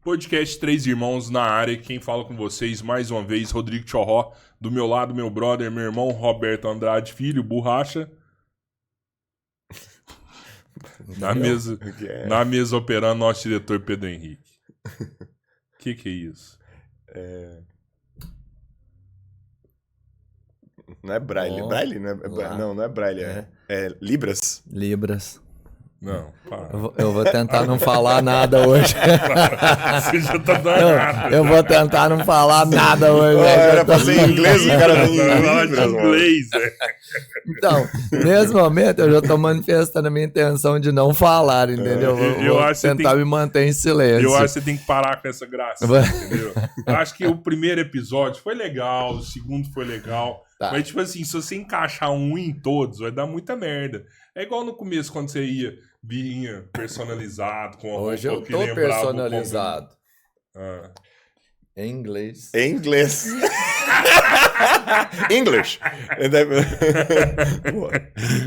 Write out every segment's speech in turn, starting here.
Podcast Três Irmãos na área. Quem fala com vocês mais uma vez, Rodrigo Chorró. Do meu lado, meu brother, meu irmão Roberto Andrade Filho, Borracha. Na mesa operando nosso diretor Pedro Henrique. Que é isso? Não é Braille. Oh, Braille? Não é Braille. É Libras. Libras. Não, para. Eu vou tentar não falar nada hoje. Você já tá danado. Eu vou tentar não falar nada hoje. Era pra ser em inglês, o cara vem em de inglês, Então, nesse momento, eu já tô manifestando a minha intenção de não falar, entendeu? Eu vou acho que tentar me manter em silêncio. Eu acho que você tem que parar com essa graça, entendeu? Eu acho que o primeiro episódio foi legal, o segundo foi legal. Tá. Mas, tipo assim, se você encaixar um em todos, vai dar muita merda. É igual no começo, quando você vinha personalizado, com a Hoje roupa eu que tô lembrava personalizado. Ah. Em inglês. Em inglês. English.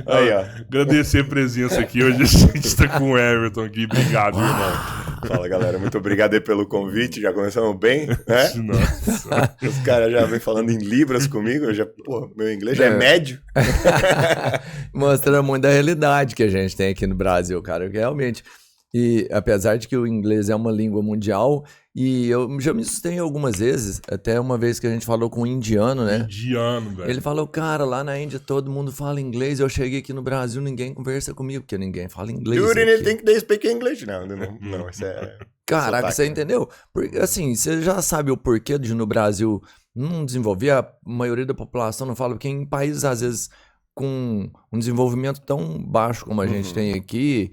Aí, ó. Agradecer a presença aqui. Hoje a gente tá com o Everton aqui. Obrigado, irmão. Fala, galera. Muito obrigado aí pelo convite. Já começamos bem, né? Nossa. Os caras já vêm falando em libras comigo. Meu inglês já é médio. Mostra muito da realidade que a gente tem aqui no Brasil, cara. Realmente. E apesar de que o inglês é uma língua mundial, e eu já me assustei algumas vezes, até uma vez que a gente falou com um indiano, né? Indiano, velho. Ele falou, cara, lá na Índia todo mundo fala inglês, eu cheguei aqui no Brasil, ninguém conversa comigo, porque ninguém fala inglês. You aqui. didn't think they speak English? Não, isso é... Caraca, sotaque, você né? entendeu? Porque, assim, você já sabe o porquê de no Brasil não desenvolver, a maioria da população não fala, porque em países, às vezes, com um desenvolvimento tão baixo como a gente tem aqui,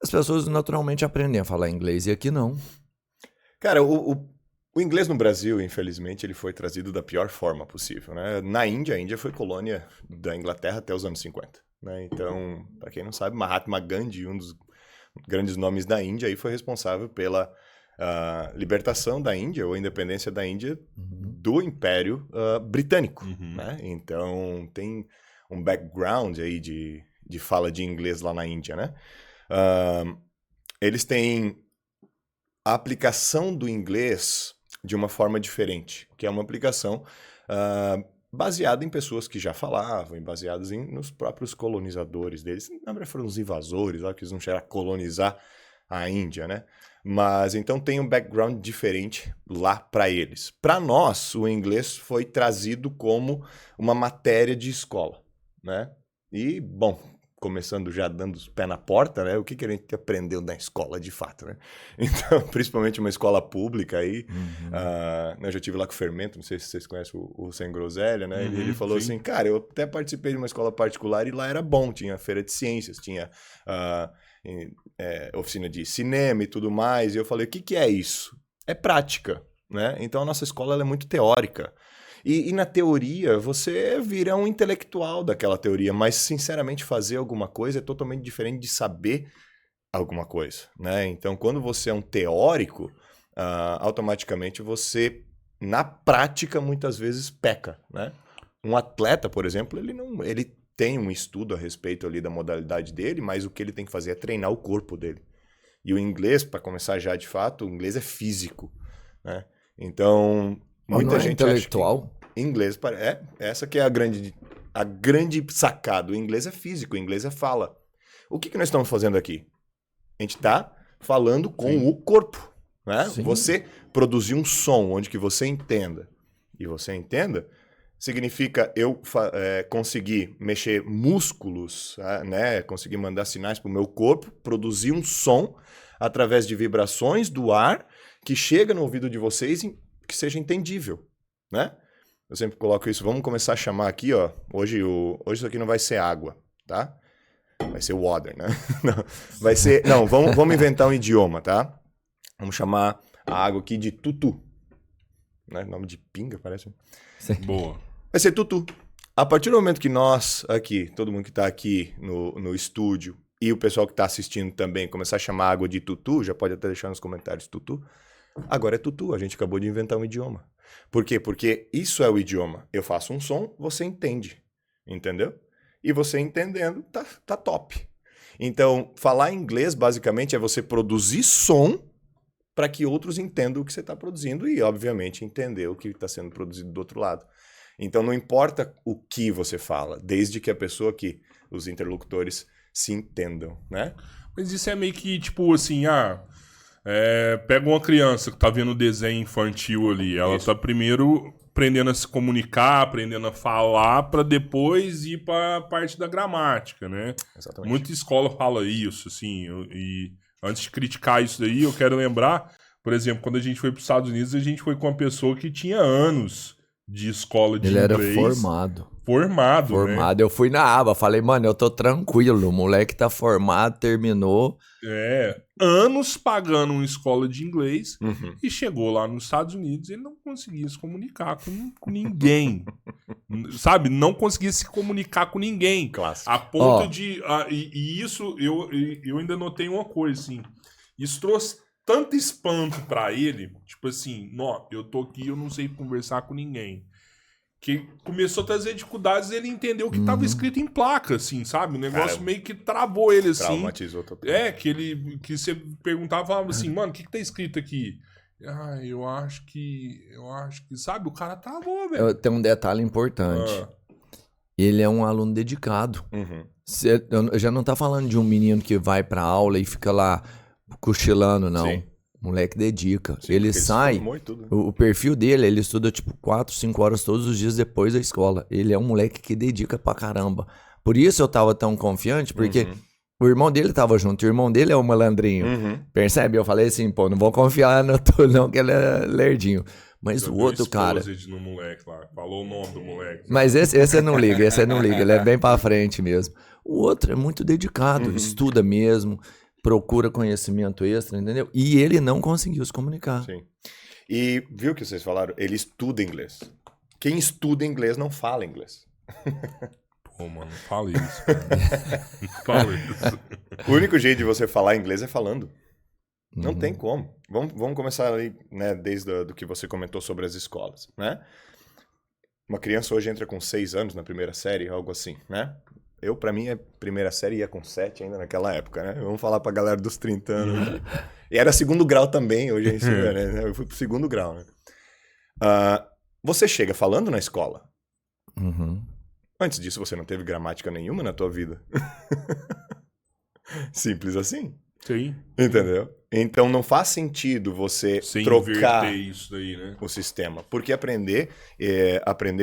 as pessoas naturalmente aprendem a falar inglês, e aqui não. Cara, o inglês no Brasil, infelizmente, ele foi trazido da pior forma possível, né? Na Índia, a Índia foi colônia da Inglaterra até os anos 50, né? Então, para quem não sabe, Mahatma Gandhi, um dos grandes nomes da Índia, aí foi responsável pela libertação da Índia, ou a independência da Índia do Império Britânico, né? Então, tem um background aí de fala de inglês lá na Índia, né? Eles têm a aplicação do inglês de uma forma diferente, que é uma aplicação baseada em pessoas que já falavam, baseadas nos próprios colonizadores deles. Na verdade foram os invasores, que eles não chegaram a colonizar a Índia, né? Mas então tem um background diferente lá para eles. Para nós, o inglês foi trazido como uma matéria de escola, né? E, bom, começando já dando os pés na porta, né? O que a gente aprendeu na escola, de fato, né? Então, principalmente uma escola pública aí. Eu já estive lá com o Fermento, não sei se vocês conhecem o Sem Groselha, né? Ele falou assim, cara, eu até participei de uma escola particular e lá era bom, tinha feira de ciências, tinha oficina de cinema e tudo mais. E eu falei, o que é isso? É prática, né? Então, a nossa escola ela é muito teórica. E na teoria, você vira um intelectual daquela teoria, mas, sinceramente, fazer alguma coisa é totalmente diferente de saber alguma coisa, né? Então, quando você é um teórico, automaticamente você, na prática, muitas vezes peca, né? Um atleta, por exemplo, ele tem um estudo a respeito ali da modalidade dele, mas o que ele tem que fazer é treinar o corpo dele. E o inglês, para começar já de fato, o inglês é físico, né? Então... Muita gente intelectual. Acha que inglês essa que é a grande sacada. O inglês é físico, o inglês é fala. O que nós estamos fazendo aqui? A gente está falando com o corpo, né? Sim. Você produzir um som onde que você entenda e você entenda significa eu conseguir mexer músculos, né? Conseguir mandar sinais para o meu corpo, produzir um som através de vibrações do ar que chega no ouvido de vocês que seja entendível, né? Eu sempre coloco isso, vamos começar a chamar aqui, ó, hoje isso aqui não vai ser água, tá? Vai ser water, né? Vamos inventar um idioma, tá? Vamos chamar a água aqui de tutu, né? Nome de pinga, parece. Sim. Boa. Vai ser tutu. A partir do momento que nós aqui, todo mundo que tá aqui no estúdio e o pessoal que tá assistindo também começar a chamar a água de tutu, já pode até deixar nos comentários tutu. Agora é tutu, a gente acabou de inventar um idioma. Por quê? Porque isso é o idioma. Eu faço um som, você entende. Entendeu? E você entendendo, tá top. Então, falar inglês, basicamente, é você produzir som para que outros entendam o que você está produzindo e, obviamente, entender o que está sendo produzido do outro lado. Então, não importa o que você fala, desde que a pessoa os interlocutores se entendam, né? Mas isso é meio que, tipo, assim, pega uma criança que tá vendo desenho infantil ali, ela tá primeiro aprendendo a se comunicar, aprendendo a falar, pra depois ir pra parte da gramática, né? Exatamente. Muita escola fala isso, assim, e antes de criticar isso daí, eu quero lembrar, por exemplo, quando a gente foi pros Estados Unidos, a gente foi com uma pessoa que tinha anos de escola de Ele inglês. era formado. Formado, né? Eu fui na aba, falei, mano, eu tô tranquilo, o moleque tá formado, terminou. Anos pagando uma escola de inglês Uhum. e chegou lá nos Estados Unidos e ele não conseguia se comunicar com ninguém. Sabe? Não conseguia se comunicar com ninguém. Clássico. A ponto de... E isso, eu ainda notei uma coisa, assim. Isso trouxe tanto espanto pra ele, tipo assim, eu tô aqui, eu não sei conversar com ninguém. Que começou a trazer dificuldades, ele entendeu que tava escrito em placa, assim, sabe? O negócio meio que travou ele, assim. Traumatizou total. Que você perguntava, falava assim, mano, o que tá escrito aqui? Eu acho que, sabe? O cara travou, velho. Tem um detalhe importante. Ele é um aluno dedicado. Uhum. Eu já não tá falando de um menino que vai pra aula e fica lá cochilando, não. Sim. O moleque dedica. Sim, ele porque sai. se formou e tudo, né? O perfil dele, ele estuda tipo 4, 5 horas todos os dias depois da escola. Ele é um moleque que dedica pra caramba. Por isso eu tava tão confiante, porque o irmão dele tava junto. O irmão dele é um malandrinho. Percebe? Eu falei assim, pô, não vou confiar no tu não, que ele é lerdinho. Mas o outro cara... No moleque lá. Falou o nome do moleque. Mas esse eu não liga, ele é bem pra frente mesmo. O outro é muito dedicado, estuda mesmo, procura conhecimento extra, entendeu? E ele não conseguiu se comunicar. Sim. E viu o que vocês falaram? Ele estuda inglês. Quem estuda inglês não fala inglês. Pô, mano, não fala isso. Não fala isso. O único jeito de você falar inglês é falando. Não tem como. Vamos começar aí, né, desde do que você comentou sobre as escolas, né? Uma criança hoje entra com 6 anos na primeira série, algo assim, né? Pra mim, a primeira série ia com 7 ainda naquela época, né? Vamos falar pra galera dos 30 anos. E era segundo grau também, hoje é ensino, né? Eu fui pro segundo grau, né? Você chega falando na escola. Antes disso, você não teve gramática nenhuma na tua vida. Simples assim. Sim. Entendeu? Então não faz sentido você Sem trocar inverter isso daí, né? o sistema. Porque aprender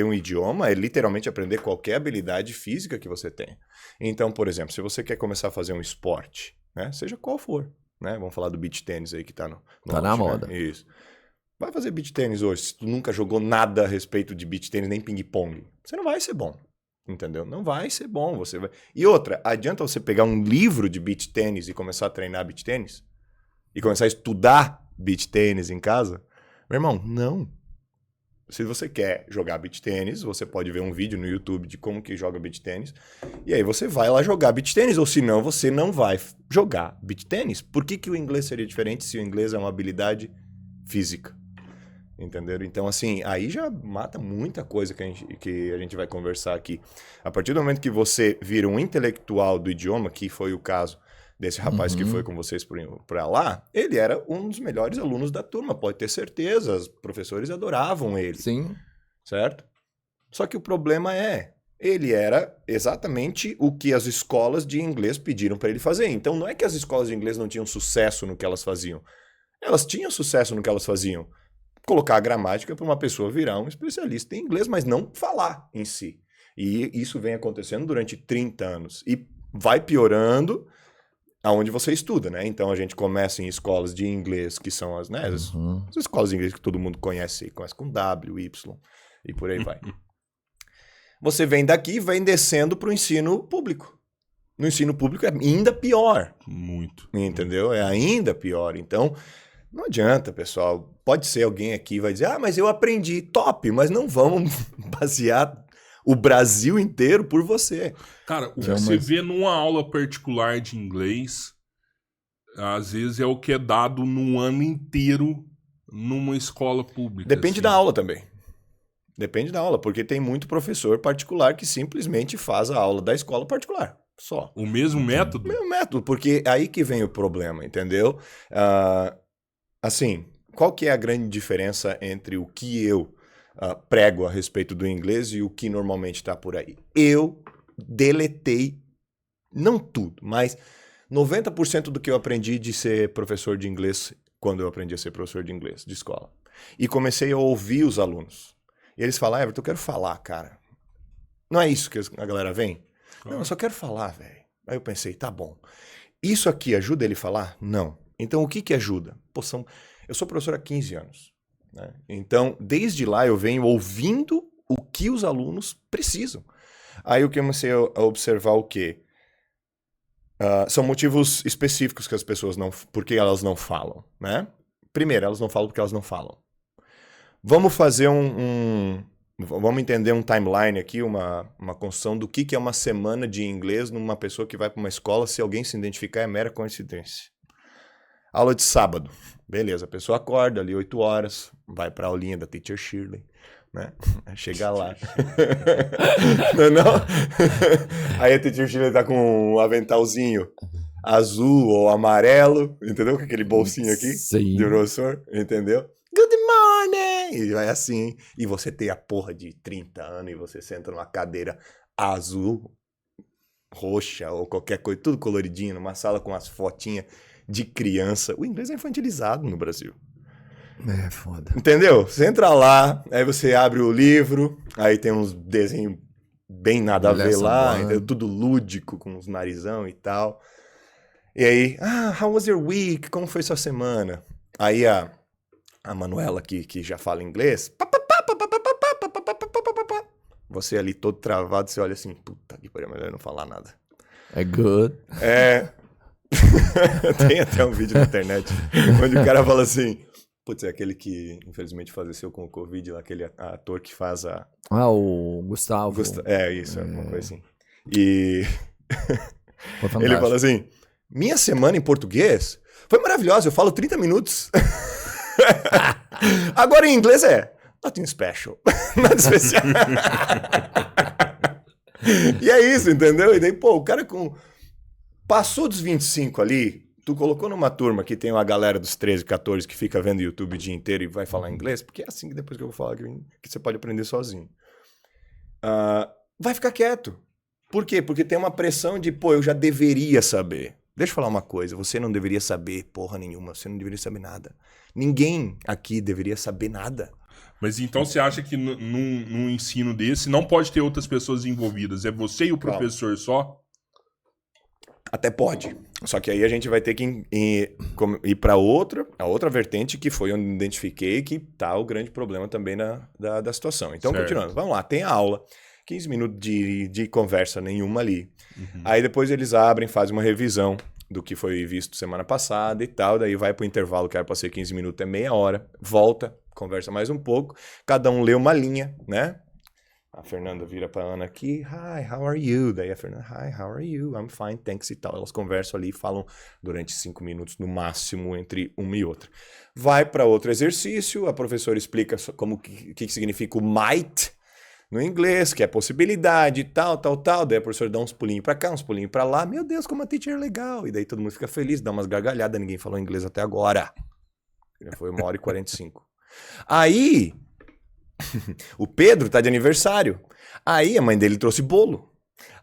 um idioma é literalmente aprender qualquer habilidade física que você tem. Então, por exemplo, se você quer começar a fazer um esporte, né, seja qual for, né? Vamos falar do beach tênis aí que tá Tá na moda. Né? Isso. Vai fazer beach tênis hoje. Se tu nunca jogou nada a respeito de beach tênis, nem ping-pong, você não vai ser bom. Entendeu? Não vai ser bom. Você vai... E outra, adianta você pegar um livro de beach tênis e começar a treinar beach tênis? E começar a estudar beach tênis em casa? Meu irmão, não. Se você quer jogar beach tênis, você pode ver um vídeo no YouTube de como que joga beach tênis. E aí você vai lá jogar beach tênis. Ou senão você não vai jogar beach tênis. Por que o inglês seria diferente se o inglês é uma habilidade física? Entenderam? Então, assim, aí já mata muita coisa que a gente vai conversar aqui. A partir do momento que você vira um intelectual do idioma, que foi o caso desse rapaz que foi com vocês para lá, ele era um dos melhores alunos da turma, pode ter certeza. Os professores adoravam ele. Sim. Certo? Só que o problema ele era exatamente o que as escolas de inglês pediram para ele fazer. Então, não é que as escolas de inglês não tinham sucesso no que elas faziam. Elas tinham sucesso no que elas faziam. Colocar a gramática para uma pessoa virar um especialista em inglês, mas não falar em si. E isso vem acontecendo durante 30 anos. E vai piorando aonde você estuda, né? Então a gente começa em escolas de inglês, que são as escolas de inglês que todo mundo conhece, começa com W, Y e por aí vai. Você vem daqui e vem descendo para o ensino público. No ensino público é ainda pior. Muito. Entendeu? É ainda pior. Então, não adianta, pessoal. Pode ser alguém aqui que vai dizer, mas eu aprendi. Top, mas não vamos basear o Brasil inteiro por você. Cara, o que você vê numa aula particular de inglês, às vezes é o que é dado num ano inteiro numa escola pública. Depende assim. da aula também. Depende da aula, porque tem muito professor particular que simplesmente faz a aula da escola particular. Só. O mesmo método? O mesmo método, porque aí que vem o problema, entendeu? assim, qual que é a grande diferença entre o que eu prego a respeito do inglês e o que normalmente está por aí? Eu deletei, não tudo, mas 90% do que eu aprendi de ser professor de inglês quando eu aprendi a ser professor de inglês, de escola. E comecei a ouvir os alunos. E eles falam, Everton, eu quero falar, cara. Não é isso que a galera vem? Não, eu só quero falar, velho. Aí eu pensei, tá bom. Isso aqui ajuda ele a falar? Não. Então o que ajuda? Pô, eu sou professor há 15 anos. Né? Então, desde lá eu venho ouvindo o que os alunos precisam. Aí eu comecei a observar o quê? São motivos específicos que as pessoas não... Porque elas não falam, né? Primeiro, elas não falam porque elas não falam. Vamos fazer vamos entender um timeline aqui, uma construção do que é uma semana de inglês numa pessoa que vai para uma escola. Se alguém se identificar, é mera coincidência. Aula de sábado. Beleza, a pessoa acorda ali 8 horas, vai para a aulinha da Teacher Shirley, né? Chega lá. não? Aí a Teacher Shirley tá com um aventalzinho azul ou amarelo, entendeu? Com aquele bolsinho aqui. Sim. De professor, entendeu? Good morning! E vai assim. E você tem a porra de 30 anos e você senta numa cadeira azul, roxa ou qualquer coisa, tudo coloridinho, numa sala com as fotinhas de criança. O inglês é infantilizado no Brasil. É foda. Entendeu? Você entra lá, aí você abre o livro, aí tem uns desenhos bem nada a ver lá, entendeu? Tudo lúdico, com uns narizão e tal. E aí, how was your week? Como foi sua semana? Aí a Manuela, que já fala inglês, você ali todo travado, você olha assim, puta que pariu, melhor não falar nada. É good. Tem até um vídeo na internet onde o cara fala assim, putz, é aquele que infelizmente faleceu com o Covid, lá, aquele ator que faz o Gustavo. Isso, é uma coisa assim. E ele fala assim, minha semana em português foi maravilhosa, eu falo 30 minutos. Agora em inglês nothing special. Nada especial. E é isso, entendeu? E daí, pô, o cara passou dos 25 ali, tu colocou numa turma que tem uma galera dos 13, 14 que fica vendo YouTube o dia inteiro e vai falar inglês, porque é assim que depois que eu vou falar que você pode aprender sozinho. Vai ficar quieto. Por quê? Porque tem uma pressão de, pô, eu já deveria saber. Deixa eu falar uma coisa, você não deveria saber porra nenhuma, você não deveria saber nada. Ninguém aqui deveria saber nada. Mas então você acha que num ensino desse não pode ter outras pessoas envolvidas? É você e o professor só? Até pode. Só que aí a gente vai ter que ir para a outra vertente, que foi onde identifiquei que tá o grande problema também da situação. Então, continuando. Vamos lá, tem a aula. 15 minutos de conversa nenhuma ali. Uhum. Aí depois eles abrem, fazem uma revisão do que foi visto semana passada e tal. Daí vai pro intervalo, que era pra ser 15 minutos, é meia hora. Volta, conversa mais um pouco. Cada um lê uma linha, né? A Fernanda vira pra Ana aqui. Hi, how are you? Daí a Fernanda, hi, how are you? I'm fine, thanks e tal. Elas conversam ali e falam durante 5 minutos no máximo entre uma e outra. Vai para outro exercício. A professora explica o que significa o might no inglês, que é possibilidade e tal. Daí a professora dá uns pulinhos pra cá, uns pulinhos pra lá. Meu Deus, como a teacher é legal. E daí todo mundo fica feliz, dá umas gargalhadas. Ninguém falou inglês até agora. Já foi 1h45. Aí, o Pedro tá de aniversário. Aí a mãe dele trouxe bolo.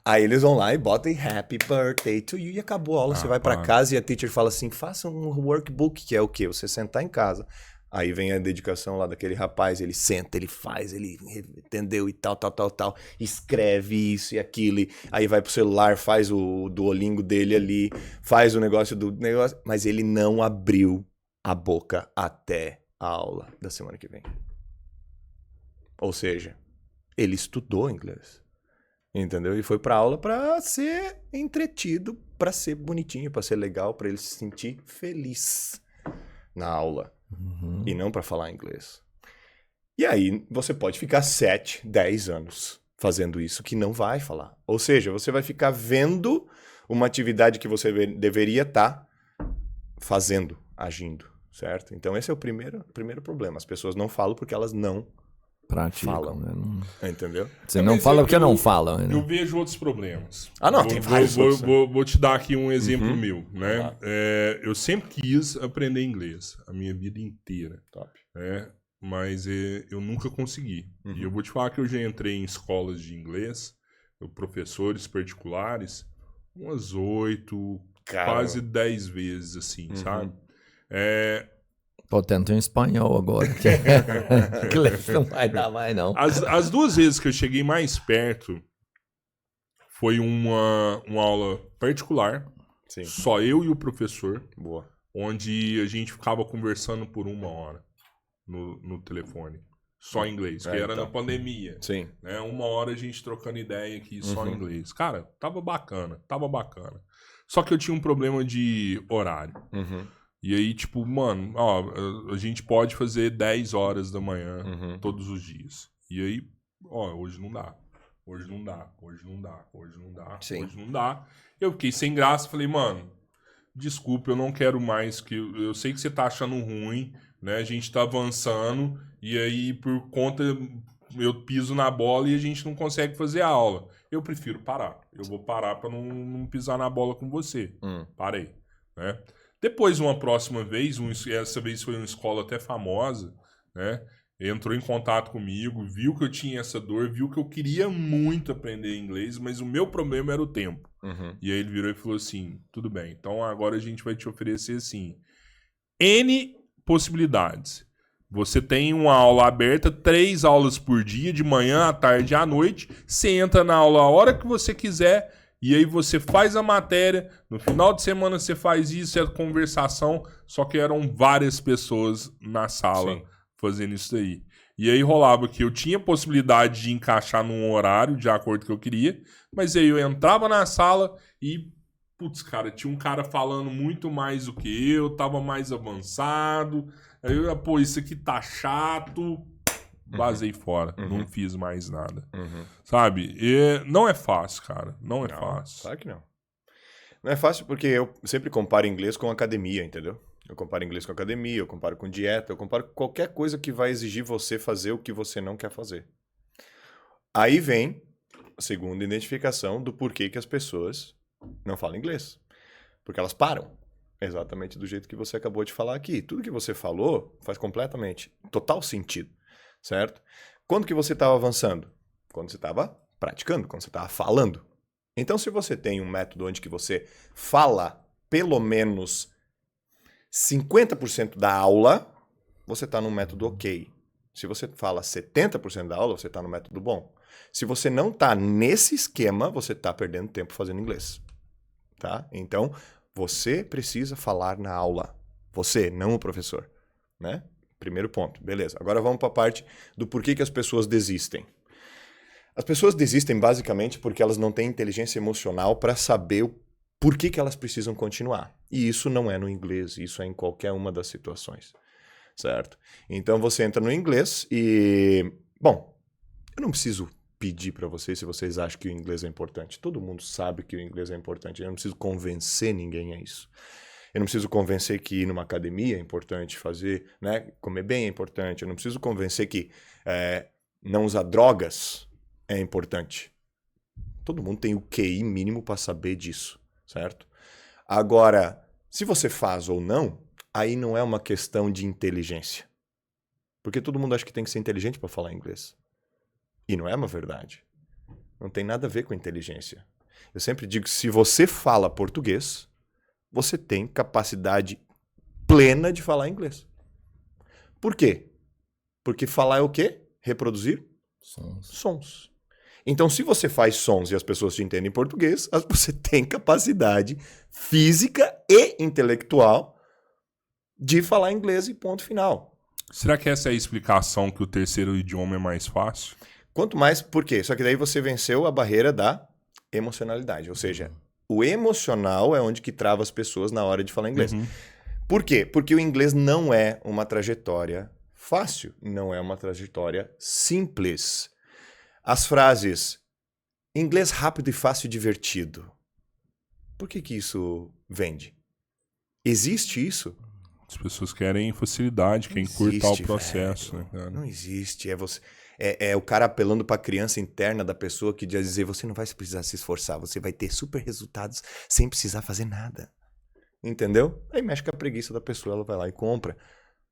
Aí eles vão lá e botam Happy Birthday to you. E acabou a aula. Você vai pra casa e a teacher fala assim, faça um workbook, que é o quê? Você sentar em casa. Aí vem a dedicação lá daquele rapaz, ele senta, ele faz, ele entendeu e tal. Escreve isso e aquilo. Aí vai pro celular, faz o Duolingo dele ali, faz o negócio mas ele não abriu a boca até a aula da semana que vem. Ou seja, ele estudou inglês. Entendeu? E foi pra aula pra ser entretido, pra ser bonitinho, pra ser legal, pra ele se sentir feliz na aula. Uhum. E não para falar inglês. E aí você pode ficar 7, 10 anos fazendo isso que não vai falar. Ou seja, você vai ficar vendo uma atividade que você deveria estar fazendo, agindo, certo? Então esse é o primeiro problema. As pessoas não falam porque elas não praticam. falam. Né? Entendeu? Você não fala porque não fala. Né? Eu vejo outros problemas. Ah, não, tem vários outros, né? Vou te dar aqui um exemplo meu, né? Vamos lá. Eu sempre quis aprender inglês, a minha vida inteira, Top. né? Mas eu nunca consegui. E eu vou te falar que eu já entrei em escolas de inglês, professores particulares, umas 8, Cara. quase 10 vezes, assim, sabe? Pô, tenta em espanhol agora. Que não vai dar mais, não. As 2 vezes que eu cheguei mais perto foi uma aula particular, Sim. só eu e o professor, Boa. onde a gente ficava conversando por 1 hora no telefone. Só em inglês, que era então. na pandemia. Sim. Né? 1 hora a gente trocando ideia aqui só em inglês. Cara, tava bacana. Só que eu tinha um problema de horário. E aí, tipo, mano, ó, a gente pode fazer 10 horas da manhã todos os dias. E aí, ó, hoje não dá. Sim. Hoje não dá. Eu fiquei sem graça, falei, mano, desculpa, eu não quero mais, que eu sei que você tá achando ruim, né? A gente tá avançando, e aí, por conta, eu piso na bola e a gente não consegue fazer a aula. Eu prefiro parar. Eu vou parar pra não pisar na bola com você. Parei, né? Depois, uma próxima vez, essa vez foi uma escola até famosa, né? Entrou em contato comigo, viu que eu tinha essa dor, viu que eu queria muito aprender inglês, mas o meu problema era o tempo. E aí ele virou e falou assim, tudo bem, então agora a gente vai te oferecer, assim, N possibilidades. Você tem uma aula aberta, 3 aulas por dia, de manhã, à tarde e à noite. Você entra na aula a hora que você quiser, e aí você faz a matéria, no final de semana você faz isso, é conversação, só que eram várias pessoas na sala. Sim. Fazendo isso daí. E aí rolava que eu tinha possibilidade de encaixar num horário de acordo com o que eu queria, mas aí eu entrava na sala e, putz, cara, tinha um cara falando muito mais do que eu, tava mais avançado, aí eu, pô, isso aqui tá chato, vazei fora, não fiz mais nada, sabe? E não é fácil, cara, não é fácil. Claro que não. Não é fácil porque eu sempre comparo inglês com academia, entendeu? Eu comparo inglês com academia, eu comparo com dieta, eu comparo com qualquer coisa que vai exigir você fazer o que você não quer fazer. Aí vem a segunda identificação do porquê que as pessoas não falam inglês. Porque elas param. Exatamente do jeito que você acabou de falar aqui. Tudo que você falou faz completamente, total sentido, certo? Quando que você estava avançando? Quando você estava praticando, quando você estava falando. Então, se você tem um método onde que você fala pelo menos 50% da aula, você está no método ok. Se você fala 70% da aula, você está no método bom. Se você não está nesse esquema, você está perdendo tempo fazendo inglês. Tá? Então, você precisa falar na aula. Você, não o professor. Né? Primeiro ponto. Beleza. Agora vamos para a parte do porquê que as pessoas desistem. As pessoas desistem basicamente porque elas não têm inteligência emocional para saber o por que elas precisam continuar. E isso não é no inglês, isso é em qualquer uma das situações, certo? Então você entra no inglês e... Bom, eu não preciso pedir para vocês se vocês acham que o inglês é importante. Todo mundo sabe que o inglês é importante, eu não preciso convencer ninguém a isso. Eu não preciso convencer que ir numa academia é importante fazer, né? Comer bem é importante. Eu não preciso convencer que não usar drogas é importante. Todo mundo tem o QI mínimo para saber disso. Certo? Agora, se você faz ou não, aí não é uma questão de inteligência. Porque todo mundo acha que tem que ser inteligente para falar inglês. E não é uma verdade. Não tem nada a ver com inteligência. Eu sempre digo que se você fala português, você tem capacidade plena de falar inglês. Por quê? Porque falar é o quê? Reproduzir sons. Então, se você faz sons e as pessoas te entendem em português, você tem capacidade física e intelectual de falar inglês e ponto final. Será que essa é a explicação que o terceiro idioma é mais fácil? Quanto mais, por quê? Só que daí você venceu a barreira da emocionalidade. Ou seja, o emocional é onde que trava as pessoas na hora de falar inglês. Por quê? Porque o inglês não é uma trajetória fácil, não é uma trajetória simples. As frases inglês rápido e fácil e divertido. Por que que isso vende? Existe isso? As pessoas querem facilidade, querem encurtar o processo. Velho. Né, cara? Não existe. É o cara apelando para a criança interna da pessoa que diz dizer, você não vai precisar se esforçar, você vai ter super resultados sem precisar fazer nada. Entendeu? Aí mexe com a preguiça da pessoa, ela vai lá e compra.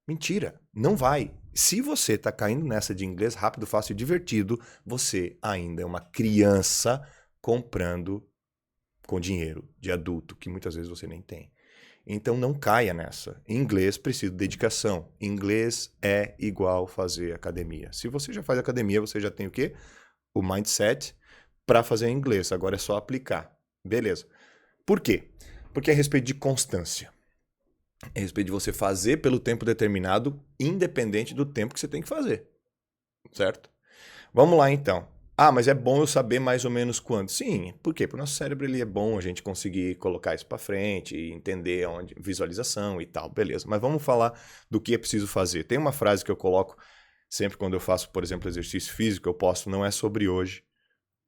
Mentira, não vai. Se você tá caindo nessa de inglês rápido, fácil e divertido, você ainda é uma criança comprando com dinheiro de adulto, que muitas vezes você nem tem. Então não caia nessa. Inglês precisa de dedicação. Inglês é igual fazer academia. Se você já faz academia, você já tem o quê? O mindset para fazer inglês. Agora é só aplicar. Beleza. Por quê? Porque é a respeito de constância. É a respeito de você fazer pelo tempo determinado, independente do tempo que você tem que fazer. Certo? Vamos lá então. Ah, mas é bom eu saber mais ou menos quando. Sim, por quê? Porque o nosso cérebro ele é bom a gente conseguir colocar isso para frente e entender onde, visualização e tal, beleza. Mas vamos falar do que é preciso fazer. Tem uma frase que eu coloco sempre quando eu faço, por exemplo, exercício físico, eu posto, não é sobre hoje,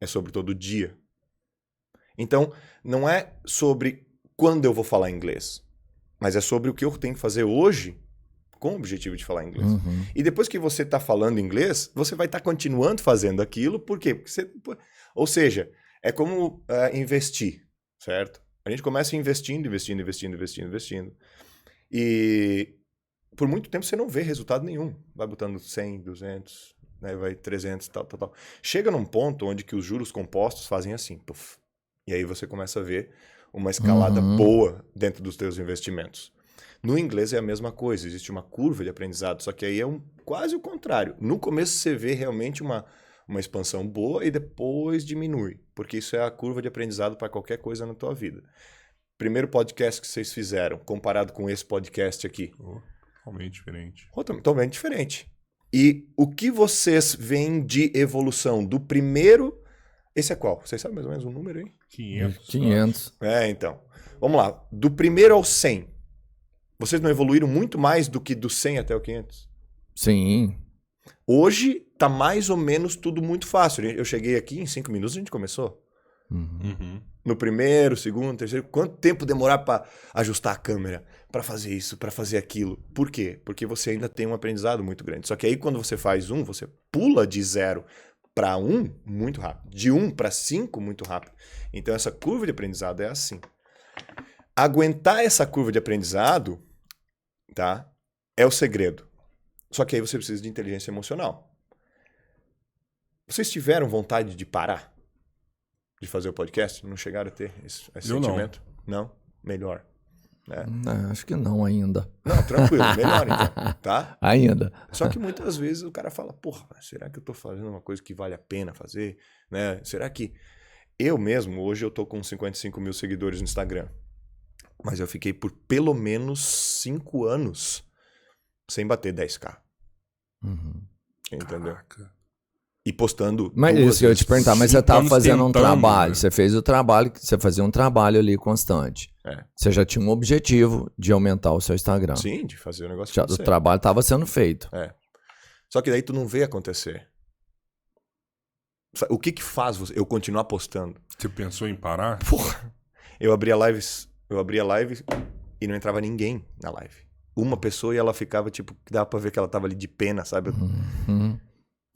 é sobre todo dia. Então, não é sobre quando eu vou falar inglês, mas é sobre o que eu tenho que fazer hoje com o objetivo de falar inglês. Uhum. E depois que você está falando inglês, você vai estar continuando fazendo aquilo, por quê? Porque você, ou seja, é como investir, certo? A gente começa investindo. E por muito tempo você não vê resultado nenhum. Vai botando 100, 200, né? Vai 300, tal. Chega num ponto onde que os juros compostos fazem assim, puff. E aí você começa a ver uma escalada boa dentro dos teus investimentos. No inglês é a mesma coisa, existe uma curva de aprendizado, só que aí é quase o contrário. No começo você vê realmente uma expansão boa e depois diminui, porque isso é a curva de aprendizado para qualquer coisa na tua vida. Primeiro podcast que vocês fizeram, comparado com esse podcast aqui. Totalmente diferente. Totalmente diferente. E o que vocês veem de evolução do primeiro... Esse é qual? Vocês sabem mais ou menos o número aí? 500. Então. Vamos lá. Do primeiro ao 100. Vocês não evoluíram muito mais do que do 100 até o 500? Sim. Hoje tá mais ou menos tudo muito fácil. Eu cheguei aqui em 5 minutos, a gente começou. Uhum. No primeiro, segundo, terceiro. Quanto tempo demorar para ajustar a câmera? Para fazer isso, para fazer aquilo? Por quê? Porque você ainda tem um aprendizado muito grande. Só que aí quando você faz você pula de 0 para 1 muito rápido. De 1 para 5 muito rápido. Então essa curva de aprendizado é assim. Aguentar essa curva de aprendizado, tá? É o segredo. Só que aí você precisa de inteligência emocional. Vocês tiveram vontade de parar? De fazer o podcast? Não chegaram a ter esse sentimento? Não? Melhor. Não, acho que não ainda. Não, tranquilo. Melhor então, tá? Ainda. Só que muitas vezes o cara fala, porra, será que eu tô fazendo uma coisa que vale a pena fazer? Né? Será que... Eu mesmo, hoje eu tô com 55 mil seguidores no Instagram. Mas eu fiquei por pelo menos 5 anos sem bater 10k. Uhum. Entendeu? Caraca. E postando. Mas isso que eu ia te perguntar, mas você 5 estava anos fazendo um tentando, trabalho, né? você fez o trabalho, você fazia um trabalho ali constante. É. Você já tinha um objetivo de aumentar o seu Instagram. Sim, de fazer o negócio Já, o acontecer. trabalho estava sendo feito. É. Só que daí tu não vê acontecer. O que faz eu continuar postando? Você pensou em parar? Porra! Eu abria live e não entrava ninguém na live. Uma pessoa e ela ficava, tipo, dava pra ver que ela tava ali de pena, sabe? Uhum.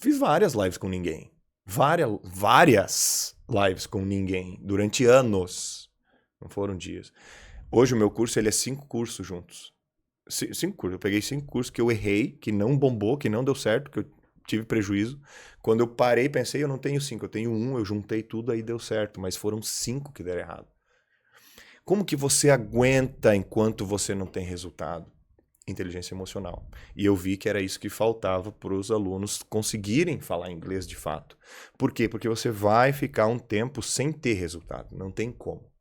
Fiz várias lives com ninguém. Várias lives com ninguém. Durante anos. Não foram dias. Hoje o meu curso, ele é 5 cursos juntos. 5 cursos. Eu peguei 5 cursos que eu errei, que não bombou, que não deu certo, que eu tive prejuízo. Quando eu parei, pensei, eu não tenho 5, eu tenho 1, eu juntei tudo, aí deu certo. Mas foram 5 que deram errado. Como que você aguenta enquanto você não tem resultado? Inteligência emocional. E eu vi que era isso que faltava para os alunos conseguirem falar inglês de fato. Por quê? Porque você vai ficar um tempo sem ter resultado. Não tem como.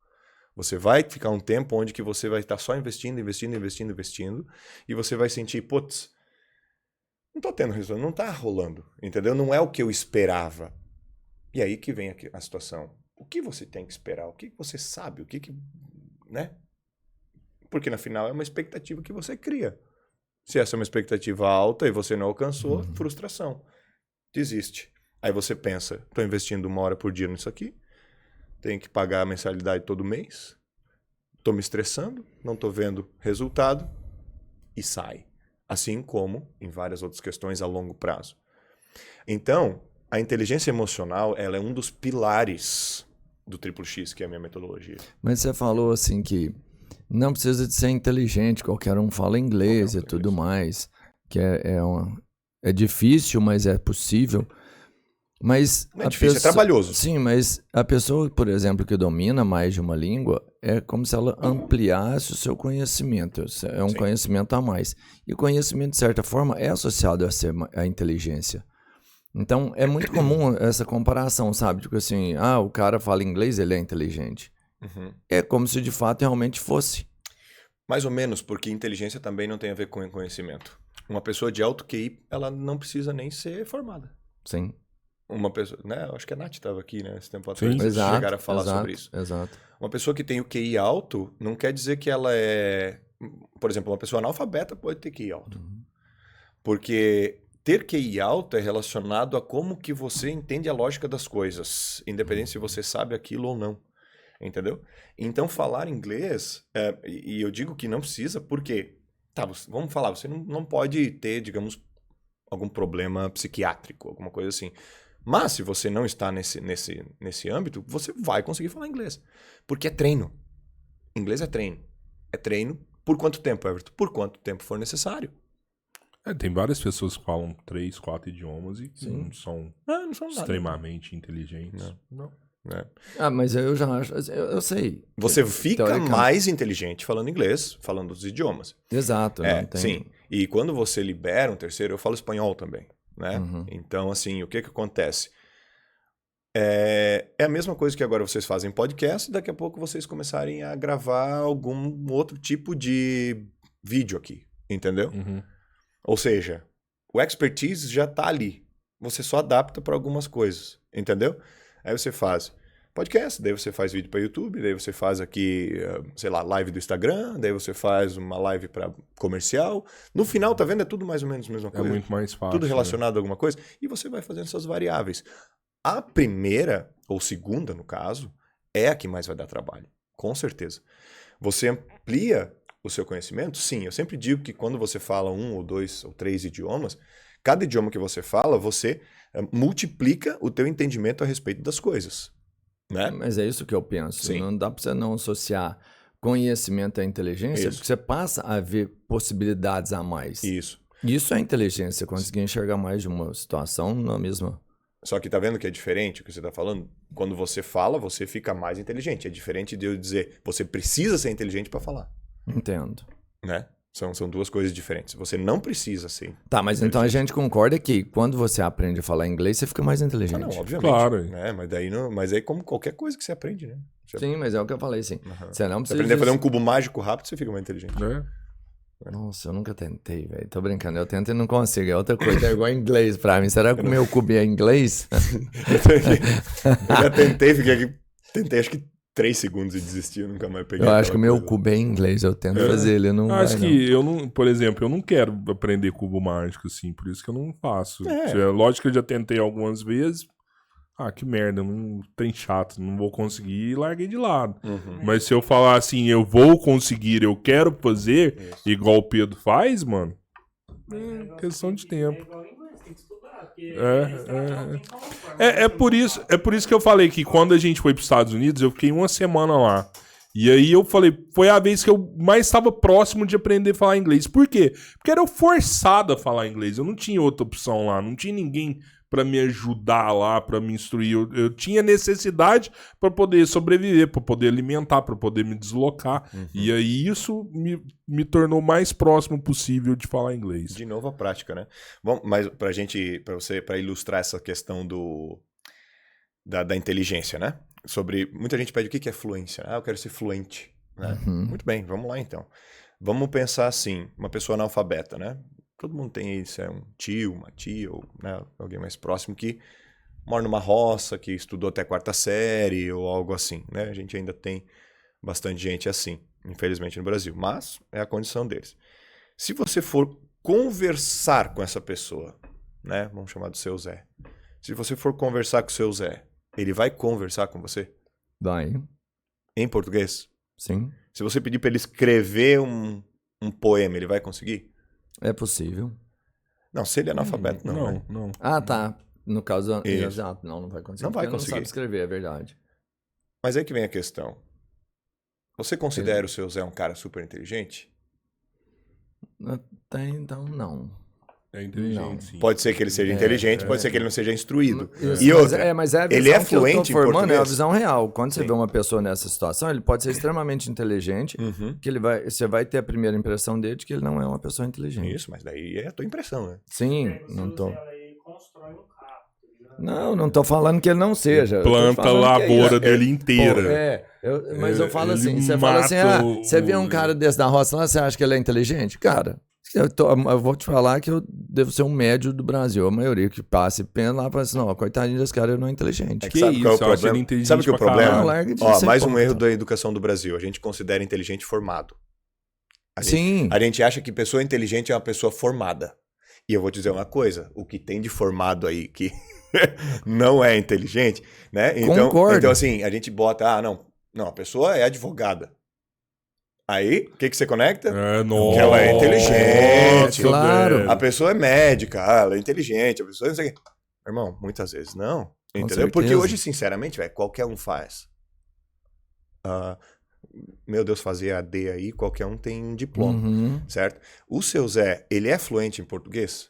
Você vai ficar um tempo onde que você vai estar só investindo, e você vai sentir, putz, não tô tendo resultado, não tá rolando, entendeu? Não é o que eu esperava. E aí que vem a situação. O que você tem que esperar? O que você sabe? O que né? Porque, na final, é uma expectativa que você cria. Se essa é uma expectativa alta e você não alcançou, frustração. Desiste. Aí você pensa, estou investindo 1 hora por dia nisso aqui, tenho que pagar a mensalidade todo mês, estou me estressando, não estou vendo resultado, e sai. Assim como em várias outras questões a longo prazo. Então, a inteligência emocional, ela é um dos pilares do Triplo X, que é a minha metodologia. Mas você falou assim que não precisa de ser inteligente, qualquer um fala inglês e tudo mais, que é difícil, mas é possível. Mas Não é difícil, é trabalhoso. Sim, mas a pessoa, por exemplo, que domina mais de uma língua, é como se ela ampliasse o seu conhecimento. É um Sim. conhecimento a mais. E o conhecimento, de certa forma, é associado a inteligência. Então, é muito comum essa comparação, sabe? Tipo assim, o cara fala inglês, ele é inteligente. Uhum. É como se de fato realmente fosse. Mais ou menos, porque inteligência também não tem a ver com conhecimento. Uma pessoa de alto QI, ela não precisa nem ser formada. Sim. Uma pessoa, né? Eu acho que a Nath estava aqui, né? Esse tempo atrás, Sim. vocês Exato, chegaram a falar sobre isso. Exato. Uma pessoa que tem o QI alto não quer dizer que ela é... Por exemplo, uma pessoa analfabeta pode ter QI alto. Porque ter QI alto é relacionado a como que você entende a lógica das coisas, independente se você sabe aquilo ou não. Entendeu? Então, falar inglês, e eu digo que não precisa, porque, vamos falar, você não pode ter, digamos, algum problema psiquiátrico, alguma coisa assim. Mas, se você não está nesse âmbito, você vai conseguir falar inglês. Porque é treino. Inglês é treino. É treino por quanto tempo, Everton? Por quanto tempo for necessário. Tem várias pessoas que falam 3, 4 idiomas e que não são Não são nada. extremamente inteligentes. Não. Né? Mas eu já acho, eu sei. Você fica Teoricamente. mais inteligente falando inglês, falando os idiomas. Exato. Não tem... Sim. E quando você libera um terceiro, eu falo espanhol também, né? Então, assim, o que acontece? É a mesma coisa que agora vocês fazem podcast, daqui a pouco vocês começarem a gravar algum outro tipo de vídeo aqui, entendeu? Ou seja, o expertise já tá ali. Você só adapta para algumas coisas, entendeu? Aí você faz podcast, daí você faz vídeo para YouTube, daí você faz aqui, sei lá, live do Instagram, daí você faz uma live para comercial. No final, tá vendo? É tudo mais ou menos a mesma coisa. É muito mais fácil. Tudo relacionado a alguma coisa. E você vai fazendo essas variáveis. A primeira, ou segunda, no caso, é a que mais vai dar trabalho. Com certeza. Você amplia o seu conhecimento? Sim. Eu sempre digo que quando você fala 1 ou 2 ou 3 idiomas, cada idioma que você fala, você multiplica o teu entendimento a respeito das coisas. Né? Mas é isso que eu penso. Sim. Não dá para você não associar conhecimento à inteligência, Isso. porque você passa a ver possibilidades a mais. Isso. Isso é inteligência, conseguir enxergar mais de uma situação na mesma. Só que tá vendo que é diferente o que você tá falando? Quando você fala, você fica mais inteligente. É diferente de eu dizer, você precisa ser inteligente para falar. Entendo. Né? São duas coisas diferentes. Você não precisa ser. Tá, mas então a gente concorda que quando você aprende a falar inglês, você fica mais inteligente. Não, obviamente. Claro. Né? Mas aí como qualquer coisa que você aprende, né? Sim, mas é o que eu falei, sim. Você não Se precisa aprender a fazer um cubo mágico rápido, você fica mais inteligente. Nossa, eu nunca tentei, velho. Tô brincando. Eu tento e não consigo. É outra coisa. É igual inglês pra mim. Será que o meu cubo é inglês? Eu já tentei, fiquei aqui. Tentei acho que 3 segundos e desisti. Eu nunca mais peguei. Eu acho que o meu coisa. cubo é inglês. Eu tento fazer ele. Não Acho vai, que eu não, por exemplo, eu não quero aprender cubo mágico, assim, por isso que eu não faço. É. Lógico que eu já tentei algumas vezes. Que merda, não tem chato, não vou conseguir e larguei de lado. Mas se eu falar assim, eu vou conseguir, eu quero fazer, igual o Pedro faz, mano, é questão de tempo. É igual inglês, tem que estudar. Porque É por isso que eu falei que quando a gente foi para os Estados Unidos, eu fiquei uma semana lá. E aí eu falei, foi a vez que eu mais estava próximo de aprender a falar inglês. Por quê? Porque era eu forçado a falar inglês. Eu não tinha outra opção lá, não tinha ninguém para me ajudar lá, para me instruir. Eu tinha necessidade para poder sobreviver, para poder alimentar, para poder me deslocar. E aí isso me tornou mais próximo possível de falar inglês. De novo a prática, né? Bom, mas para ilustrar essa questão da inteligência, né? Muita gente pede o que é fluência. Eu quero ser fluente. Né? Muito bem, vamos lá então. Vamos pensar assim, uma pessoa analfabeta, né? Todo mundo tem isso, é um tio, uma tia, ou né, alguém mais próximo que mora numa roça, que estudou até 4ª série, ou algo assim, né? A gente ainda tem bastante gente assim, infelizmente no Brasil, mas é a condição deles. Se você for conversar com essa pessoa, né? Vamos chamar do seu Zé. Se você for conversar com o seu Zé, ele vai conversar com você? Vai. Em português? Sim. Se você pedir para ele escrever um poema, ele vai conseguir? É possível. Não, se ele é analfabeto, não. né? Não. Ah, tá. No caso, Isso. exato. Não vai conseguir. Não vai porque conseguir. Não sabe escrever, é verdade. Mas aí que vem a questão. Você considera o seu Zé um cara super inteligente? Até então, não. É inteligente, Não. sim. Pode ser que ele seja inteligente, pode ser que ele não seja instruído. Isso, E outra, mas é a visão ele é que eu tô fluente em formando, é a português? visão real. Quando você Sim. vê uma pessoa nessa situação, ele pode ser extremamente inteligente, Uhum. que você vai ter a primeira impressão dele de que ele não é uma pessoa inteligente. Isso, mas daí é a tua impressão, né? Sim, Você não tô. usa ela e constrói um carro. Tá ligado? Não tô falando que ele não seja. eu tô Planta a falando que é lavoura isso. dele inteira. Mas eu falo Ele assim, você fala assim, mata você vê um cara desse na roça lá, você acha que ele é inteligente? Cara, eu vou te falar que eu devo ser um médio do Brasil. A maioria que passa e pensa lá, fala assim, não, coitadinho desse cara, ele não é inteligente. Que sabe qual é o isso, eu acho ele problema? inteligente Sabe o que é o pra problema? caralho. Não, larga de Ó, ser mais um hipócrita. erro da educação do Brasil. A gente considera inteligente formado. Sim. A gente acha que pessoa inteligente é uma pessoa formada. E eu vou dizer uma coisa, o que tem de formado aí que não é inteligente, né? Concordo. Então assim, a gente bota, não, a pessoa é advogada. Aí, o que você conecta? Nossa, ela é inteligente. Claro. velho. A pessoa é médica, ela é inteligente, a pessoa não sei o quê. Irmão, muitas vezes não. Entendeu? Porque certeza. hoje, sinceramente, velho, qualquer um faz. Meu Deus, fazer AD aí, qualquer um tem um diploma, Uhum. certo? O seu Zé, ele é fluente em português?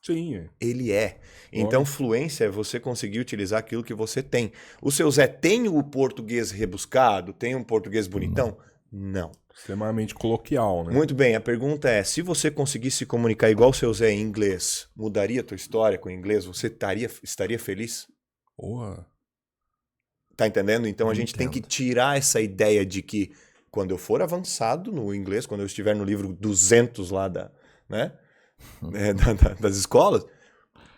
Sim, é. Ele é. Então, fluência é você conseguir utilizar aquilo que você tem. O seu Zé tem o português rebuscado? Tem um português bonitão? Não. Extremamente coloquial, né? Muito bem, a pergunta é, se você conseguisse se comunicar igual o seu Zé em inglês, mudaria a tua história com o inglês? Você estaria feliz? Porra. Tá entendendo? Então a gente tem que tirar essa ideia de que quando eu for avançado no inglês, quando eu estiver no livro 200 lá das escolas,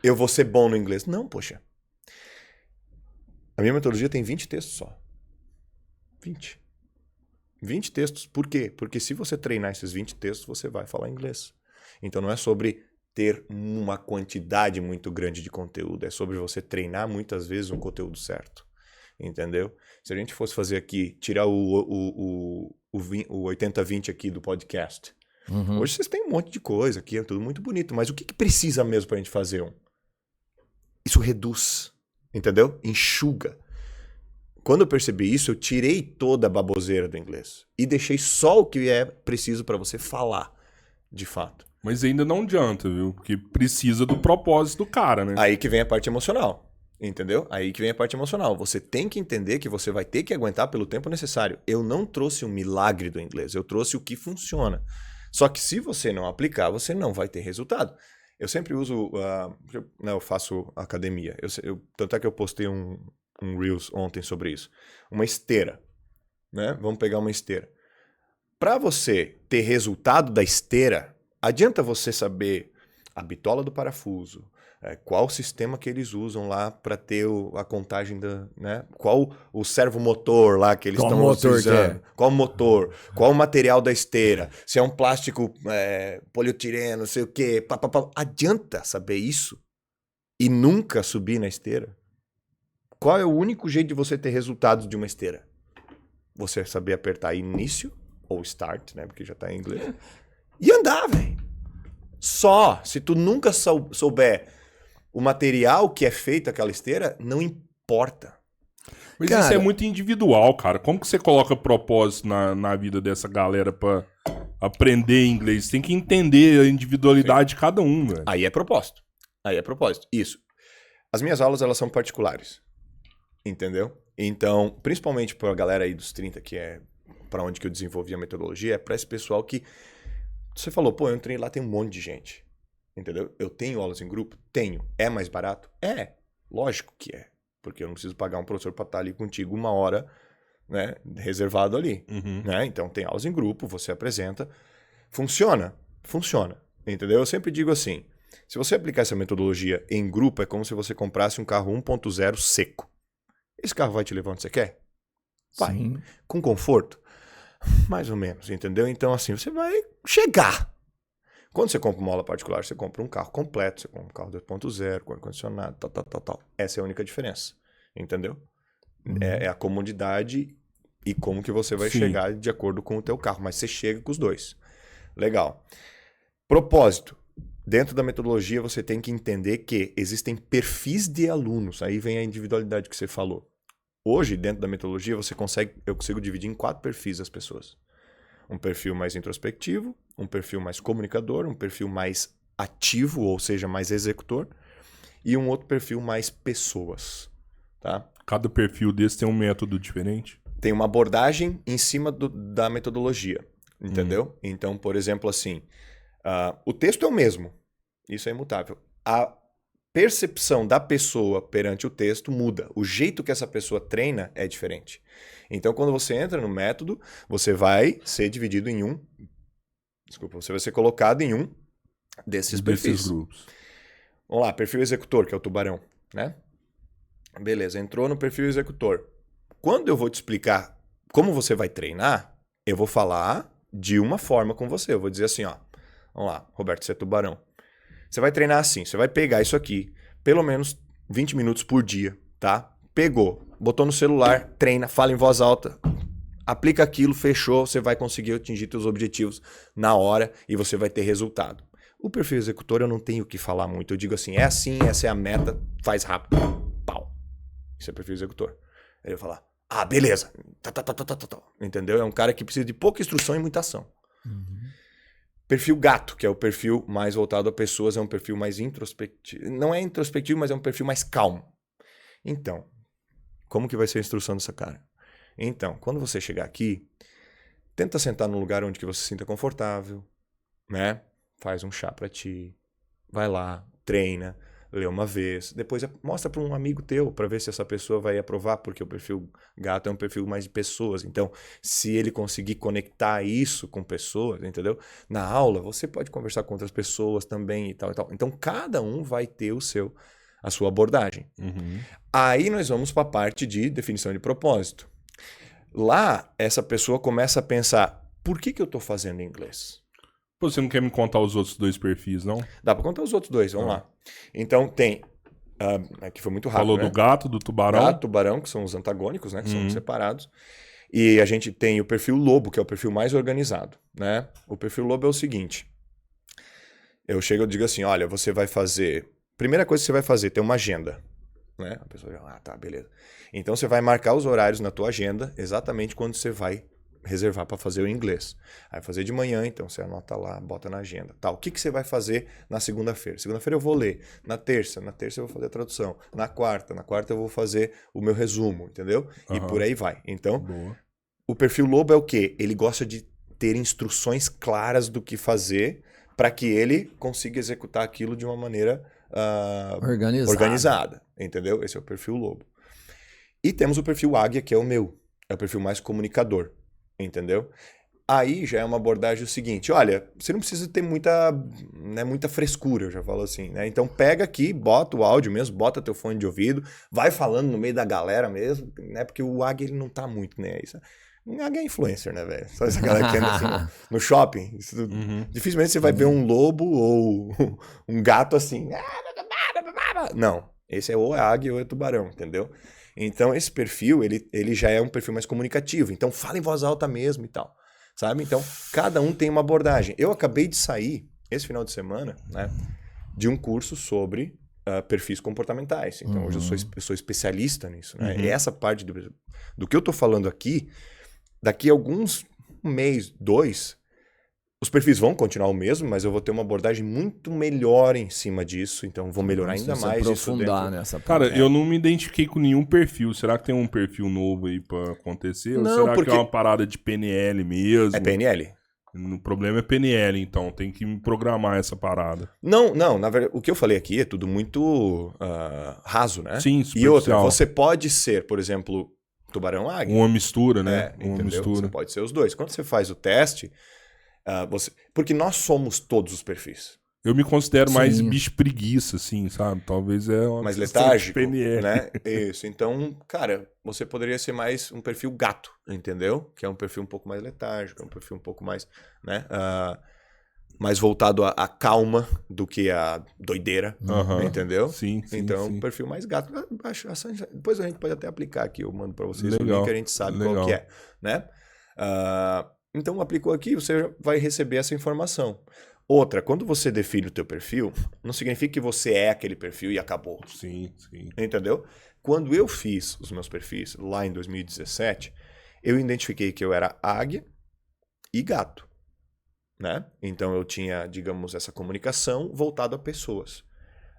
eu vou ser bom no inglês. Não, poxa. A minha metodologia tem 20 textos só. 20 textos. Por quê? Porque se você treinar esses 20 textos, você vai falar inglês. Então não é sobre ter uma quantidade muito grande de conteúdo, é sobre você treinar muitas vezes um conteúdo certo. Entendeu? Se a gente fosse fazer aqui, tirar o 80-20 aqui do podcast. Uhum. Hoje vocês têm um monte de coisa aqui, é tudo muito bonito, mas o que precisa mesmo pra gente fazer um? Isso reduz, entendeu? Enxuga. Quando eu percebi isso, eu tirei toda a baboseira do inglês e deixei só o que é preciso pra você falar, de fato. Mas ainda não adianta, viu? Porque precisa do propósito do cara, né? Aí que vem a parte emocional. Entendeu? Aí que vem a parte emocional. Você tem que entender que você vai ter que aguentar pelo tempo necessário. Eu não trouxe um milagre do inglês, eu trouxe o que funciona. Só que se você não aplicar, você não vai ter resultado. Eu sempre uso, eu faço academia. Tanto é que eu postei um Reels ontem sobre isso. Uma esteira, né? Vamos pegar uma esteira. Para você ter resultado da esteira, adianta você saber a bitola do parafuso, qual o sistema que eles usam lá para ter a contagem né? Qual o servomotor lá que eles estão utilizando? Qual o motor? Qual o material da esteira? Se é um plástico polietileno, não sei o quê. Adianta saber isso e nunca subir na esteira? Qual é o único jeito de você ter resultados de uma esteira? Você saber apertar início ou start, né? Porque já tá em inglês. E andar, velho. Só. Se tu nunca souber o material que é feito aquela esteira, não importa. Mas cara, isso é muito individual, cara. Como que você coloca propósito na vida dessa galera pra aprender inglês? Tem que entender a individualidade de cada um, velho. Aí é propósito. Isso. As minhas aulas, elas são particulares. Entendeu? Então, principalmente pra galera aí dos 30, que é pra onde que eu desenvolvi a metodologia, é pra esse pessoal que... Você falou, pô, eu entrei lá, tem um monte de gente. Entendeu? Eu tenho aulas em grupo? Tenho. É mais barato? É. Lógico que é. Porque eu não preciso pagar um professor pra estar ali contigo 1 hora, né, reservado ali. Né? Então tem aulas em grupo, você apresenta. Funciona? Funciona. Entendeu? Eu sempre digo assim, se você aplicar essa metodologia em grupo, é como se você comprasse um carro 1.0 seco. Esse carro vai te levar onde você quer? Vai. Sim. Com conforto? Mais ou menos, entendeu? Então assim, você vai chegar. Quando você compra uma aula particular, você compra um carro completo, você compra um carro 2.0, com ar-condicionado, tal. Essa é a única diferença, entendeu? É a comodidade e como que você vai chegar de acordo com o teu carro, mas você chega com os dois. Legal. Propósito. dentro da metodologia você tem que entender que existem perfis de alunos. Aí vem a individualidade que você falou. Hoje, dentro da metodologia, eu consigo dividir em 4 perfis as pessoas. Um perfil mais introspectivo, um perfil mais comunicador, um perfil mais ativo, ou seja, mais executor, e um outro perfil mais pessoas. Tá? Cada perfil desse tem um método diferente? Tem uma abordagem em cima da metodologia, entendeu? Então, por exemplo, assim, o texto é o mesmo, isso é imutável. A percepção da pessoa perante o texto muda. O jeito que essa pessoa treina é diferente. Então, quando você entra no método, você vai ser dividido em você vai ser colocado em um desses perfis. Grupos. Vamos lá, perfil executor, que é o tubarão, né? Beleza, entrou no perfil executor. Quando eu vou te explicar como você vai treinar, eu vou falar de uma forma com você. Eu vou dizer assim, ó. Vamos lá, Roberto, você é tubarão. Você vai treinar assim, você vai pegar isso aqui, pelo menos 20 minutos por dia, tá? Pegou, botou no celular, treina, fala em voz alta, aplica aquilo, fechou, você vai conseguir atingir seus objetivos na hora e você vai ter resultado. O perfil executor eu não tenho o que falar muito, eu digo assim, essa é a meta, faz rápido, pau. Isso é perfil executor. Ele vai falar, beleza, entendeu? É um cara que precisa de pouca instrução e muita ação. Perfil gato, que é o perfil mais voltado a pessoas, é um perfil mais introspectivo. Não é introspectivo, mas é um perfil mais calmo. Então, como que vai ser a instrução dessa cara? Então, quando você chegar aqui, tenta sentar num lugar onde que você se sinta confortável, né? Faz um chá pra ti, vai lá, treina, lê uma vez, depois mostra para um amigo teu para ver se essa pessoa vai aprovar, porque o perfil gato é um perfil mais de pessoas. Então, se ele conseguir conectar isso com pessoas, entendeu? Na aula, você pode conversar com outras pessoas também e tal e tal. Então, cada um vai ter a sua abordagem. Aí nós vamos para a parte de definição de propósito. Lá, essa pessoa começa a pensar, por que eu estou fazendo inglês? Pô, você não quer me contar os outros 2 perfis, não? Dá para contar os outros 2, vamos lá. Então tem, aqui foi muito rápido, Falou né? do gato, do tubarão. Gato, tubarão, que são os antagônicos, né? Que são separados. E a gente tem o perfil lobo, que é o perfil mais organizado, né? O perfil lobo é o seguinte. Eu digo assim, olha, você vai fazer... Primeira coisa que você vai fazer, ter uma agenda. Né? A pessoa já, tá, beleza. Então você vai marcar os horários na tua agenda, exatamente quando você vai reservar para fazer o inglês. Aí fazer de manhã, então você anota lá, bota na agenda. Tá, o que você vai fazer na segunda-feira? Segunda-feira eu vou ler. Na terça eu vou fazer a tradução. Na quarta eu vou fazer o meu resumo, entendeu? E por aí vai. Então, o perfil lobo é o quê? Ele gosta de ter instruções claras do que fazer para que ele consiga executar aquilo de uma maneira organizada. Entendeu? Esse é o perfil lobo. E temos o perfil águia, que é o meu. É o perfil mais comunicador. Entendeu? Aí já é uma abordagem o seguinte, olha, você não precisa ter muita frescura, eu já falo assim, né? Então pega aqui, bota o áudio mesmo, bota teu fone de ouvido, vai falando no meio da galera mesmo, né? Porque o águia, ele não tá muito, né? Isso, o águia é influencer, né, velho? Só essa galera que anda assim no shopping. Dificilmente você vai ver um lobo ou um gato assim. Não, esse é ou águia ou é tubarão, entendeu? Então, esse perfil, ele já é um perfil mais comunicativo. Então, fala em voz alta mesmo e tal, sabe? Então, cada um tem uma abordagem. Eu acabei de sair, esse final de semana, né, de um curso sobre perfis comportamentais. Então, hoje eu sou especialista nisso. Né? E essa parte do que eu tô falando aqui, daqui a alguns mês, 2, os perfis vão continuar o mesmo, mas eu vou ter uma abordagem muito melhor em cima disso, então vou melhorar ainda mais isso aprofundar dentro. nessa Cara, eu não me identifiquei com nenhum perfil. Será que tem um perfil novo aí pra acontecer? Não, ou será porque... que é uma parada de PNL mesmo? É PNL. O problema é PNL, então. Tem que me programar essa parada. Não, na verdade, o que eu falei aqui é tudo muito raso, né? Sim, E outra, superficial. você pode ser, por exemplo, tubarão-águia. Uma mistura, né? Uma Entendeu? mistura. Você pode ser os dois. Quando você faz o teste... Porque nós somos todos os perfis. Eu me considero mais bicho preguiça, assim, sabe? Talvez é uma mais questão de letárgico, PNL. né? Isso. Então, cara, você poderia ser mais um perfil gato, entendeu? Que é um perfil um pouco mais letárgico, é um perfil um pouco mais, né? Mais voltado à calma do que à doideira, entendeu? Sim. Então, um perfil mais gato. Depois a gente pode até aplicar aqui, eu mando para vocês o Legal. link, a gente sabe qual que é, né? Então, aplicou aqui, você vai receber essa informação. Outra, quando você define o teu perfil, não significa que você é aquele perfil e acabou. Sim, sim. Entendeu? Quando eu fiz os meus perfis, lá em 2017, eu identifiquei que eu era águia e gato, né? Então eu tinha, digamos, essa comunicação voltada a pessoas.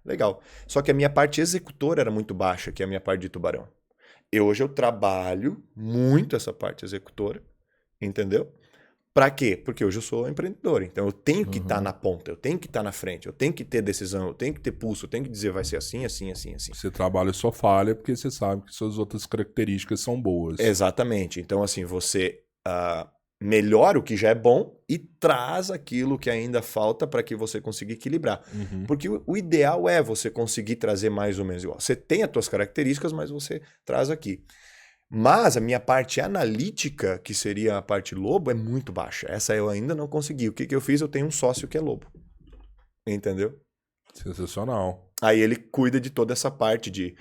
Legal. Só que a minha parte executora era muito baixa, que é a minha parte de tubarão. Hoje eu trabalho muito essa parte executora, entendeu? Pra quê? Porque hoje eu sou empreendedor, então eu tenho que estar na ponta, eu tenho que estar na frente, eu tenho que ter decisão, eu tenho que ter pulso, eu tenho que dizer vai ser assim, assim, assim, assim. Você trabalha só falha porque você sabe que suas outras características são boas. Exatamente. Então, assim, você melhora o que já é bom e traz aquilo que ainda falta para que você consiga equilibrar. Uhum. Porque o ideal é você conseguir trazer mais ou menos igual. Você tem as suas características, mas você traz aqui. Mas a minha parte analítica, que seria a parte lobo, é muito baixa. Essa eu ainda não consegui. O que eu fiz? Eu tenho um sócio que é lobo. Entendeu? Sensacional. Aí ele cuida de toda essa parte de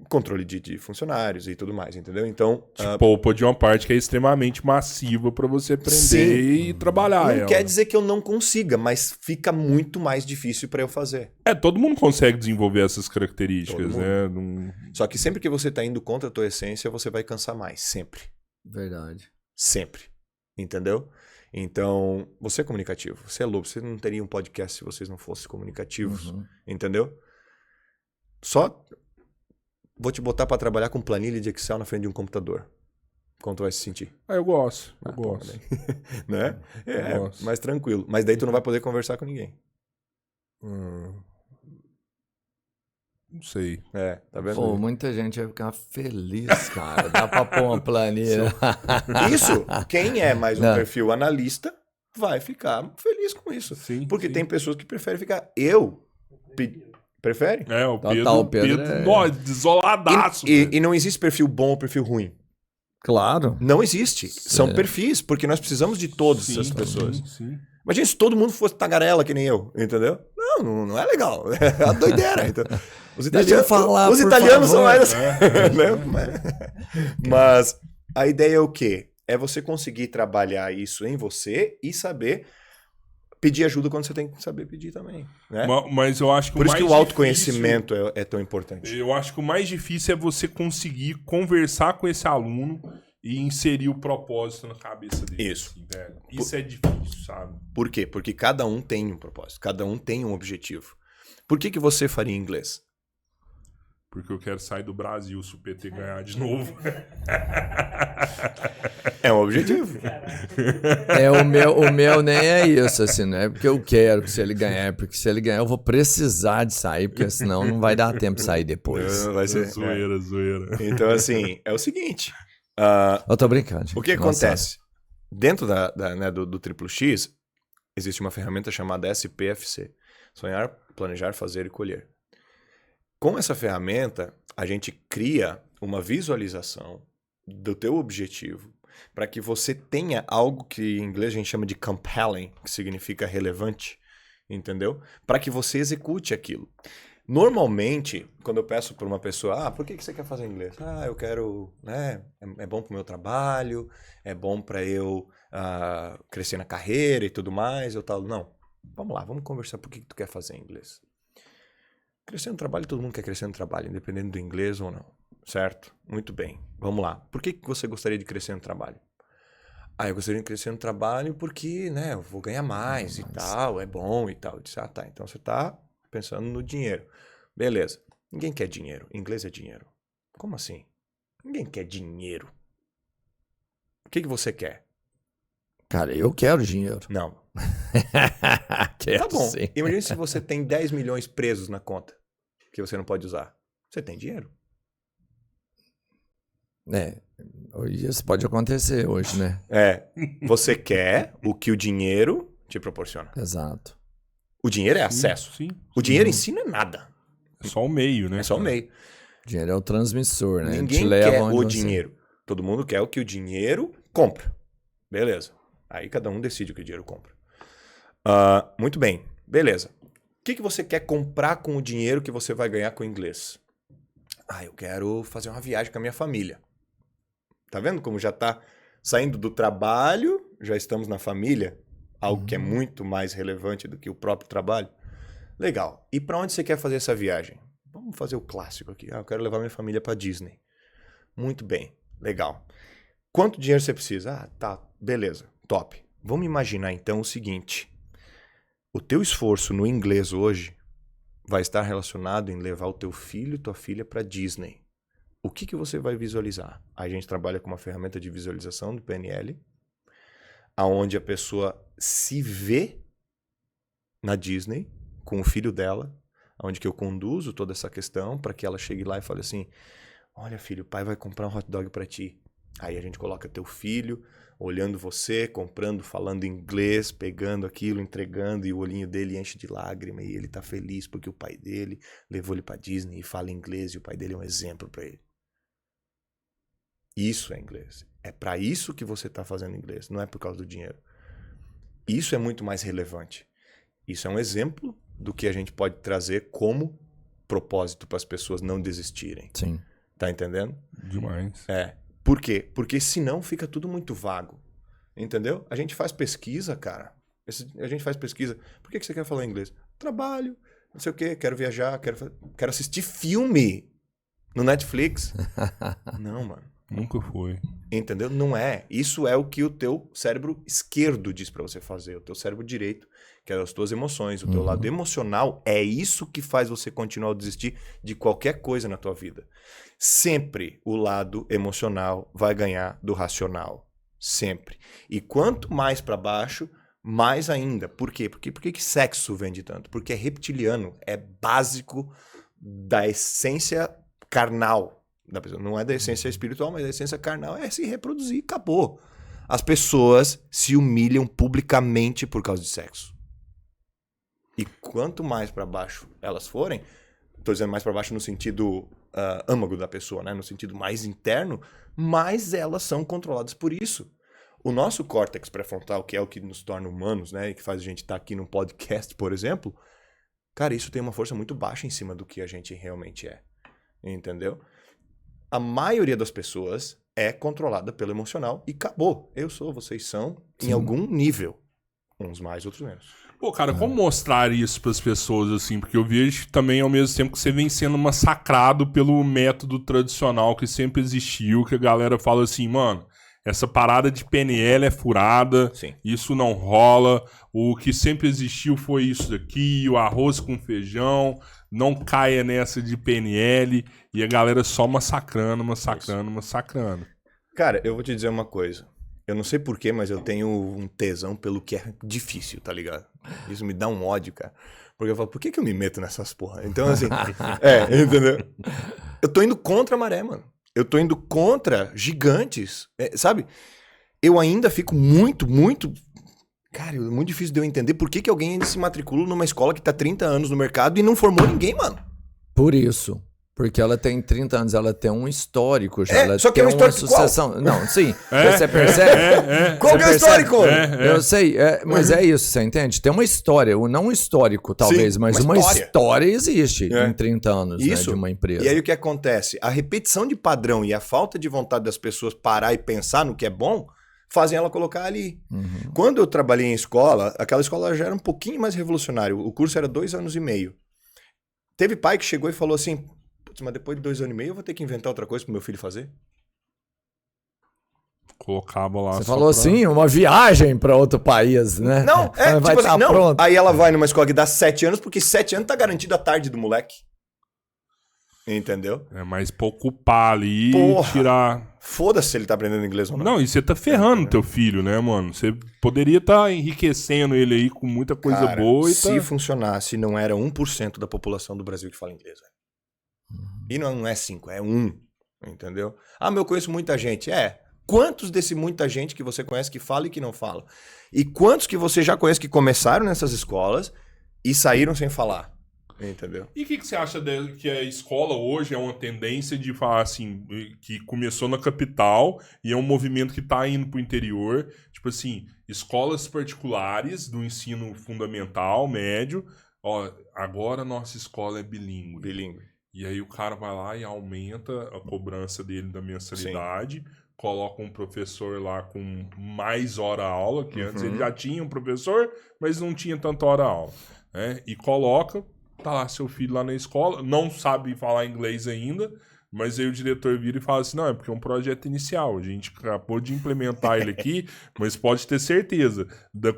controle de funcionários e tudo mais, entendeu? Então, Te poupa de uma parte que é extremamente massiva pra você aprender Sim. e trabalhar não ela. quer dizer que eu não consiga, mas fica muito mais difícil para eu fazer. Todo mundo consegue desenvolver essas características, Todo né? Só que sempre que você tá indo contra a tua essência, você vai cansar mais. Sempre. Verdade. Sempre. Entendeu? Então, você é comunicativo. Você é lobo. Você não teria um podcast se vocês não fossem comunicativos. Entendeu? Só vou te botar para trabalhar com planilha de Excel na frente de um computador. Como tu vai se sentir? Eu gosto. Eu toma gosto. Né? Eu gosto. Mais tranquilo. Mas daí tu não vai poder conversar com ninguém. Não sei. Tá vendo? Pô, muita gente vai ficar feliz, cara. Dá pra pôr uma planilha. Isso, quem é mais um Não. perfil analista vai ficar feliz com isso. Sim, Porque sim. tem pessoas que preferem ficar. Prefere? O Total, Pedro, o Pedro é- nó, desoladaço. velho. E não existe perfil bom ou perfil ruim. Claro. Não existe. São perfis, porque nós precisamos de todas Sim, essas pessoas. sim. Imagina se todo mundo fosse tagarela que nem eu, entendeu? Não é legal. É a doideira. Então, os Deixa eu falar, os por italianos são favor. mais assim. Né? Mas a ideia é o quê? É você conseguir trabalhar isso em você e saber pedir ajuda quando você tem que saber pedir também. Né? Mas eu acho que Por isso o que mais o autoconhecimento é tão importante. difícil, eu acho que o mais difícil é você conseguir conversar com esse aluno e inserir o propósito na cabeça dele. Isso. assim, velho. Isso é difícil, sabe? Por quê? Porque cada um tem um propósito, cada um tem um objetivo. Por que você faria inglês? Porque eu quero sair do Brasil se o PT ganhar de novo. É um objetivo. O meu nem é isso, assim, não é porque eu quero que se ele ganhar, é porque se ele ganhar eu vou precisar de sair, porque senão não vai dar tempo de sair depois. Vai ser, Zoeira. Então, assim, é o seguinte. Eu tô brincando. Gente. O que Nossa. acontece? Dentro né, do Triplo X, existe uma ferramenta chamada SPFC. Sonhar, planejar, fazer e colher. Com essa ferramenta, a gente cria uma visualização do teu objetivo para que você tenha algo que em inglês a gente chama de compelling, que significa relevante, entendeu? Para que você execute aquilo. Normalmente, quando eu peço para uma pessoa, por que você quer fazer inglês? Eu quero, né? É bom para o meu trabalho, é bom para eu crescer na carreira e tudo mais. Eu falo, não, vamos lá, vamos conversar. Por que tu quer fazer inglês? Crescer no trabalho, todo mundo quer crescer no trabalho, independente do inglês ou não, certo? Muito bem, vamos lá. Por que você gostaria de crescer no trabalho? Eu gostaria de crescer no trabalho porque, né, eu vou ganhar mais e tal, é bom e tal. Eu disse, tá, então você tá pensando no dinheiro. Beleza. Ninguém quer dinheiro. Inglês é dinheiro. Como assim? Ninguém quer dinheiro. O que você quer? Cara, eu quero dinheiro. Não. Quero Tá bom. sim. Imagina se você tem 10 milhões presos na conta que você não pode usar. Você tem dinheiro. Isso pode acontecer hoje, né? Você quer o que o dinheiro te proporciona. Exato. O dinheiro é acesso. Sim. O dinheiro em si não é nada. É só o meio, né? É só o meio. Dinheiro é o transmissor, né? Ele Ninguém te leva quer onde o você- dinheiro. Todo mundo quer o que o dinheiro compra. Beleza. Aí cada um decide o que o dinheiro compra. Muito bem. Beleza. O que você quer comprar com o dinheiro que você vai ganhar com o inglês? Eu quero fazer uma viagem com a minha família. Tá vendo como já tá saindo do trabalho, já estamos na família? algo que é muito mais relevante do que o próprio trabalho. Legal. E para onde você quer fazer essa viagem? Vamos fazer o clássico aqui. Eu quero levar minha família para Disney. Muito bem. Legal. Quanto dinheiro você precisa? Tá. Beleza. Top. Vamos imaginar então o seguinte. O teu esforço no inglês hoje vai estar relacionado em levar o teu filho e tua filha para Disney. O que você vai visualizar? A gente trabalha com uma ferramenta de visualização do PNL, aonde a pessoa se vê na Disney com o filho dela, onde que eu conduzo toda essa questão para que ela chegue lá e fale assim, olha filho, o pai vai comprar um hot dog para ti. Aí a gente coloca teu filho olhando você, comprando, falando inglês, pegando aquilo, entregando, e o olhinho dele enche de lágrima e ele tá feliz porque o pai dele levou ele para Disney e fala inglês e o pai dele é um exemplo para ele. Isso é inglês. É para isso que você tá fazendo inglês, não é por causa do dinheiro. Isso é muito mais relevante. Isso é um exemplo do que a gente pode trazer como propósito para as pessoas não desistirem. Sim. Tá entendendo? Demais. Por quê? Porque senão fica tudo muito vago. Entendeu? A gente faz pesquisa, cara. A gente faz pesquisa. Por que você quer falar inglês? Trabalho, não sei o quê, quero viajar, quero assistir filme no Netflix. Não, mano. Nunca foi. Entendeu? Não é. Isso é o que o teu cérebro esquerdo diz pra você fazer. O teu cérebro direito, que é as tuas emoções, o teu lado emocional, é isso que faz você continuar a desistir de qualquer coisa na tua vida. Sempre o lado emocional vai ganhar do racional. Sempre. E quanto mais pra baixo, mais ainda. Por quê? Por que sexo vende tanto? Porque é reptiliano, é básico da essência carnal da pessoa. Não é da essência espiritual, mas da essência carnal é se reproduzir, acabou. As pessoas se humilham publicamente por causa de sexo. E quanto mais pra baixo elas forem, tô dizendo mais pra baixo no sentido âmago da pessoa, né? No sentido mais interno, mais elas são controladas por isso. O nosso córtex pré-frontal, que é o que nos torna humanos, né? E que faz a gente estar aqui num podcast, por exemplo, cara, isso tem uma força muito baixa em cima do que a gente realmente é. Entendeu? A maioria das pessoas é controlada pelo emocional e acabou. Eu sou, vocês são, em algum nível. Uns mais, outros menos. Pô, cara, como mostrar isso pras pessoas, assim? Porque eu vejo também, ao mesmo tempo, que você vem sendo massacrado pelo método tradicional que sempre existiu, que a galera fala assim, mano, essa parada de PNL é furada, Sim. isso não rola, o que sempre existiu foi isso daqui, o arroz com feijão, não caia nessa de PNL, e a galera só massacrando. Cara, eu vou te dizer uma coisa. Eu não sei porquê, mas eu tenho um tesão pelo que é difícil, tá ligado? Isso me dá um ódio, cara. Porque eu falo, por que eu me meto nessas porra? Então, assim, entendeu? Eu tô indo contra a maré, mano. Eu tô indo contra gigantes, sabe? Eu ainda fico muito... Cara, é muito difícil de eu entender por que alguém ainda se matricula numa escola que tá 30 anos no mercado e não formou ninguém, mano. Por isso. Porque ela tem 30 anos, ela tem um histórico já. Ela só que tem é um uma histórico sucessão. Qual? Não, sim. Você percebe? Qual que é o histórico? Eu sei, mas é isso, você entende? Tem uma história, não um histórico talvez, Sim, mas uma história existe em 30 anos, né, de uma empresa. E aí o que acontece? A repetição de padrão e a falta de vontade das pessoas parar e pensar no que é bom fazem ela colocar ali. Quando eu trabalhei em escola, aquela escola já era um pouquinho mais revolucionária. O curso era 2 anos e meio. Teve pai que chegou e falou assim, putz, mas depois de 2 anos e meio eu vou ter que inventar outra coisa pro meu filho fazer? Colocava lá. Você falou assim, uma viagem pra outro país, né? Não, vai tipo assim, não. Pronto. Aí ela vai numa escola que dá 7 anos, porque 7 anos tá garantido a tarde do moleque. Entendeu? É mais pra ocupar ali Porra. e tirar... Foda-se se ele tá aprendendo inglês ou não. Não, e você tá ferrando teu filho, né, mano? Você poderia estar enriquecendo ele aí com muita coisa Cara, boa e se funcionasse, não era 1% da população do Brasil que fala inglês, velho. E não é 5, é 1. Entendeu? Ah, mas eu conheço muita gente. Quantos desse muita gente que você conhece que fala e que não fala? E quantos que você já conhece que começaram nessas escolas e saíram sem falar? Entendeu? E o que você acha que a escola hoje é uma tendência de falar assim, que começou na capital e é um movimento que tá indo pro interior? Tipo assim, escolas particulares do ensino fundamental, médio, ó, agora a nossa escola é bilíngue. Bilíngue. E aí o cara vai lá e aumenta a cobrança dele da mensalidade, coloca um professor lá com mais hora-aula, que antes ele já tinha um professor, mas não tinha tanta hora-aula, né? E coloca, tá lá seu filho lá na escola, não sabe falar inglês ainda, mas aí o diretor vira e fala assim, não, é porque é um projeto inicial, a gente acabou de implementar ele aqui, mas pode ter certeza,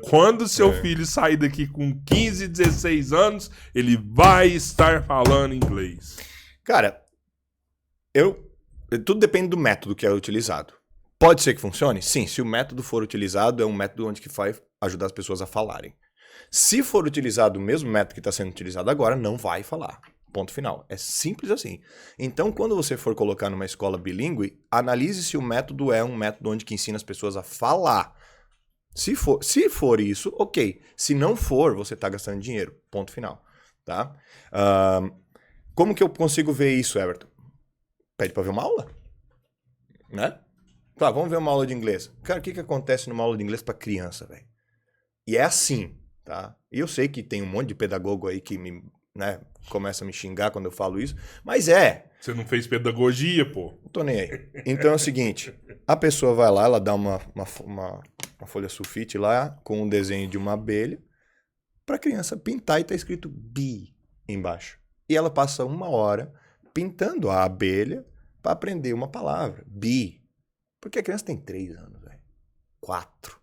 quando seu filho sair daqui com 15, 16 anos, ele vai estar falando inglês. Cara, tudo depende do método que é utilizado. Pode ser que funcione? Sim, se o método for utilizado, é um método onde que vai ajudar as pessoas a falarem. Se for utilizado o mesmo método que está sendo utilizado agora, não vai falar. Ponto final. É simples assim. Então, quando você for colocar numa escola bilíngue, analise se o método é um método onde que ensina as pessoas a falar. Se for isso, ok. Se não for, você está gastando dinheiro. Ponto final. Tá? Como que eu consigo ver isso, Everton? Pede para ver uma aula. Né? Tá, vamos ver uma aula de inglês. Cara, o que acontece numa aula de inglês para criança, velho? E é assim, tá? E eu sei que tem um monte de pedagogo aí que começa a me xingar quando eu falo isso, mas Você não fez pedagogia, pô? Não tô nem aí. Então é o seguinte, a pessoa vai lá, ela dá uma folha sulfite lá com um desenho de uma abelha pra criança pintar e tá escrito bee embaixo. E ela passa 1 hora pintando a abelha pra aprender uma palavra, bee. Porque a criança tem 3 anos, velho. 4.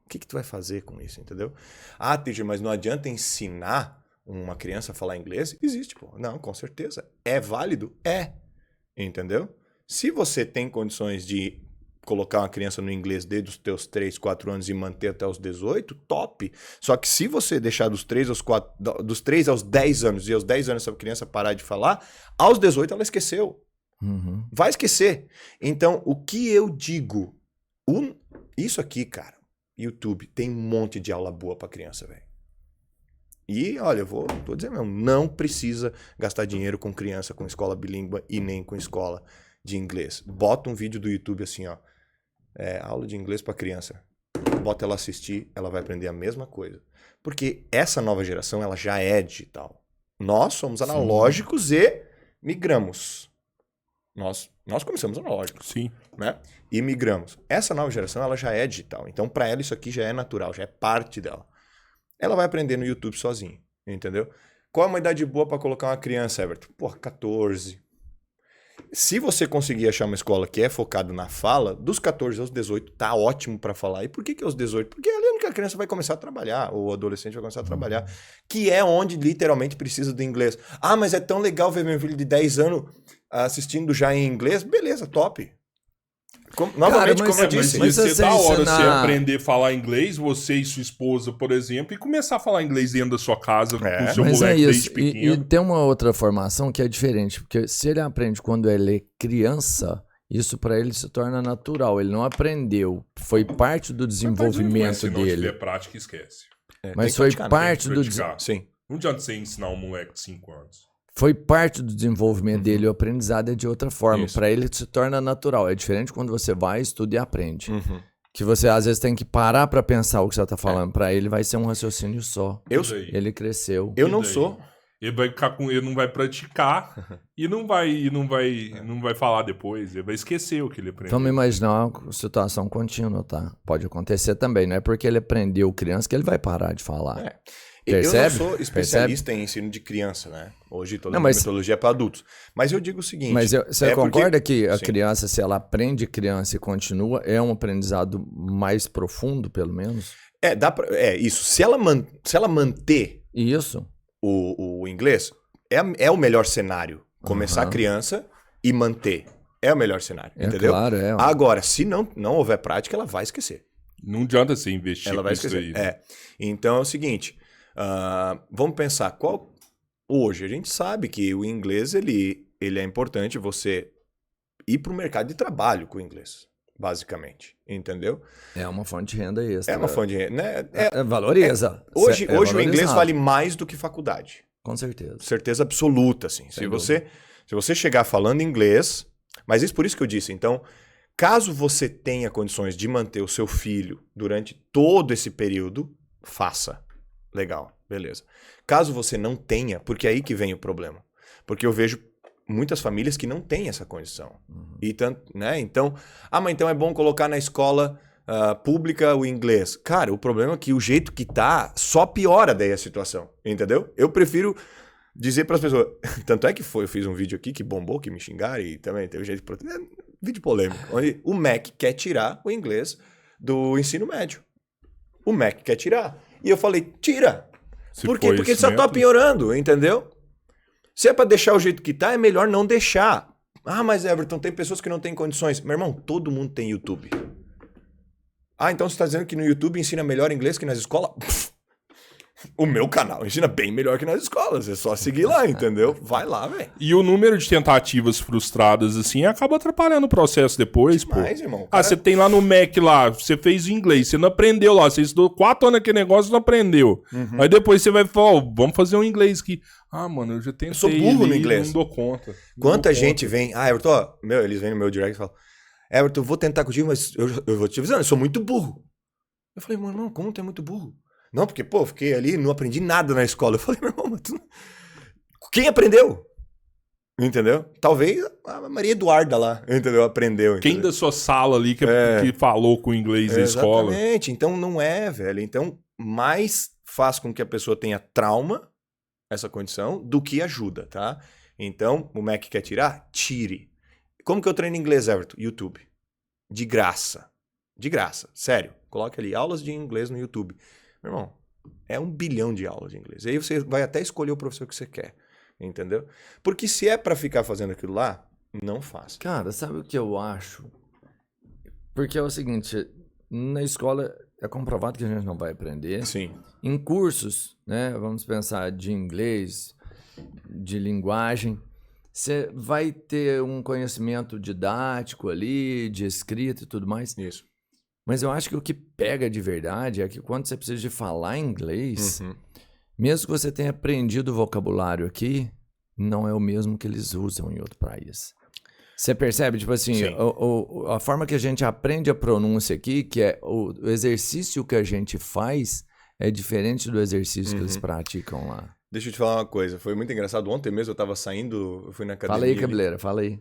O que tu vai fazer com isso, entendeu? Ah, teacher, mas não adianta ensinar uma criança a falar inglês? Existe, pô. Não, com certeza. É válido? É. Entendeu? Se você tem condições de colocar uma criança no inglês desde os teus 3, 4 anos e manter até os 18, top. Só que se você deixar dos 3 aos 10 anos e aos 10 anos essa criança parar de falar, aos 18 ela esqueceu. Vai esquecer. Então, o que eu digo? Isso aqui, cara, YouTube, tem um monte de aula boa pra criança, velho. E, olha, tô dizendo mesmo, não precisa gastar dinheiro com criança, com escola bilíngue e nem com escola de inglês. Bota um vídeo do YouTube assim, ó. Aula de inglês pra criança. Bota ela assistir, ela vai aprender a mesma coisa. Porque essa nova geração, ela já é digital. Nós somos analógicos e migramos. Nós começamos analógicos. Sim. Né? E migramos. Essa nova geração, ela já é digital. Então, para ela, isso aqui já é natural, já é parte dela. Ela vai aprender no YouTube sozinha, entendeu? Qual é uma idade boa para colocar uma criança, Everton? Pô, 14. Se você conseguir achar uma escola que é focada na fala, dos 14 aos 18 tá ótimo para falar. E por que aos 18? Porque é ali que a criança vai começar a trabalhar, ou o adolescente vai começar a trabalhar, que é onde literalmente precisa do inglês. Ah, mas é tão legal ver meu filho de 10 anos assistindo já em inglês? Beleza, top. Novamente, como eu disse. Mas ia ser da hora você aprender a falar inglês, você e sua esposa, por exemplo, e começar a falar inglês dentro da sua casa com o seu moleque desde pequeno. E tem uma outra formação que é diferente, porque se ele aprende quando ele é criança, isso para ele se torna natural. Ele não aprendeu, foi parte do desenvolvimento se não dele. tiver prática, esquece. Mas foi parte do Sim. Não adianta você ensinar um moleque de 5 anos. Foi parte do desenvolvimento dele, o aprendizado é de outra forma. Para ele se torna natural. É diferente quando você vai, estuda e aprende. Que você às vezes tem que parar para pensar o que você tá falando. Para ele vai ser um raciocínio só. Ele cresceu. Eu não sou. Ele vai ficar ele não vai praticar e não vai falar depois. Ele vai esquecer o que ele aprendeu. Vamos imaginar uma situação contínua, tá? Pode acontecer também. Não é porque ele aprendeu criança que ele vai parar de falar. Percebe? Eu não sou especialista em ensino de criança, né? Hoje toda a metodologia é para adultos. Mas eu digo o seguinte... Mas você concorda que a criança, se ela aprende criança e continua, é um aprendizado mais profundo, pelo menos? Isso. Se ela manter o inglês, é o melhor cenário. Começar a criança e manter. É o melhor cenário, entendeu? Claro, Agora, se não houver prática, ela vai esquecer. Não adianta você investir ela vai esquecer. Então é o seguinte... vamos pensar, hoje a gente sabe que o inglês ele é importante você ir para o mercado de trabalho com o inglês, basicamente, entendeu? É uma fonte de renda extra. É uma fonte de renda, né? Valoriza. Hoje o inglês vale mais do que faculdade. Com certeza. Certeza absoluta, assim. Se você chegar falando inglês, mas isso por isso que eu disse, então, caso você tenha condições de manter o seu filho durante todo esse período, faça. Legal, beleza. Caso você não tenha, porque é aí que vem o problema. Porque eu vejo muitas famílias que não têm essa condição. E tanto, né? Então, mas então é bom colocar na escola pública o inglês. Cara, o problema é que o jeito que tá só piora daí a situação, entendeu? Eu prefiro dizer para as pessoas, tanto é que eu fiz um vídeo aqui que bombou, que me xingaram e também teve jeito de vídeo polêmico, onde o MEC quer tirar o inglês do ensino médio. O MEC quer tirar. E eu falei, tira. Por quê? Porque só tá piorando, entendeu? Se é para deixar o jeito que tá, é melhor não deixar. Mas Everton, tem pessoas que não têm condições. Meu irmão, todo mundo tem YouTube. Então você está dizendo que no YouTube ensina melhor inglês que nas escolas? O meu canal ensina bem melhor que nas escolas. É só seguir lá, entendeu? Vai lá, velho. E o número de tentativas frustradas, assim, acaba atrapalhando o processo depois, demais, pô. Irmão, cara... você tem lá no Mac lá, você fez inglês, você não aprendeu lá, você estudou 4 anos aquele negócio e não aprendeu. Aí depois você vai falar, vamos fazer um inglês aqui. Mano, eu já tentei. Eu sou burro no inglês. Não dou conta. Quanta gente vem... Everton, eles vêm no meu direct e falam, Everton, eu vou tentar contigo, mas eu vou te avisando, eu sou muito burro. Eu falei, meu irmão, como tu é muito burro? Não, porque, pô, fiquei ali, não aprendi nada na escola. Eu falei, meu irmão, mas tu... Quem aprendeu? Entendeu? Talvez a Maria Eduarda lá, entendeu? Aprendeu. Entendeu? Quem da sua sala ali que falou com o inglês da escola? Exatamente. Então não é, velho. Então, mais faz com que a pessoa tenha trauma, essa condição, do que ajuda, tá? Então, o MEC quer tirar? Tire. Como que eu treino inglês, Everton? YouTube. De graça. De graça. Sério. Coloque ali aulas de inglês no YouTube. Meu irmão, é 1 bilhão de aulas de inglês. Aí você vai até escolher o professor que você quer. Entendeu? Porque se é pra ficar fazendo aquilo lá, não faça. Cara, sabe o que eu acho? Porque é o seguinte, na escola é comprovado que a gente não vai aprender. Sim. Em cursos, né, vamos pensar de inglês, de linguagem, você vai ter um conhecimento didático ali, de escrita e tudo mais. Isso. Mas eu acho que o que pega de verdade é que quando você precisa de falar inglês, mesmo que você tenha aprendido o vocabulário aqui, não é o mesmo que eles usam em outro país. Você percebe? Tipo assim, a forma que a gente aprende a pronúncia aqui, que é o exercício que a gente faz, é diferente do exercício que eles praticam lá. Deixa eu te falar uma coisa, foi muito engraçado. Ontem mesmo eu tava saindo, eu fui na academia. Fala aí, cabeleira, fala aí.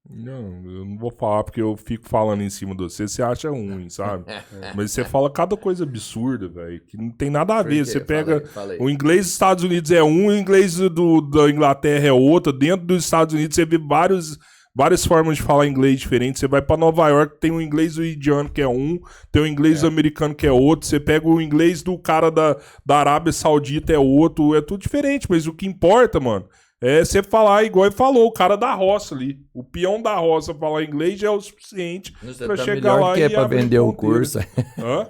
Não, eu não vou falar porque eu fico falando em cima de você, você acha ruim, sabe? Mas você fala cada coisa absurda, velho, que não tem nada a ver. Você pega fala aí. O inglês dos Estados Unidos é um, o inglês da Inglaterra é outro. Dentro dos Estados Unidos você vê várias formas de falar inglês diferentes. Você vai pra Nova York, tem o inglês do indiano que é um, tem o inglês do americano que é outro. Você pega o inglês do cara da Arábia Saudita é outro. É tudo diferente, mas o que importa, mano, é você falar igual ele falou, o cara da roça ali. O peão da roça falar inglês já é o suficiente pra chegar lá que é pra vender o curso. Hã?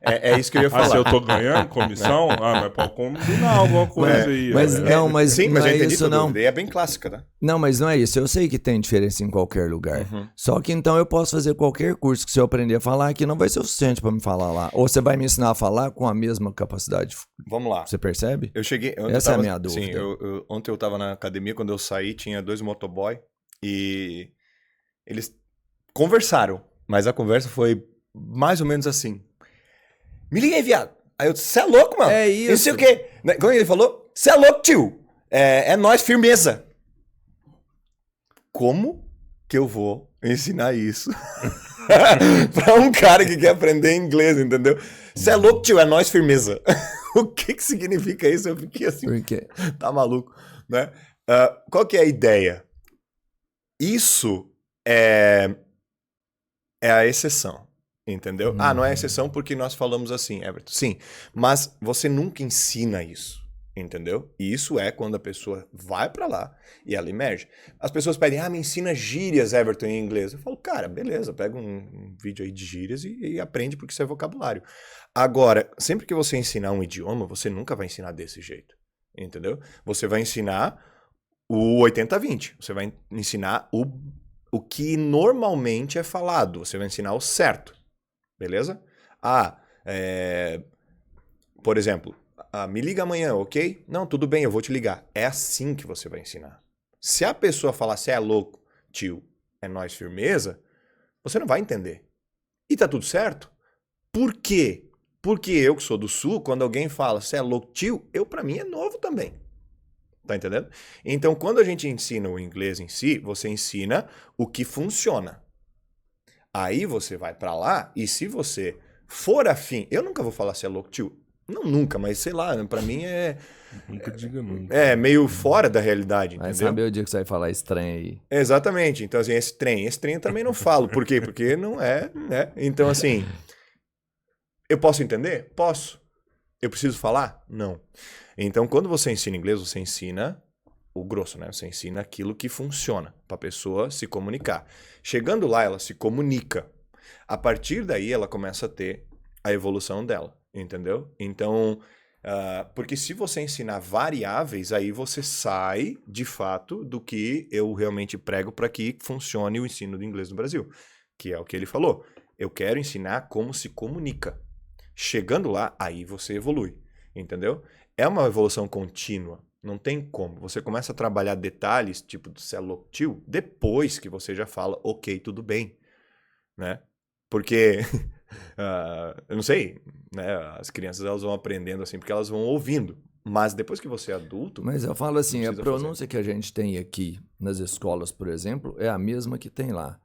É isso que eu ia falar. Se eu tô ganhando comissão? Mas pode combinar alguma coisa aí. Sim, mas não eu é entendi isso, não. É bem clássica, tá? Não, mas não é isso. Eu sei que tem diferença em qualquer lugar. Só que então eu posso fazer qualquer curso que se eu aprender a falar aqui não vai ser o suficiente pra me falar lá. Ou você vai me ensinar a falar com a mesma capacidade. Vamos lá. Você percebe? Eu cheguei... Essa é a minha dúvida. Sim, ontem eu tava na academia, quando eu saí, tinha 2 motoboy e eles conversaram, mas a conversa foi mais ou menos assim. Me liga aí, viado. Aí eu disse, cê é louco, mano? É isso. Não sei o quê. Como ele falou? Cê é louco, tio. É nóis, firmeza. Como que eu vou ensinar isso pra um cara que quer aprender inglês, entendeu? Cê é louco, tio, é nóis, firmeza. O que significa isso? Eu fiquei assim, Por quê? tá maluco, né? Qual que é a ideia? Isso é a exceção. Entendeu? Não é exceção porque nós falamos assim, Everton. Sim, mas você nunca ensina isso, entendeu? E isso é quando a pessoa vai pra lá e ela emerge. As pessoas pedem, me ensina gírias, Everton, em inglês. Eu falo, cara, beleza, pega um vídeo aí de gírias e aprende porque isso é vocabulário. Agora, sempre que você ensinar um idioma, você nunca vai ensinar desse jeito, entendeu? Você vai ensinar o 80-20, você vai ensinar o que normalmente é falado, você vai ensinar o certo. Beleza? Por exemplo, me liga amanhã, ok? Não, tudo bem, eu vou te ligar. É assim que você vai ensinar. Se a pessoa falar, cê é louco, tio, é nóis, firmeza, você não vai entender. E tá tudo certo? Por quê? Porque eu que sou do Sul, quando alguém fala, cê é louco, tio, pra mim é novo também. Tá entendendo? Então, quando a gente ensina o inglês em si, você ensina o que funciona. Aí você vai pra lá e se você for afim... Eu nunca vou falar se é louco, tio. Não nunca, mas sei lá, pra mim Nunca diga nunca. é meio fora da realidade, Vai entendeu? saber o dia que você vai falar estranho aí. Exatamente. Então, assim, esse trem eu também não falo. Por quê? Porque não é, né? Então, assim, eu posso entender? Posso. Eu preciso falar? Não. Então, quando você ensina inglês, você ensina o grosso, né? Você ensina aquilo que funciona para a pessoa se comunicar. Chegando lá, ela se comunica. A partir daí, ela começa a ter a evolução dela, entendeu? Então, porque se você ensinar variáveis, aí você sai, de fato, do que eu realmente prego para que funcione o ensino do inglês no Brasil, que é o que ele falou. Eu quero ensinar como se comunica. Chegando lá, aí você evolui, entendeu? É uma evolução contínua, não tem como. Você começa a trabalhar detalhes, tipo do se é louco, tio, depois que você já fala, ok, tudo bem, né? Porque, eu não sei, né? As crianças elas vão aprendendo assim, porque elas vão ouvindo. Mas depois que você é adulto... Mas eu falo assim, não a precisa pronúncia que a gente tem aqui nas escolas, por exemplo, é a mesma que tem lá.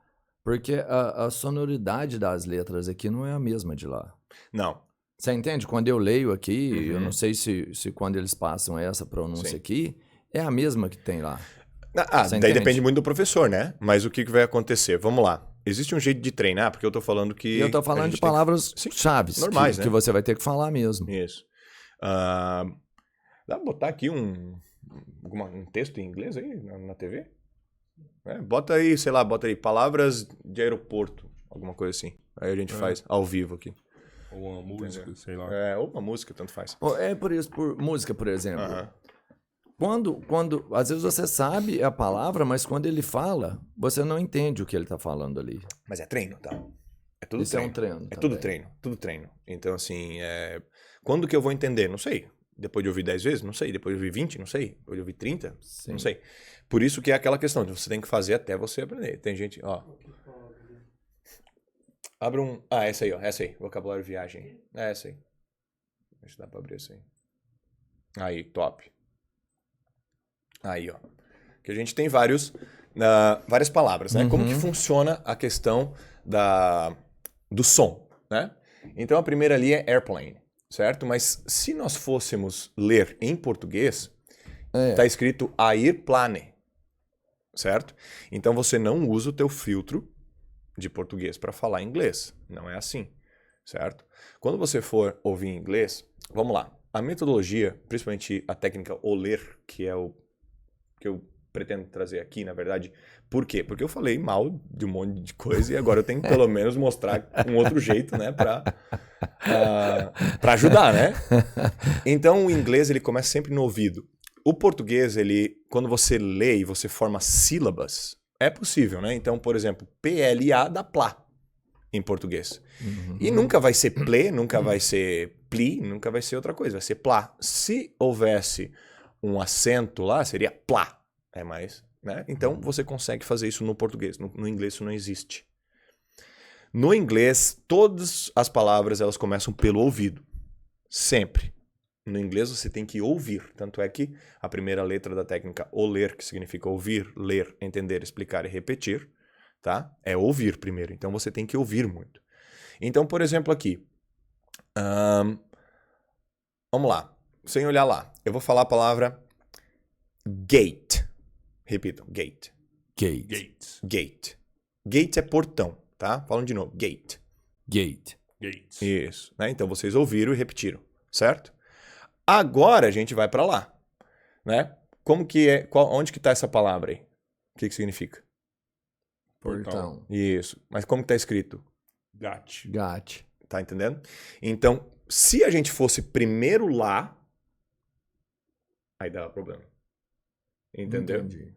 Porque a sonoridade das letras aqui não é a mesma de lá. Não. Você entende? Quando eu leio aqui, eu Uhum. não sei se quando eles passam essa pronúncia Sim. aqui, é a mesma que tem lá. Você Daí entende? depende muito do professor, né? Mas o que vai acontecer? Vamos lá. Existe um jeito de treinar, porque eu tô falando que... E eu tô a falando gente de tem que- palavras Sim, chaves, normais, que né? você vai ter que falar mesmo. Isso. Dá pra botar aqui um texto em inglês aí na TV? Bota aí, sei lá, bota aí palavras de aeroporto, alguma coisa assim. Aí a gente faz ao vivo aqui. Ou uma música, sei lá. Ou uma música, tanto faz. É por isso, por música, por exemplo. Aham. Quando às vezes você sabe a palavra, mas quando ele fala, você não entende o que ele tá falando ali. Mas é treino, tá? É tudo Isso é treino. um treino. É tudo também. treino, tudo treino. Então, assim, quando que eu vou entender? Não sei. Depois de ouvir 10 vezes? Não sei. Depois de ouvir 20? Não sei. Depois de ouvir 30? Sim. Não sei. Por isso que é aquela questão de você tem que fazer até você aprender. Tem gente, ó. Abre um... essa aí, ó. Essa aí. Vocabulário viagem. É essa aí. Deixa eu dar pra abrir essa aí. Aí, top. Aí, ó. Que a gente tem várias palavras, né? Como que funciona a questão do som, né? Então, a primeira ali é airplane, certo? Mas se nós fôssemos ler em português, tá escrito airplane, certo? Então, você não usa o teu filtro de português para falar inglês. Não é assim, certo? Quando você for ouvir em inglês, vamos lá. A metodologia, principalmente a técnica OLER, que é o que eu pretendo trazer aqui, na verdade. Por quê? Porque eu falei mal de um monte de coisa e agora eu tenho que pelo menos mostrar um outro jeito, né? Pra ajudar, né? Então, o inglês, ele começa sempre no ouvido. O português, quando você lê e você forma sílabas, é possível, né? Então, por exemplo, PLA dá plá em português. E nunca vai ser ple, nunca vai ser pli, nunca vai ser outra coisa, vai ser plá. Se houvesse um acento lá, seria plá. É mais, né? Então, você consegue fazer isso no português. No inglês isso não existe. No inglês, todas as palavras elas começam pelo ouvido. Sempre. No inglês você tem que ouvir. Tanto é que a primeira letra da técnica OLER, que significa ouvir, ler, entender, explicar e repetir, tá? É ouvir primeiro. Então você tem que ouvir muito. Então, por exemplo, aqui. Vamos lá. Sem olhar lá. Eu vou falar a palavra gate. Repito, gate. Gate. Gates. Gate. Gate é portão, tá? Falando de novo. Gate. Gate. Gates. Isso. Né? Então vocês ouviram e repetiram, certo? Agora a gente vai para lá, né? Como que é? Onde que tá essa palavra aí? O que significa? Portão. Isso. Mas como que tá escrito? Gat. Gate. Tá entendendo? Então, se a gente fosse primeiro lá, aí dava problema. Entendeu? Entendi.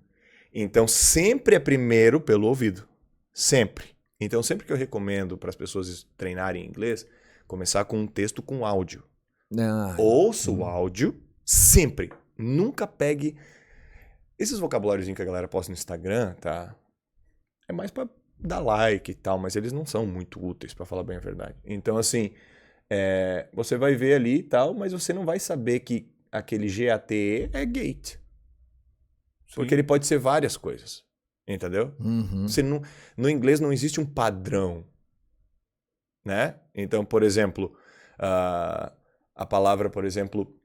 Então, sempre é primeiro pelo ouvido. Sempre. Então, sempre que eu recomendo para as pessoas treinarem inglês, começar com um texto com áudio. Ouça o áudio sempre. Nunca pegue... Esses vocabulários que a galera posta no Instagram, tá? É mais para dar like e tal, mas eles não são muito úteis, para falar bem a verdade. Então, assim, você vai ver ali e tal, mas você não vai saber que aquele GATE é gate. Porque ele pode ser várias coisas. Entendeu? Uhum. No inglês não existe um padrão. Né? Então, por exemplo, a palavra, por exemplo,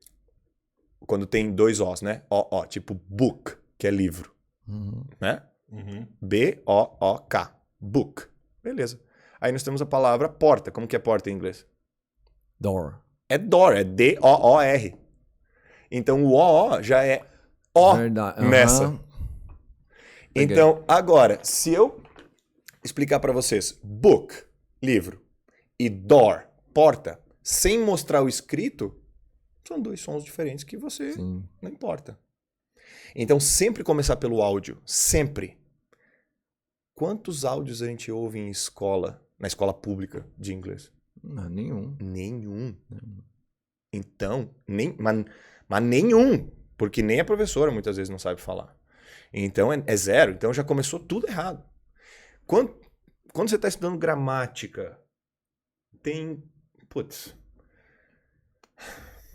quando tem 2 Os, né? O, tipo book, que é livro. Uhum. Né? Uhum. B-O-O-K. Book. Beleza. Aí nós temos a palavra porta. Como que é porta em inglês? Door. É door, é D-O-O-R. Então o O já é O Verdade. nessa. Aham. Peguei. Então, agora, se eu explicar para vocês book, livro, e door, porta, sem mostrar o escrito, são 2 sons diferentes que você Sim. não importa. Então, sempre começar pelo áudio. Sempre. Quantos áudios a gente ouve em escola, na escola pública de inglês? Não, nenhum. Nenhum. Então, mas nenhum. Porque nem a professora muitas vezes não sabe falar. Então, é 0. Então, já começou tudo errado. Quando você está estudando gramática, tem... Putz.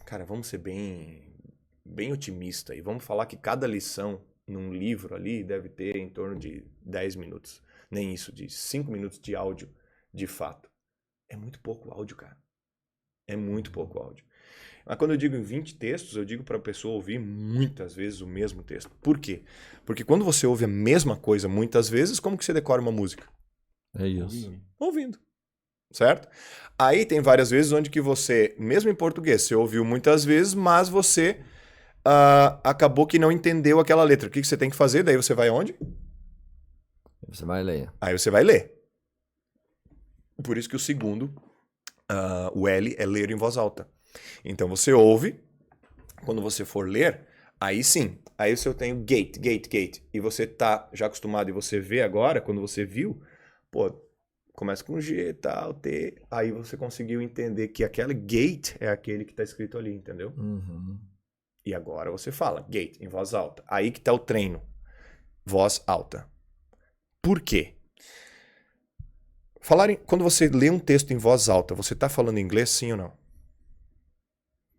Cara, vamos ser bem otimista e vamos falar que cada lição num livro ali deve ter em torno de 10 minutos. Nem isso, de 5 minutos de áudio, de fato. É muito pouco áudio, cara. É muito pouco áudio. Mas quando eu digo em 20 textos, eu digo para a pessoa ouvir muitas vezes o mesmo texto. Por quê? Porque quando você ouve a mesma coisa muitas vezes, como que você decora uma música? É isso. Ouvindo. Certo? Aí tem várias vezes onde que você, mesmo em português, você ouviu muitas vezes, mas você acabou que não entendeu aquela letra. O que você tem que fazer? Daí você vai onde? Você vai ler. Aí você vai ler. Por isso que o segundo, o L, é ler em voz alta. Então você ouve, quando você for ler, aí sim. Aí se eu tenho gate, e você tá já acostumado e você vê agora, quando você viu, pô, começa com G, tal, T, aí você conseguiu entender que aquele gate é aquele que tá escrito ali, entendeu? Uhum. E agora você fala gate em voz alta. Aí que tá o treino. Voz alta. Por quê? Quando você lê um texto em voz alta, você tá falando inglês sim ou não?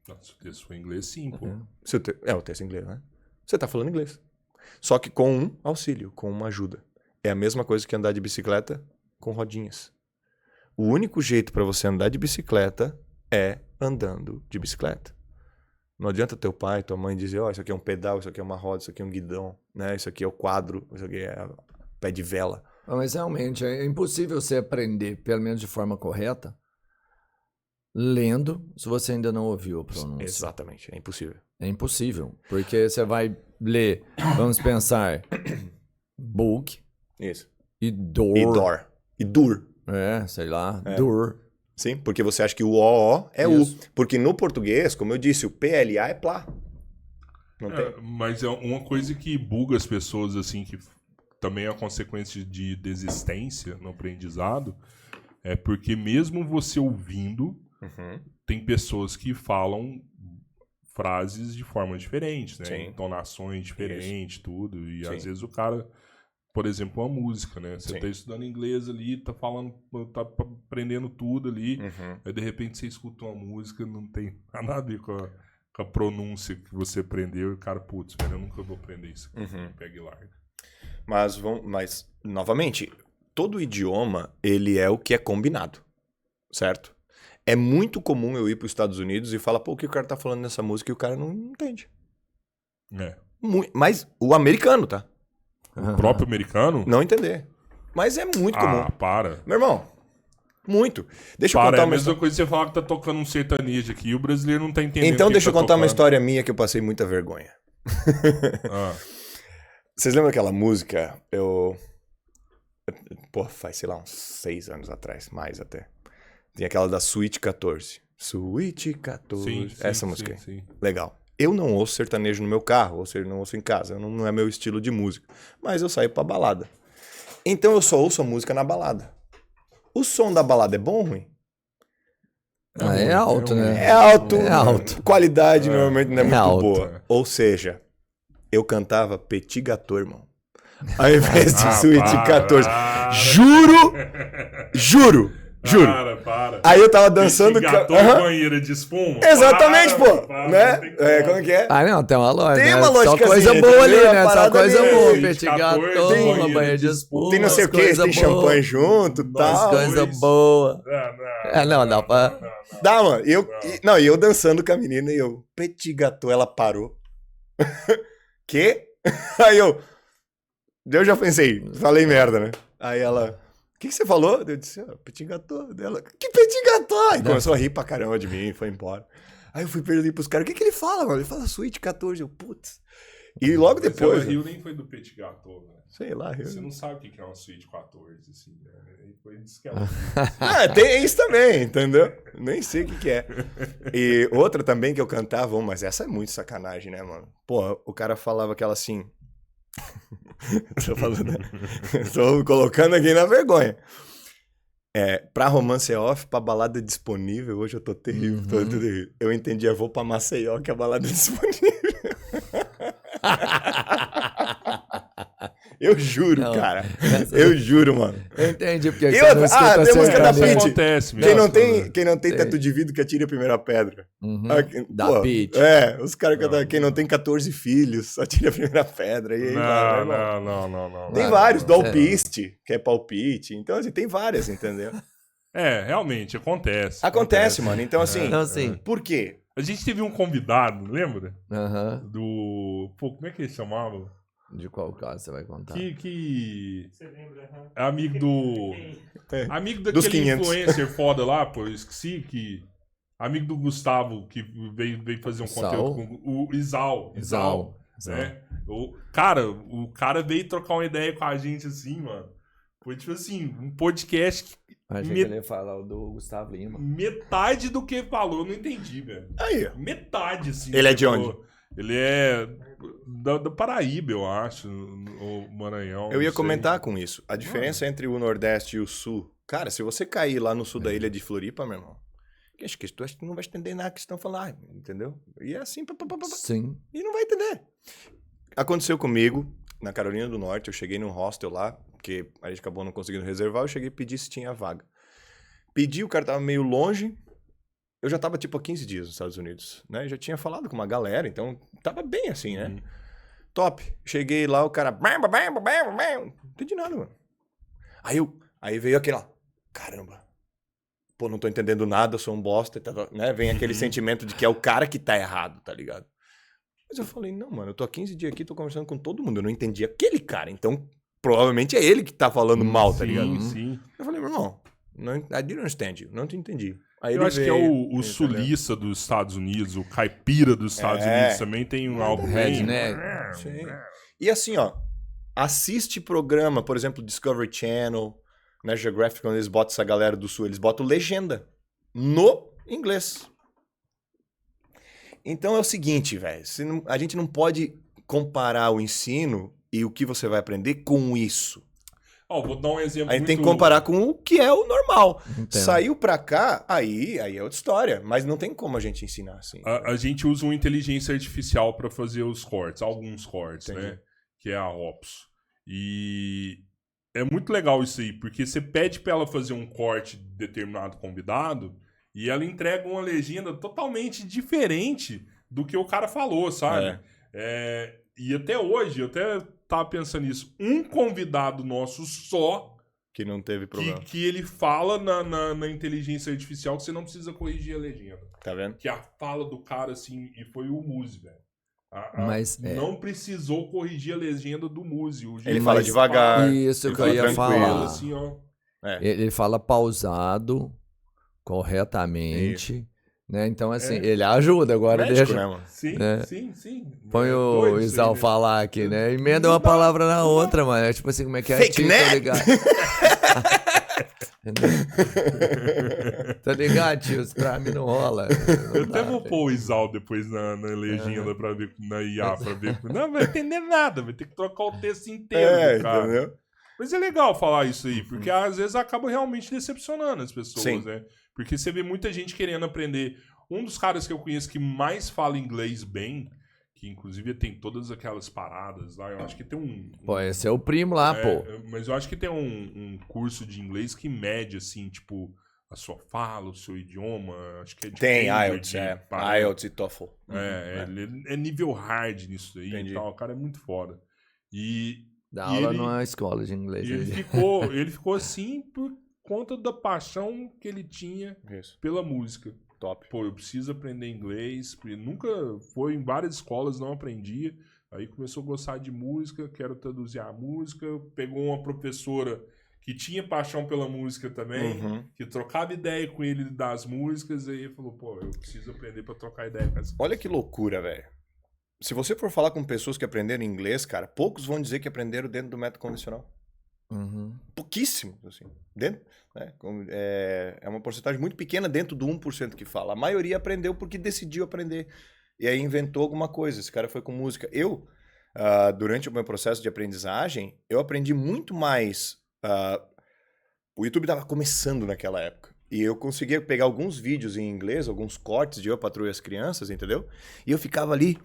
Nossa, o texto foi em inglês, sim, pô. É o texto em inglês, né? Você tá falando inglês. Só que com um auxílio, com uma ajuda. É a mesma coisa que andar de bicicleta com rodinhas. O único jeito para você andar de bicicleta é andando de bicicleta. Não adianta teu pai, tua mãe dizer, isso aqui é um pedal, isso aqui é uma roda, isso aqui é um guidão, né? Isso aqui é o quadro, isso aqui é pé de vela. Mas realmente é impossível você aprender, pelo menos de forma correta, lendo, se você ainda não ouviu a pronúncia. Exatamente, é impossível. É impossível, porque você vai ler, vamos pensar, book Isso. e door. E door. E dur. Sei lá, door. Sim, porque você acha que o OO é Isso. U. Porque no português, como eu disse, o PLA é plá. Não tem. Mas é uma coisa que buga as pessoas, assim, que também é consequência de desistência no aprendizado, é porque mesmo você ouvindo, tem pessoas que falam frases de forma diferente, né? Sim. Entonações diferentes, tudo. E Sim. às vezes o cara, por exemplo, uma música, né? Você Sim. tá estudando inglês ali, tá falando, tá aprendendo tudo ali, aí de repente você escuta uma música, não tem nada a ver com a pronúncia que você aprendeu, e o cara, putz, velho, eu nunca vou aprender isso aqui. Pega e larga. Mas, novamente, todo idioma, ele é o que é combinado, certo? É muito comum eu ir para os Estados Unidos e falar, pô, o que o cara tá falando nessa música e o cara não entende. É. Mas o americano, tá? O próprio americano? Não entender. Mas é muito comum. Para. Meu irmão, muito. Deixa eu Para, contar é a uma mesma história. coisa que você falar que tá tocando um sertanejo aqui e o brasileiro não tá entendendo. Então o que deixa eu tá contar uma tocando. história minha que eu passei muita vergonha. Ah, Vocês lembram daquela música? Pô, faz, sei lá, uns 6 anos atrás, mais até. Tem aquela da Suite 14. Suite 14. sim, Essa música aí. sim. Legal. Eu não ouço sertanejo no meu carro, ou seja, não ouço em casa. Não é meu estilo de música. Mas eu saio pra balada. Então eu só ouço a música na balada. O som da balada é bom ou ruim? É alto, né? É alto. É alto. Qualidade normalmente não é muito alto. boa. Ou seja, eu cantava Petit Gâteau, irmão. Ao invés de Suite 14. para. Juro! Juro. Para. Aí eu tava dançando... Gatou Aham. banheira de espuma? Exatamente, pô. Para, Né? não tem como. Como é que é? Ah, não, tem uma lógica. Tem né? uma Só lógica coisa assim, boa ali, entendeu? A né? Só parada coisa ali, boa. gente, Petit 14 gâteau, banheira uma banha de de espuma. espuma. Tem não sei o que, coisa tem boa. champanhe junto e Nós tal. Coisa dois. boa. Não, Dá pra... não. Dá, mano. Não. E eu dançando com a menina e eu, petit gâteau, ela parou. Quê? Aí eu já pensei, falei merda, né? Aí ela, o que você falou? Eu disse, petit gâteau dela. Que petit gâteau? Aí começou a rir pra caramba de mim, foi embora. Aí eu fui perguntar pros caras, o que ele fala, mano? Ele fala Suite 14, eu, putz. E logo Mas depois, ela riu nem foi do Petit Gâteau, velho. sei lá, Você riu. não sabe o que é uma suíte 14, assim, né? Aí foi isso que Tem isso também, entendeu? Nem sei o que é. E outra também que eu cantava, mas essa é muito sacanagem, né, mano? Pô, o cara falava aquela assim... Tô falando... Tô me colocando aqui na vergonha. Pra romance off, pra balada disponível, hoje eu tô terrível, tô terrível. Eu entendi, eu vou pra Maceió, que é a balada disponível. Eu juro, Não, cara. Eu juro, mano. Eu entendi porque E você outra- não escuta tem música da sertanejo. Pitty. acontece Quem não mesmo. tem teto de vidro que atire a primeira pedra. Uhum. Pô, Da Pitty. Os caras cantam, quem não tem 14 filhos, atire a primeira pedra. E aí vai, vai, vai. Não. Tem vários, do Alpiste, que é palpite. Então, assim, tem várias, entendeu? Realmente, acontece. Acontece, mano. Então, assim, Então, assim... por quê? A gente teve um convidado, lembra? Aham. Pô, como é que ele chamava? De qual caso você vai contar? Que Você lembra? Aham. é amigo do... Quem? Amigo Dos daquele 500. influencer foda lá, pô, eu esqueci que... Amigo do Gustavo, que veio fazer um Isal? conteúdo com o Isal. Exal. Né? O cara veio trocar uma ideia com a gente assim, mano. Foi tipo assim, um podcast que Achei que ele ia falar o do Gustavo Lima. metade do que falou eu não entendi, velho. Aí, ó. Metade, assim. Ele do é que de onde? falou. Ele é da Paraíba, eu acho, ou Maranhão. Eu ia não sei. comentar com isso. A diferença entre o Nordeste e o Sul. Cara, se você cair lá no sul da ilha de Floripa, meu irmão, acho que tu não vai entender nada que estão falando, entendeu? E é assim, Sim. e não vai entender. Aconteceu comigo, na Carolina do Norte, eu cheguei num hostel lá, porque a gente acabou não conseguindo reservar, eu cheguei e pedi se tinha vaga. Pedi, o cara tava meio longe, eu já tava tipo há 15 dias nos Estados Unidos, né? Já tinha falado com uma galera, então tava bem assim, né? Top. Cheguei lá, o cara... Não entendi nada, mano. Aí veio aquele lá, caramba. Pô, não tô entendendo nada, sou um bosta, né? Vem aquele sentimento de que é o cara que tá errado, tá ligado? Mas eu falei, não, mano, eu tô há 15 dias aqui, tô conversando com todo mundo, eu não entendi aquele cara, então provavelmente é ele que tá falando mal, tá ligado? Sim. Eu falei, meu irmão, I didn't understand you, não te entendi. Aí Eu ele acho que é veio, o entendeu? sulista dos Estados Unidos, o caipira dos Estados Unidos também tem um algo bem... Redneck. Sim. E assim, ó, assiste programa, por exemplo, Discovery Channel, né, Geographic, quando eles botam essa galera do Sul, eles botam legenda no inglês. Então é o seguinte, velho, a gente não pode comparar o ensino e o que você vai aprender com isso. Vou dar um exemplo A gente tem que comparar com o que é o normal. Entendo. Saiu pra cá, aí é outra história, mas não tem como a gente ensinar assim. A gente usa uma inteligência artificial para fazer os cortes, alguns cortes, Entendi. né? Que é a Ops. E é muito legal isso aí, porque você pede para ela fazer um corte de determinado convidado e ela entrega uma legenda totalmente diferente do que o cara falou, sabe? E até hoje, eu até tava pensando nisso, um convidado nosso só Que não teve problema. que ele fala na inteligência artificial que você não precisa corrigir a legenda. Tá vendo? Que a fala do cara, assim, e foi o Muzi, velho. Mas, não precisou corrigir a legenda do Muzi. Ele fala devagar. Isso ele que eu fala ia tranquilo, falar. Assim, ó. Ele fala pausado, corretamente, né? Então, assim, ele ajuda. Agora Médico, deixa... né, mano? Sim, É. sim. Põe É o doido isso Isal aí, né? falar aqui, né? Emenda Não uma dá, palavra na não dá. outra, mano. É tipo assim, como é que é? Fake Tio, net? Tá ligado? Tá ligado, tio? Isso pra mim não rola. Não Eu até dá, vou velho. pôr o Isal depois na legenda pra ver, na IA, pra ver. Não vai entender nada, vai ter que trocar o texto inteiro do cara. Entendeu? Mas é legal falar isso aí, porque às vezes acaba realmente decepcionando as pessoas, Sim. né? Porque você vê muita gente querendo aprender. Um dos caras que eu conheço que mais fala inglês bem, que inclusive tem todas aquelas paradas lá, eu acho que tem um... Pô, esse é o primo lá, pô. Mas eu acho que tem um curso de inglês que mede, assim, tipo, a sua fala, o seu idioma, acho que é de Tem Cambridge, IELTS, parece. IELTS e TOEFL. Ele é nível hard nisso aí Entendi. e tal, o cara é muito foda. E Dá E aula ele- numa escola de inglês. ele né? ficou assim por conta da paixão que ele tinha Isso, pela música. top. Pô, eu preciso aprender inglês, porque nunca foi em várias escolas, não aprendia. Aí começou a gostar de música, quero traduzir a música. Pegou uma professora que tinha paixão pela música também, Uhum. que trocava ideia com ele das músicas, aí ele falou, pô, eu preciso aprender pra trocar ideia com essa. Olha que loucura, velho. Se você for falar com pessoas que aprenderam inglês, cara, poucos vão dizer que aprenderam dentro do método convencional. Uhum. Pouquíssimos, assim. Dentro, né? É uma porcentagem muito pequena dentro do 1% que fala. A maioria aprendeu porque decidiu aprender. E aí inventou alguma coisa. Esse cara foi com música. Durante o meu processo de aprendizagem, eu aprendi muito mais. O YouTube estava começando naquela época. E eu conseguia pegar alguns vídeos em inglês, alguns cortes de Eu, Patroa e as Crianças, entendeu? E eu ficava ali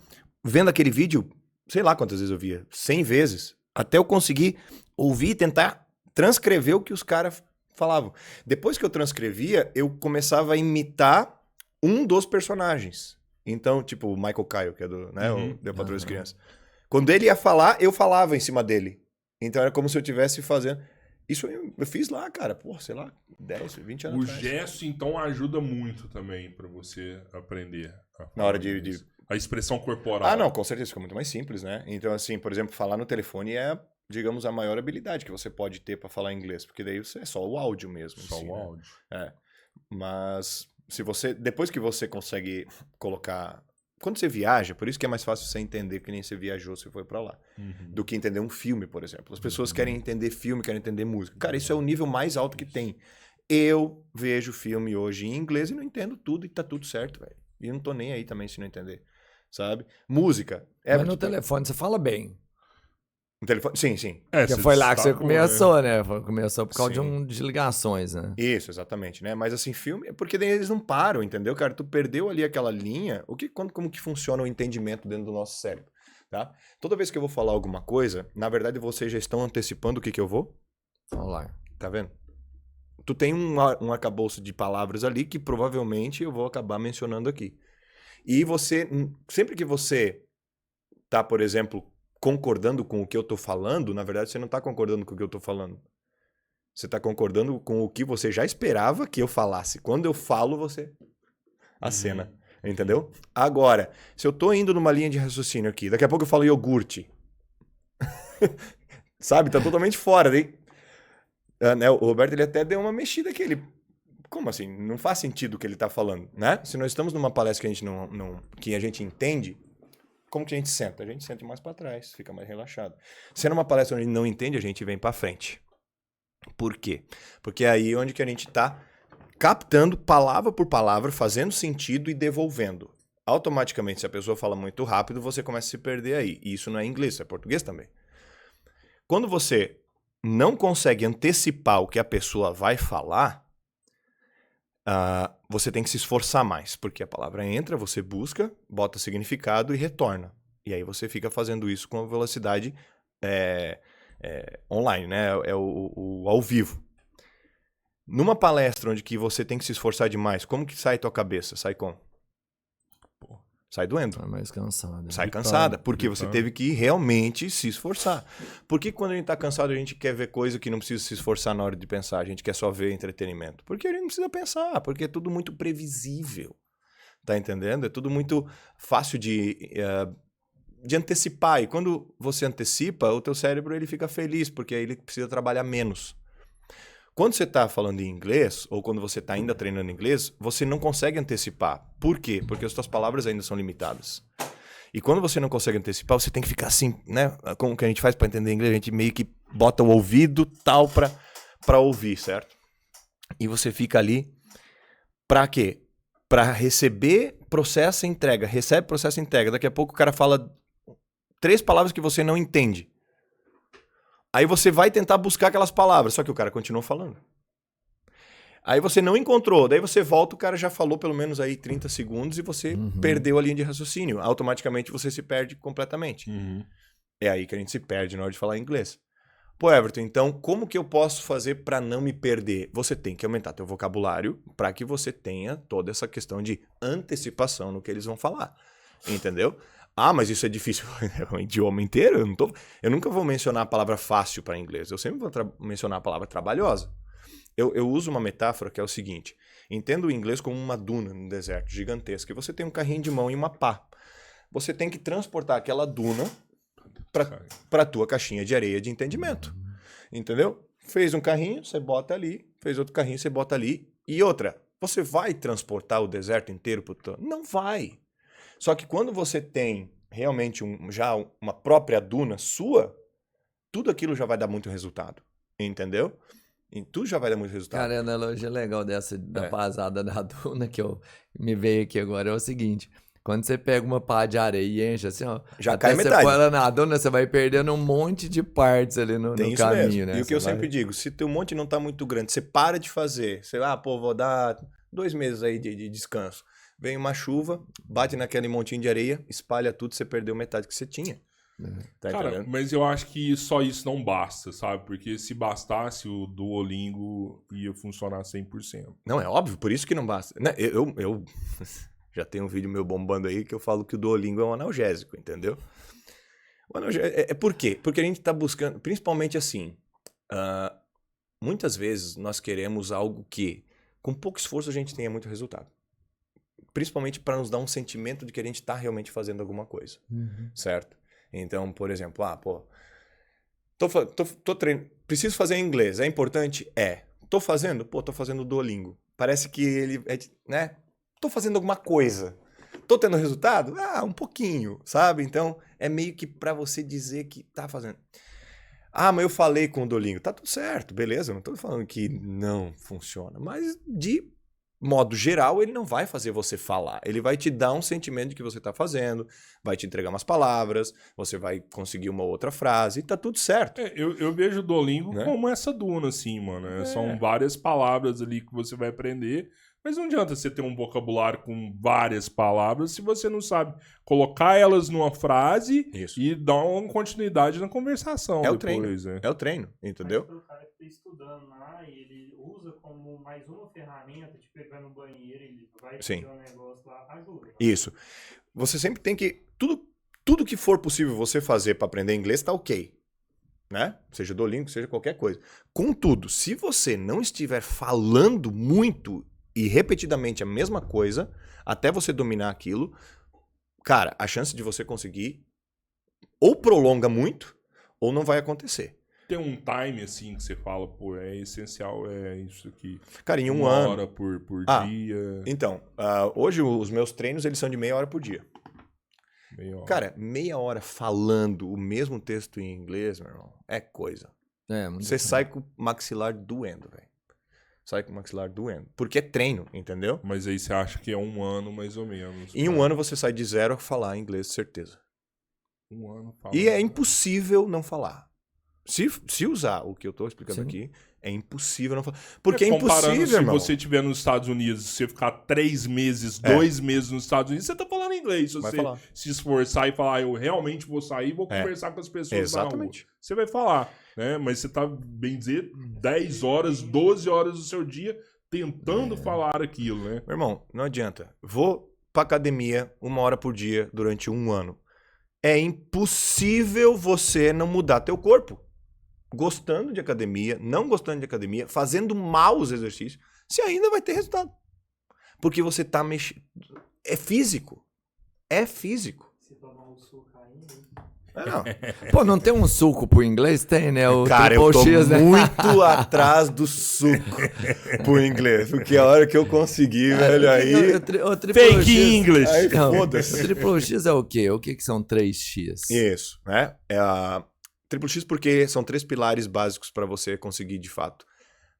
vendo aquele vídeo, sei lá quantas vezes eu via, 100 vezes, até eu conseguir ouvir e tentar transcrever o que os caras falavam. Depois que eu transcrevia, eu começava a imitar um dos personagens. Então, tipo, o Michael Kyle, que é do, né, Uhum. o Eu, Patroa e as Crianças. Quando ele ia falar, eu falava em cima dele. Então era como se eu estivesse fazendo... Isso eu fiz lá, cara, pô, sei lá, 10, 20 anos O atrás. gesto, então, ajuda muito também pra você aprender. A Na hora falar de- inglês. A expressão corporal. Ah, não, com certeza, fica muito mais simples, né? Então, assim, por exemplo, falar no telefone é, digamos, a maior habilidade que você pode ter para falar inglês, porque daí é só o áudio mesmo. Só assim, o né? áudio. Mas se você, depois que você consegue colocar, quando você viaja, por isso que é mais fácil você entender que nem você viajou, se foi para lá, Uhum. do que entender um filme, por exemplo. As pessoas querem entender filme, querem entender música. Cara, isso é o nível mais alto que tem. Eu vejo filme hoje em inglês e não entendo tudo e tá tudo certo, velho. E eu não tô nem aí também se não entender, sabe? Música. Mas no telefone você fala bem. No telefone, sim, sim. Porque você foi lá que você destacou, começou, né? Começou por causa Sim. de ligações, né? Isso, exatamente, né? Mas assim, filme, porque daí eles não param, entendeu, cara? Tu perdeu ali aquela linha. Como que funciona o entendimento dentro do nosso cérebro, tá? Toda vez que eu vou falar alguma coisa, na verdade vocês já estão antecipando o que eu vou, Falar. tá vendo? Tu tem um arcabouço de palavras ali que provavelmente eu vou acabar mencionando aqui. E você, sempre que você tá, por exemplo, concordando com o que eu tô falando, na verdade você não tá concordando com o que eu tô falando. Você tá concordando com o que você já esperava que eu falasse. Quando eu falo, você acena. Entendeu? Agora, se eu tô indo numa linha de raciocínio aqui, daqui a pouco eu falo iogurte. Sabe? Tá totalmente fora. Daí, né, o Roberto, ele até deu uma mexida que ele... Como assim? Não faz sentido o que ele tá falando, né? Se nós estamos numa palestra que a gente que a gente entende, como que a gente senta? A gente senta mais para trás, fica mais relaxado. Se é numa palestra onde a gente não entende, a gente vem para frente. Por quê? Porque é aí onde que a gente tá captando palavra por palavra, fazendo sentido e devolvendo. Automaticamente, se a pessoa fala muito rápido, você começa a se perder aí. E isso não é inglês, isso é português também. Quando você não consegue antecipar o que a pessoa vai falar, você tem que se esforçar mais, porque a palavra entra, você busca, bota significado e retorna. E aí você fica fazendo isso com a velocidade online, né? É o ao vivo. Numa palestra onde que você tem que se esforçar demais, como que sai tua cabeça? Sai como? Sai doendo. Tá mais cansado. Sai Gritando, cansada, porque você gritando. teve que realmente se esforçar. Porque quando a gente tá cansado, a gente quer ver coisa que não precisa se esforçar na hora de pensar, a gente quer só ver entretenimento. Porque a gente não precisa pensar, porque é tudo muito previsível. Tá entendendo? É tudo muito fácil de antecipar. E quando você antecipa, o teu cérebro ele fica feliz, porque aí ele precisa trabalhar menos. Quando você está falando em inglês, ou quando você está ainda treinando inglês, você não consegue antecipar. Por quê? Porque as suas palavras ainda são limitadas. E quando você não consegue antecipar, você tem que ficar assim, né? Como que a gente faz para entender inglês? A gente meio que bota o ouvido tal para ouvir, certo? E você fica ali para quê? Para receber, processa, entrega. Recebe, processa, entrega. Daqui a pouco o cara fala 3 palavras que você não entende. Aí você vai tentar buscar aquelas palavras, só que o cara continua falando. Aí você não encontrou, daí você volta, o cara já falou pelo menos aí 30 segundos e você perdeu a linha de raciocínio. Automaticamente você se perde completamente. Uhum. É aí que a gente se perde na hora de falar inglês. Pô, Everton, então como que eu posso fazer para não me perder? Você tem que aumentar teu vocabulário para que você tenha toda essa questão de antecipação no que eles vão falar. Entendeu? Ah, mas isso é difícil. É um idioma inteiro. Eu nunca vou mencionar a palavra fácil para inglês. Eu sempre vou mencionar a palavra trabalhosa. Eu uso uma metáfora que é o seguinte. Entenda o inglês como uma duna no deserto gigantesca. E você tem um carrinho de mão e uma pá. Você tem que transportar aquela duna para a tua caixinha de areia de entendimento. Entendeu? Fez um carrinho, você bota ali. Fez outro carrinho, você bota ali. E outra, você vai transportar o deserto inteiro para o teu... Não vai. Só que quando você tem realmente já uma própria duna sua, tudo aquilo já vai dar muito resultado. Entendeu? E tudo já vai dar muito resultado. Cara, a analogia legal dessa da pasada da duna que me veio aqui agora é o seguinte. Quando você pega uma pá de areia e enche assim, ó. Já até cai você metade. põe ela na duna, você vai perdendo um monte de partes ali no Tem isso caminho, mesmo. né? E o que eu sempre digo, se teu monte não tá muito grande, você para de fazer. Você, vou dar 2 meses aí de descanso. Vem uma chuva, bate naquele montinho de areia, espalha tudo, você perdeu metade que você tinha. Tá Cara, entendendo? mas eu acho que só isso não basta, sabe? Porque se bastasse, o Duolingo ia funcionar 100%. Não, é óbvio, por isso que não basta. Né? Eu já tenho um vídeo meu bombando aí que eu falo que o Duolingo é um analgésico, entendeu? Por quê? Porque a gente tá buscando, principalmente assim, muitas vezes nós queremos algo que, com pouco esforço, a gente tenha muito resultado. Principalmente para nos dar um sentimento de que a gente tá realmente fazendo alguma coisa, certo? Então, por exemplo, tô treinando, preciso fazer inglês, é importante? É. Tô fazendo? Tô fazendo o Duolingo. Parece que ele, né? Tô fazendo alguma coisa. Tô tendo resultado? Um pouquinho, sabe? Então, é meio que pra você dizer que tá fazendo. Mas eu falei com o Duolingo. Tá tudo certo, beleza. Eu não tô falando que não funciona. Mas, de modo geral, ele não vai fazer você falar. Ele vai te dar um sentimento de que você tá fazendo, vai te entregar umas palavras, você vai conseguir uma outra frase, e tá tudo certo. Eu vejo o Duolingo, né, como essa duna, assim, mano. São várias palavras ali que você vai aprender, mas não adianta você ter um vocabulário com várias palavras se você não sabe colocar elas numa frase e dar uma continuidade na conversação depois. É o treino, entendeu? Mas pro cara que tá estudando lá, ele usa como mais uma ferramenta, tipo, pegar no banheiro, ele vai fazer um negócio lá, ajuda. Isso. Você sempre tem que... Tudo que for possível você fazer para aprender inglês tá ok. Né? Seja Duolingo, seja qualquer coisa. Contudo, se você não estiver falando muito e repetidamente a mesma coisa, até você dominar aquilo, cara, a chance de você conseguir ou prolonga muito, ou não vai acontecer. Tem um time, assim, que você fala, é essencial, é isso aqui. Cara, em um uma ano... hora por dia. Então, hoje os meus treinos, eles são de meia hora por dia. Meia hora. Cara, meia hora falando o mesmo texto em inglês, meu irmão, é coisa. Você sai com o maxilar doendo, velho. Sai com o maxilar doendo. Porque é treino, entendeu? Mas aí você acha que é 1 ano, mais ou menos. Em 1 ano você sai de 0 a falar inglês, certeza. 1 ano falando. E é impossível não falar. Se usar o que eu tô explicando aqui, é impossível não falar. Porque é impossível, irmão. Se você estiver nos Estados Unidos, se você ficar 3 meses, 2 meses nos Estados Unidos, você tá falando inglês. Se você se esforçar e falar, eu realmente vou sair, vou conversar com as pessoas na rua. Você vai falar, né? Mas você tá, bem dizer, 10 horas, 12 horas do seu dia tentando falar aquilo, né? Meu irmão, não adianta. Vou pra academia 1 hora por dia durante 1 ano. É impossível você não mudar teu corpo. Gostando de academia, não gostando de academia, fazendo mal os exercícios, você ainda vai ter resultado. Porque você tá mexendo... É físico. É físico. Se tomar um suco ainda... Não. Pô, não tem um suco pro inglês? Tem, né? O cara, eu tô X, né? muito atrás do suco pro inglês. Porque a hora que eu conseguir, velho, aí... Fake English! Aí foda-se. O triplo X é o quê? O que são 3x? Isso, né? É a triplo X porque são 3 pilares básicos para você conseguir, de fato,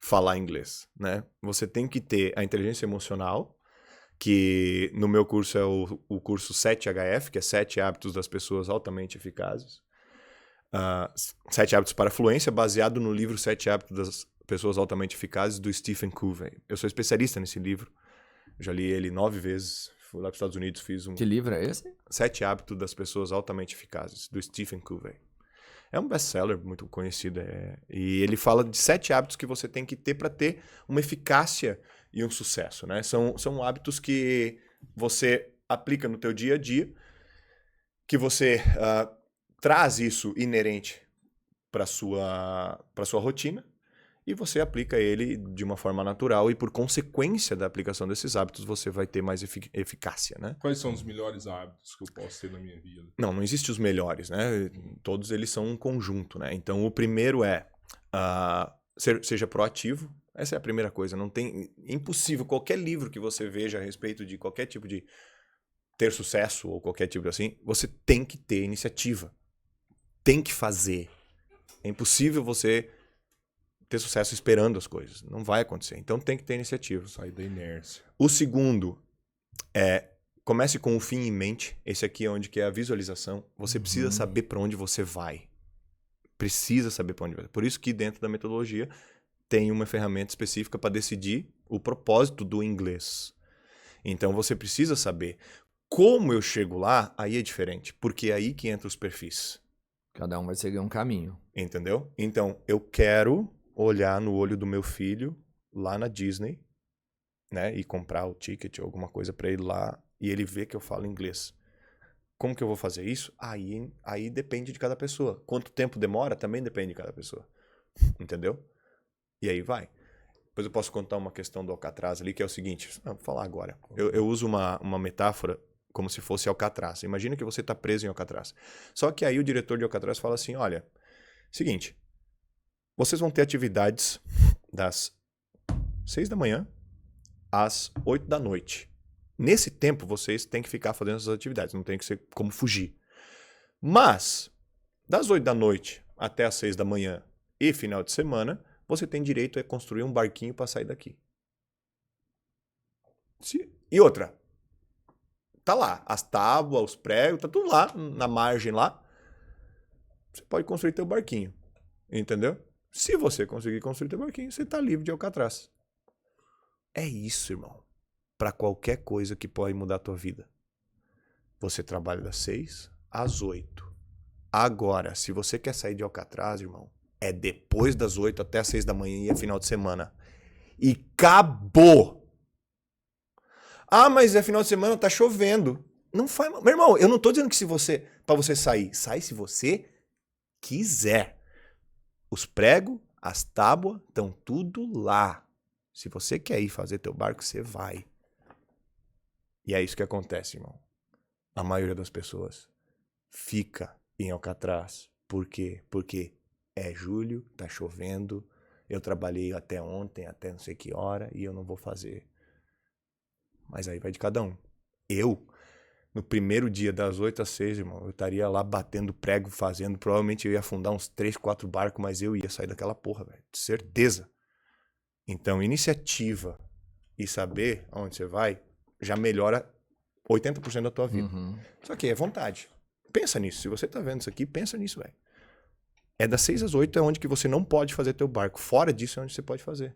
falar inglês, né? Você tem que ter a inteligência emocional, que no meu curso é o curso 7HF, que é 7 hábitos das pessoas altamente eficazes. 7 hábitos para a fluência, baseado no livro 7 hábitos das pessoas altamente eficazes, do Stephen Covey. Eu sou especialista nesse livro. Já li ele 9 vezes. Fui lá para os Estados Unidos, fiz um... Que livro é esse? 7 hábitos das pessoas altamente eficazes, do Stephen Covey. É um best-seller muito conhecido. E ele fala de 7 hábitos que você tem que ter para ter uma eficácia e um sucesso, né? São hábitos que você aplica no teu dia a dia, que você traz isso inerente para sua rotina, e você aplica ele de uma forma natural, e por consequência da aplicação desses hábitos, você vai ter mais eficácia, né? Quais são os melhores hábitos que eu posso ter na minha vida? Não existem os melhores, né? Todos eles são um conjunto, né? Então, o primeiro é seja proativo. Essa é a primeira coisa. É impossível. Qualquer livro que você veja a respeito de qualquer tipo de ter sucesso ou qualquer tipo assim, você tem que ter iniciativa. Tem que fazer. É impossível você ter sucesso esperando as coisas. Não vai acontecer. Então tem que ter iniciativa. Sair da inércia. O segundo é comece com o fim em mente. Esse aqui é onde que é a visualização. Você precisa saber para onde você vai. Precisa saber para onde vai. Por isso que dentro da metodologia tem uma ferramenta específica para decidir o propósito do inglês. Então você precisa saber. Como eu chego lá, aí é diferente. Porque é aí que entra os perfis. Cada um vai seguir um caminho. Entendeu? Então, eu quero olhar no olho do meu filho lá na Disney, né? E comprar o ticket ou alguma coisa para ele lá e ele ver que eu falo inglês. Como que eu vou fazer isso? Aí depende de cada pessoa. Quanto tempo demora também depende de cada pessoa. Entendeu? E aí vai. Depois eu posso contar uma questão do Alcatraz ali, que é o seguinte. Vou falar agora. Eu uso uma metáfora como se fosse Alcatraz. Imagina que você está preso em Alcatraz. Só que aí o diretor de Alcatraz fala assim, olha, seguinte, vocês vão ter atividades das 6 da manhã às 8 da noite. Nesse tempo, vocês têm que ficar fazendo essas atividades, não tem que ser como fugir. Mas, das 8 da noite até as 6 da manhã e final de semana, você tem direito a construir um barquinho para sair daqui. E outra, tá lá, as tábuas, os pregos, tá tudo lá, na margem lá. Você pode construir teu barquinho, entendeu? Se você conseguir construir teu barquinho, você tá livre de Alcatraz. É isso, irmão. Para qualquer coisa que pode mudar a tua vida. Você trabalha das 6 às 8. Agora, se você quer sair de Alcatraz, irmão, é depois das 8 até as 6 da manhã e é final de semana. E acabou! Ah, mas é final de semana, tá chovendo. Não faz... Meu irmão, eu não tô dizendo que para você sair. Sai se você quiser. Os pregos, as tábuas, estão tudo lá. Se você quer ir fazer teu barco, você vai. E é isso que acontece, irmão. A maioria das pessoas fica em Alcatraz. Por quê? Porque é julho, tá chovendo, eu trabalhei até ontem, até não sei que hora, e eu não vou fazer. Mas aí vai de cada um. Eu, no primeiro dia das 8 às 6, irmão, eu estaria lá batendo prego, fazendo. Provavelmente eu ia afundar uns 3, 4 barcos, mas eu ia sair daquela porra, velho. Certeza. Então, iniciativa e saber aonde você vai já melhora 80% da tua vida. Só que é vontade. Pensa nisso. Se você tá vendo isso aqui, pensa nisso, velho. É das 6 às 8 é onde que você não pode fazer teu barco. Fora disso é onde você pode fazer.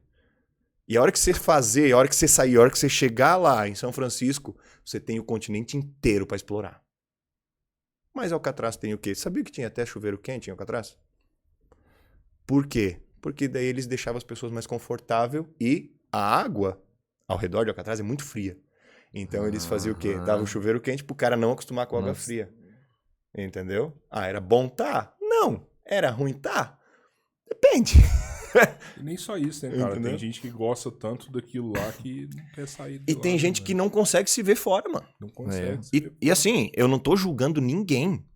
E a hora que você fazer, a hora que você sair, a hora que você chegar lá em São Francisco, você tem o continente inteiro para explorar. Mas Alcatraz tem o quê? Sabia que tinha até chuveiro quente em Alcatraz? Por quê? Porque daí eles deixavam as pessoas mais confortáveis e a água ao redor de Alcatraz é muito fria. Então eles faziam o quê? Davam chuveiro quente pro cara não acostumar com água fria. Entendeu? Ah, era bom tá? Não. Era ruim tá? Depende. E nem só isso, né, cara? Entendeu? Tem gente que gosta tanto daquilo lá que não quer sair de E lá, tem gente né? que não consegue se ver fora, mano. Não consegue. E assim, eu não tô julgando ninguém.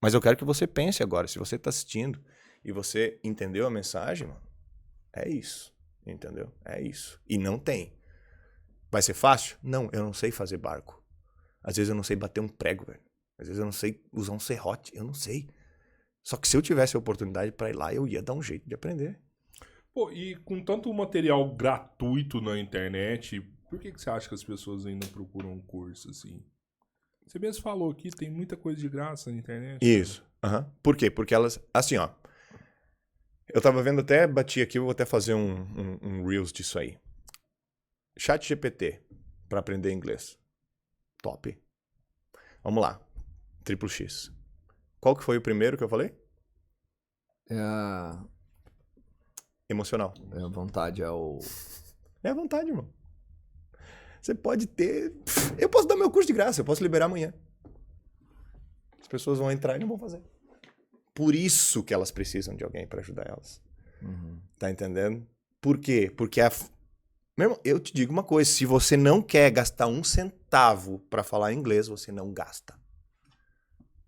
Mas eu quero que você pense agora. Se você tá assistindo e você entendeu a mensagem, mano, é isso. Entendeu? É isso. E não tem. Vai ser fácil? Não, eu não sei fazer barco. Às vezes eu não sei bater um prego, velho. Às vezes eu não sei usar um serrote. Eu não sei. Só que se eu tivesse a oportunidade pra ir lá, eu ia dar um jeito de aprender. Pô, e com tanto material gratuito na internet, por que você acha que as pessoas ainda procuram um curso assim? Você mesmo falou aqui, tem muita coisa de graça na internet. Isso. Por quê? Porque elas... Assim, ó. Eu tava vendo até, bati aqui, eu vou até fazer um Reels disso aí. ChatGPT pra aprender inglês. Top. Vamos lá. Triple X. Qual que foi o primeiro que eu falei? É a Emocional. vontade, é o... É a vontade, irmão. Você pode ter... Eu posso dar meu curso de graça, eu posso liberar amanhã. As pessoas vão entrar e não vão fazer. Por isso que elas precisam de alguém para ajudar elas. Tá entendendo? Por quê? Porque meu irmão, eu te digo uma coisa, se você não quer gastar 1 centavo para falar inglês, você não gasta.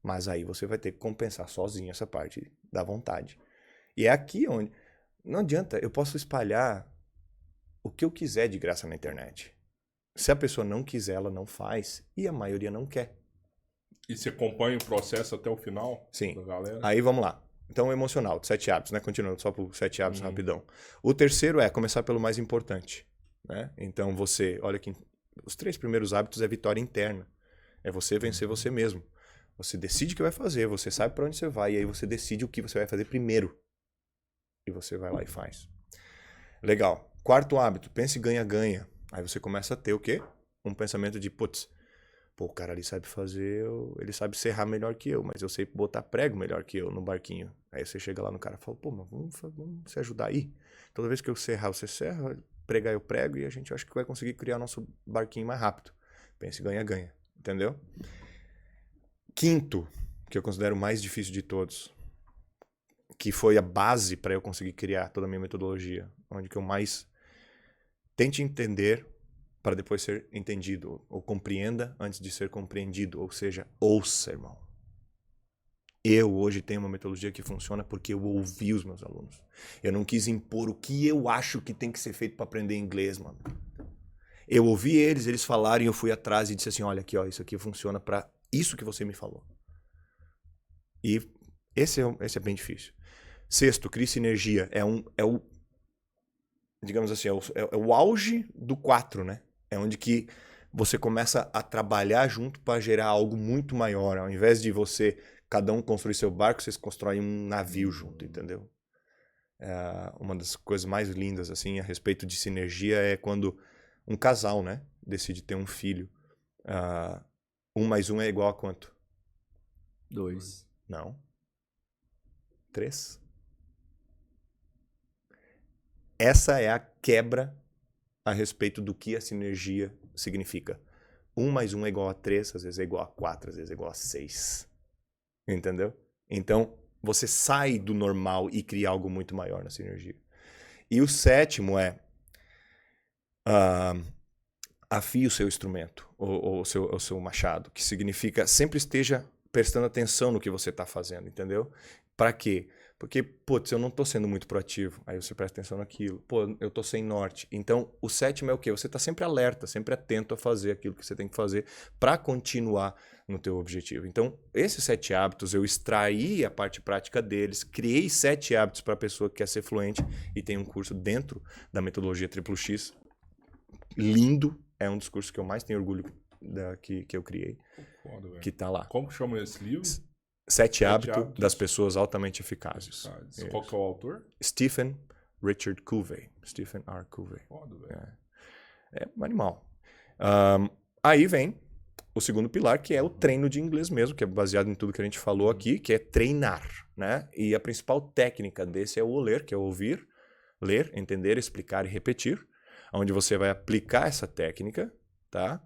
Mas aí você vai ter que compensar sozinho essa parte da vontade. E é aqui onde... Não adianta, eu posso espalhar o que eu quiser de graça na internet. Se a pessoa não quiser, ela não faz. E a maioria não quer. E você acompanha o processo até o final? Sim. Da galera? Aí vamos lá. Então, o emocional, 7 hábitos, né? Continuando só por 7 hábitos rapidão. O terceiro é começar pelo mais importante, né? Então, você... Olha que os 3 primeiros hábitos é vitória interna. É você vencer você mesmo. Você decide o que vai fazer, você sabe para onde você vai, e aí você decide o que você vai fazer primeiro. E você vai lá e faz. Legal. 4º hábito, pense ganha-ganha. Aí você começa a ter o quê? Um pensamento de, putz, pô, o cara ali sabe fazer, ele sabe serrar melhor que eu, mas eu sei botar prego melhor que eu no barquinho. Aí você chega lá no cara e fala, pô, mas vamos se ajudar aí. Toda vez que eu serrar, você serra, pregar eu prego, e a gente acha que vai conseguir criar nosso barquinho mais rápido. Pense ganha-ganha, entendeu? 5º, que eu considero o mais difícil de todos, que foi a base para eu conseguir criar toda a minha metodologia, onde que eu mais tente entender para depois ser entendido, ou compreenda antes de ser compreendido, ou seja, ouça, irmão. Eu hoje tenho uma metodologia que funciona porque eu ouvi os meus alunos. Eu não quis impor o que eu acho que tem que ser feito para aprender inglês, mano. Eu ouvi eles falaram e eu fui atrás e disse assim, olha aqui, ó, isso aqui funciona para isso que você me falou. E esse é bem difícil. 6º, crie sinergia. É o digamos assim, é o auge do 4, né? É onde que você começa a trabalhar junto para gerar algo muito maior. Ao invés de você, cada um construir seu barco, vocês constroem um navio junto, entendeu? Uma das coisas mais lindas, assim, a respeito de sinergia é quando um casal, né, decide ter um filho. 1 mais 1 é igual a quanto? 2. Não. 3. Essa é a quebra a respeito do que a sinergia significa. 1 mais 1 é igual a 3, às vezes é igual a 4, às vezes é igual a 6. Entendeu? Então, você sai do normal e cria algo muito maior na sinergia. E o 7º é afie o seu instrumento, ou o seu machado, que significa sempre esteja prestando atenção no que você está fazendo, entendeu? Para quê? Porque, putz, eu não tô sendo muito proativo. Aí você presta atenção naquilo. Pô, eu tô sem norte. Então, o 7º é o quê? Você tá sempre alerta, sempre atento a fazer aquilo que você tem que fazer para continuar no teu objetivo. Então, esses 7 hábitos, eu extraí a parte prática deles, criei 7 hábitos para a pessoa que quer ser fluente e tem um curso dentro da metodologia Triplo X. Lindo. É um dos cursos que eu mais tenho orgulho que eu criei. Foda, que tá lá. Como que chama esse livro? 7 hábitos das pessoas altamente eficazes. Qual que é o autor? Stephen Richard Covey. Stephen R. Covey. Foda, velho. É um animal. Aí vem o segundo pilar, que é o treino de inglês mesmo, que é baseado em tudo que a gente falou aqui, que é treinar, né? E a principal técnica desse é o ler, que é ouvir, ler, entender, explicar e repetir, onde você vai aplicar essa técnica, tá?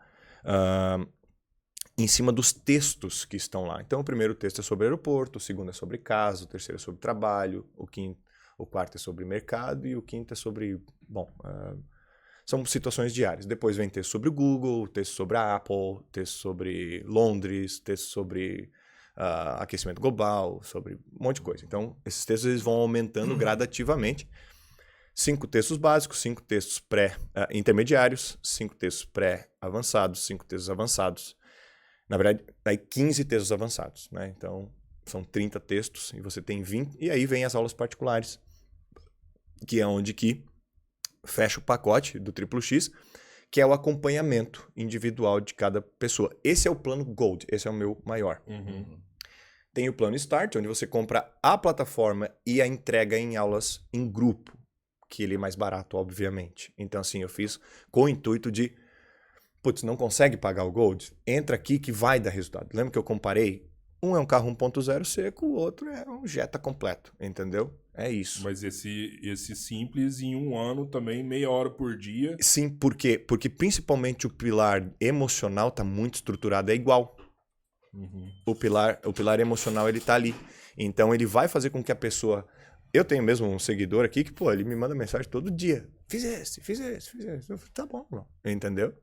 Em cima dos textos que estão lá. Então, o primeiro texto é sobre aeroporto, o segundo é sobre casa, o terceiro é sobre trabalho, o quarto é sobre mercado e o quinto é sobre... Bom, são situações diárias. Depois vem texto sobre o Google, texto sobre a Apple, texto sobre Londres, texto sobre aquecimento global, sobre um monte de coisa. Então, esses textos eles vão aumentando gradativamente. 5 textos básicos, 5 textos intermediários, 5 textos pré-avançados, 5 textos avançados. Na verdade, daí 15 textos avançados, né? Então, são 30 textos e você tem 20. E aí vem as aulas particulares, que é onde que fecha o pacote do Triplo X, que é o acompanhamento individual de cada pessoa. Esse é o plano Gold, esse é o meu maior. Tem o plano Start, onde você compra a plataforma e a entrega em aulas em grupo, que ele é mais barato, obviamente. Então, assim, eu fiz com o intuito de putz, não consegue pagar o Gold? Entra aqui que vai dar resultado. Lembra que eu comparei Um é um carro 1.0 seco, o outro é um Jetta completo, entendeu? É isso. Mas esse simples, em um ano também, meia hora por dia. Sim, por quê? Porque principalmente o pilar emocional tá muito estruturado, é igual. Uhum. O pilar emocional, ele tá ali. Então, ele vai fazer com que a pessoa... Eu tenho mesmo um seguidor aqui que, pô, ele me manda mensagem todo dia. Fiz esse. Eu falo, tá bom, não. Entendeu?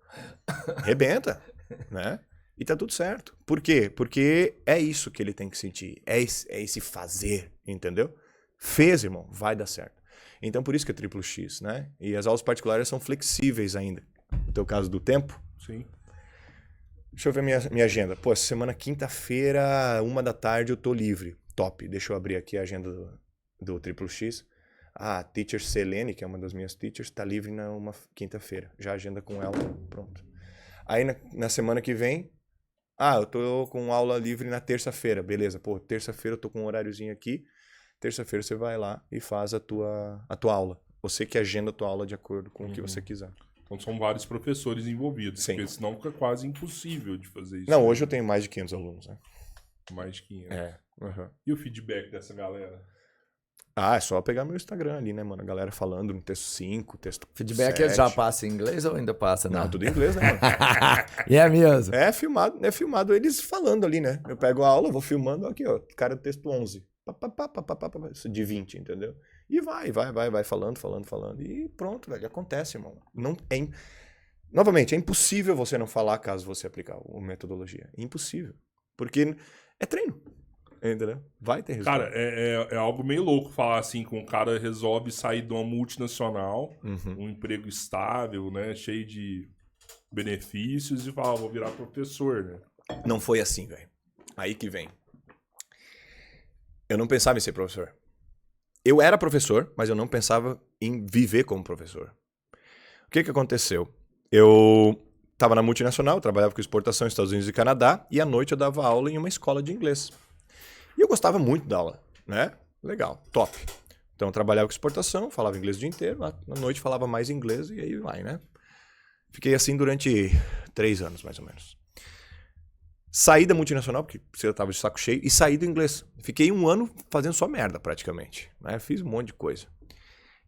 Rebenta, né? E tá tudo certo. Por quê? Porque é isso que ele tem que sentir. É esse fazer, entendeu? Fez, irmão, vai dar certo. Então, por isso que é triplo X, né? E as aulas particulares são flexíveis ainda. No teu caso do tempo. Sim. Deixa eu ver minha agenda. Pô, essa semana, quinta-feira, 1h eu tô livre. Top. Deixa eu abrir aqui a agenda do triplo X. A teacher Selene, que é uma das minhas teachers, tá livre uma quinta-feira. Já agenda com ela, pronto. Aí na semana que vem, eu tô com aula livre na terça-feira. Beleza, pô, terça-feira eu tô com um horáriozinho aqui. Terça-feira você vai lá e faz a tua aula. Você que agenda a tua aula de acordo com o que você quiser. Então são vários professores envolvidos. Sim. Porque senão fica quase impossível de fazer isso. Não, hoje eu tenho mais de 500 alunos, né? Mais de 500. É. Uhum. E o feedback dessa galera? É só pegar meu Instagram ali, né, mano? A galera falando no texto 5, texto Feedback 7. já passa em inglês ou ainda passa? Não, tudo em inglês, né, mano? E é mesmo? É filmado eles falando ali, né? Eu pego a aula, vou filmando aqui, ó. Cara, texto 11. De 20, entendeu? E vai falando. E pronto, velho. Acontece, irmão. Novamente, é impossível você não falar caso você aplicar a metodologia. É impossível. Porque é treino. Entendeu? Vai ter resultado. Cara, é algo meio louco falar assim, que um cara resolve sair de uma multinacional, um emprego estável, né? Cheio de benefícios e fala, vou virar professor, né? Não foi assim, velho. Aí que vem. Eu não pensava em ser professor. Eu era professor, mas eu não pensava em viver como professor. O que aconteceu? Eu estava na multinacional, trabalhava com exportação nos Estados Unidos e Canadá, e à noite eu dava aula em uma escola de inglês. E eu gostava muito da aula, né? Legal, top. Então eu trabalhava com exportação, falava inglês o dia inteiro, à noite falava mais inglês e aí vai, né? Fiquei assim durante 3 anos, mais ou menos. Saí da multinacional, porque eu tava de saco cheio, e saí do inglês. Fiquei 1 ano fazendo só merda, praticamente. Né? Fiz um monte de coisa.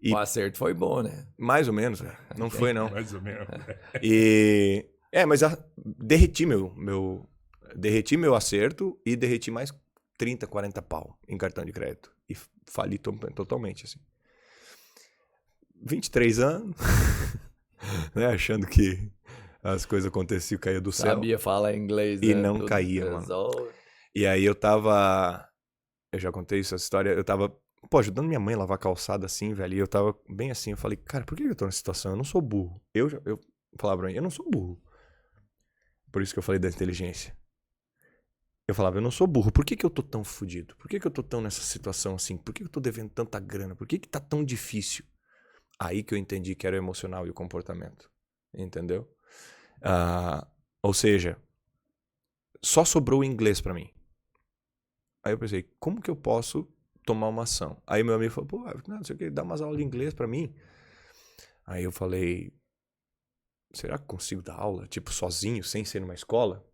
E o acerto foi bom, né? Mais ou menos, né? Não foi, não. Mais ou menos. Mas derreti meu acerto e derreti mais 30, 40 pau em cartão de crédito. E fali totalmente, assim. 23 anos, né? Achando que as coisas aconteciam, caía do céu. Sabia falar inglês, e né? não Tudo caía, resolve. mano. E aí eu já contei essa história, eu tava, ajudando minha mãe a lavar calçada assim, velho, e eu tava bem assim, eu falei, cara, por que eu tô nessa situação? Eu não sou burro. Eu falava pra mim, eu não sou burro. Por isso que eu falei da inteligência. Eu falava, eu não sou burro, por que eu tô tão fodido? Por que eu tô tão nessa situação assim? Por que eu tô devendo tanta grana? Por que tá tão difícil? Aí que eu entendi que era o emocional e o comportamento. Entendeu? Ou seja, só sobrou o inglês pra mim. Aí eu pensei, como que eu posso tomar uma ação? Aí meu amigo falou, não sei o que, dá umas aulas de inglês pra mim. Aí eu falei, será que consigo dar aula, tipo, sozinho, sem ser numa escola?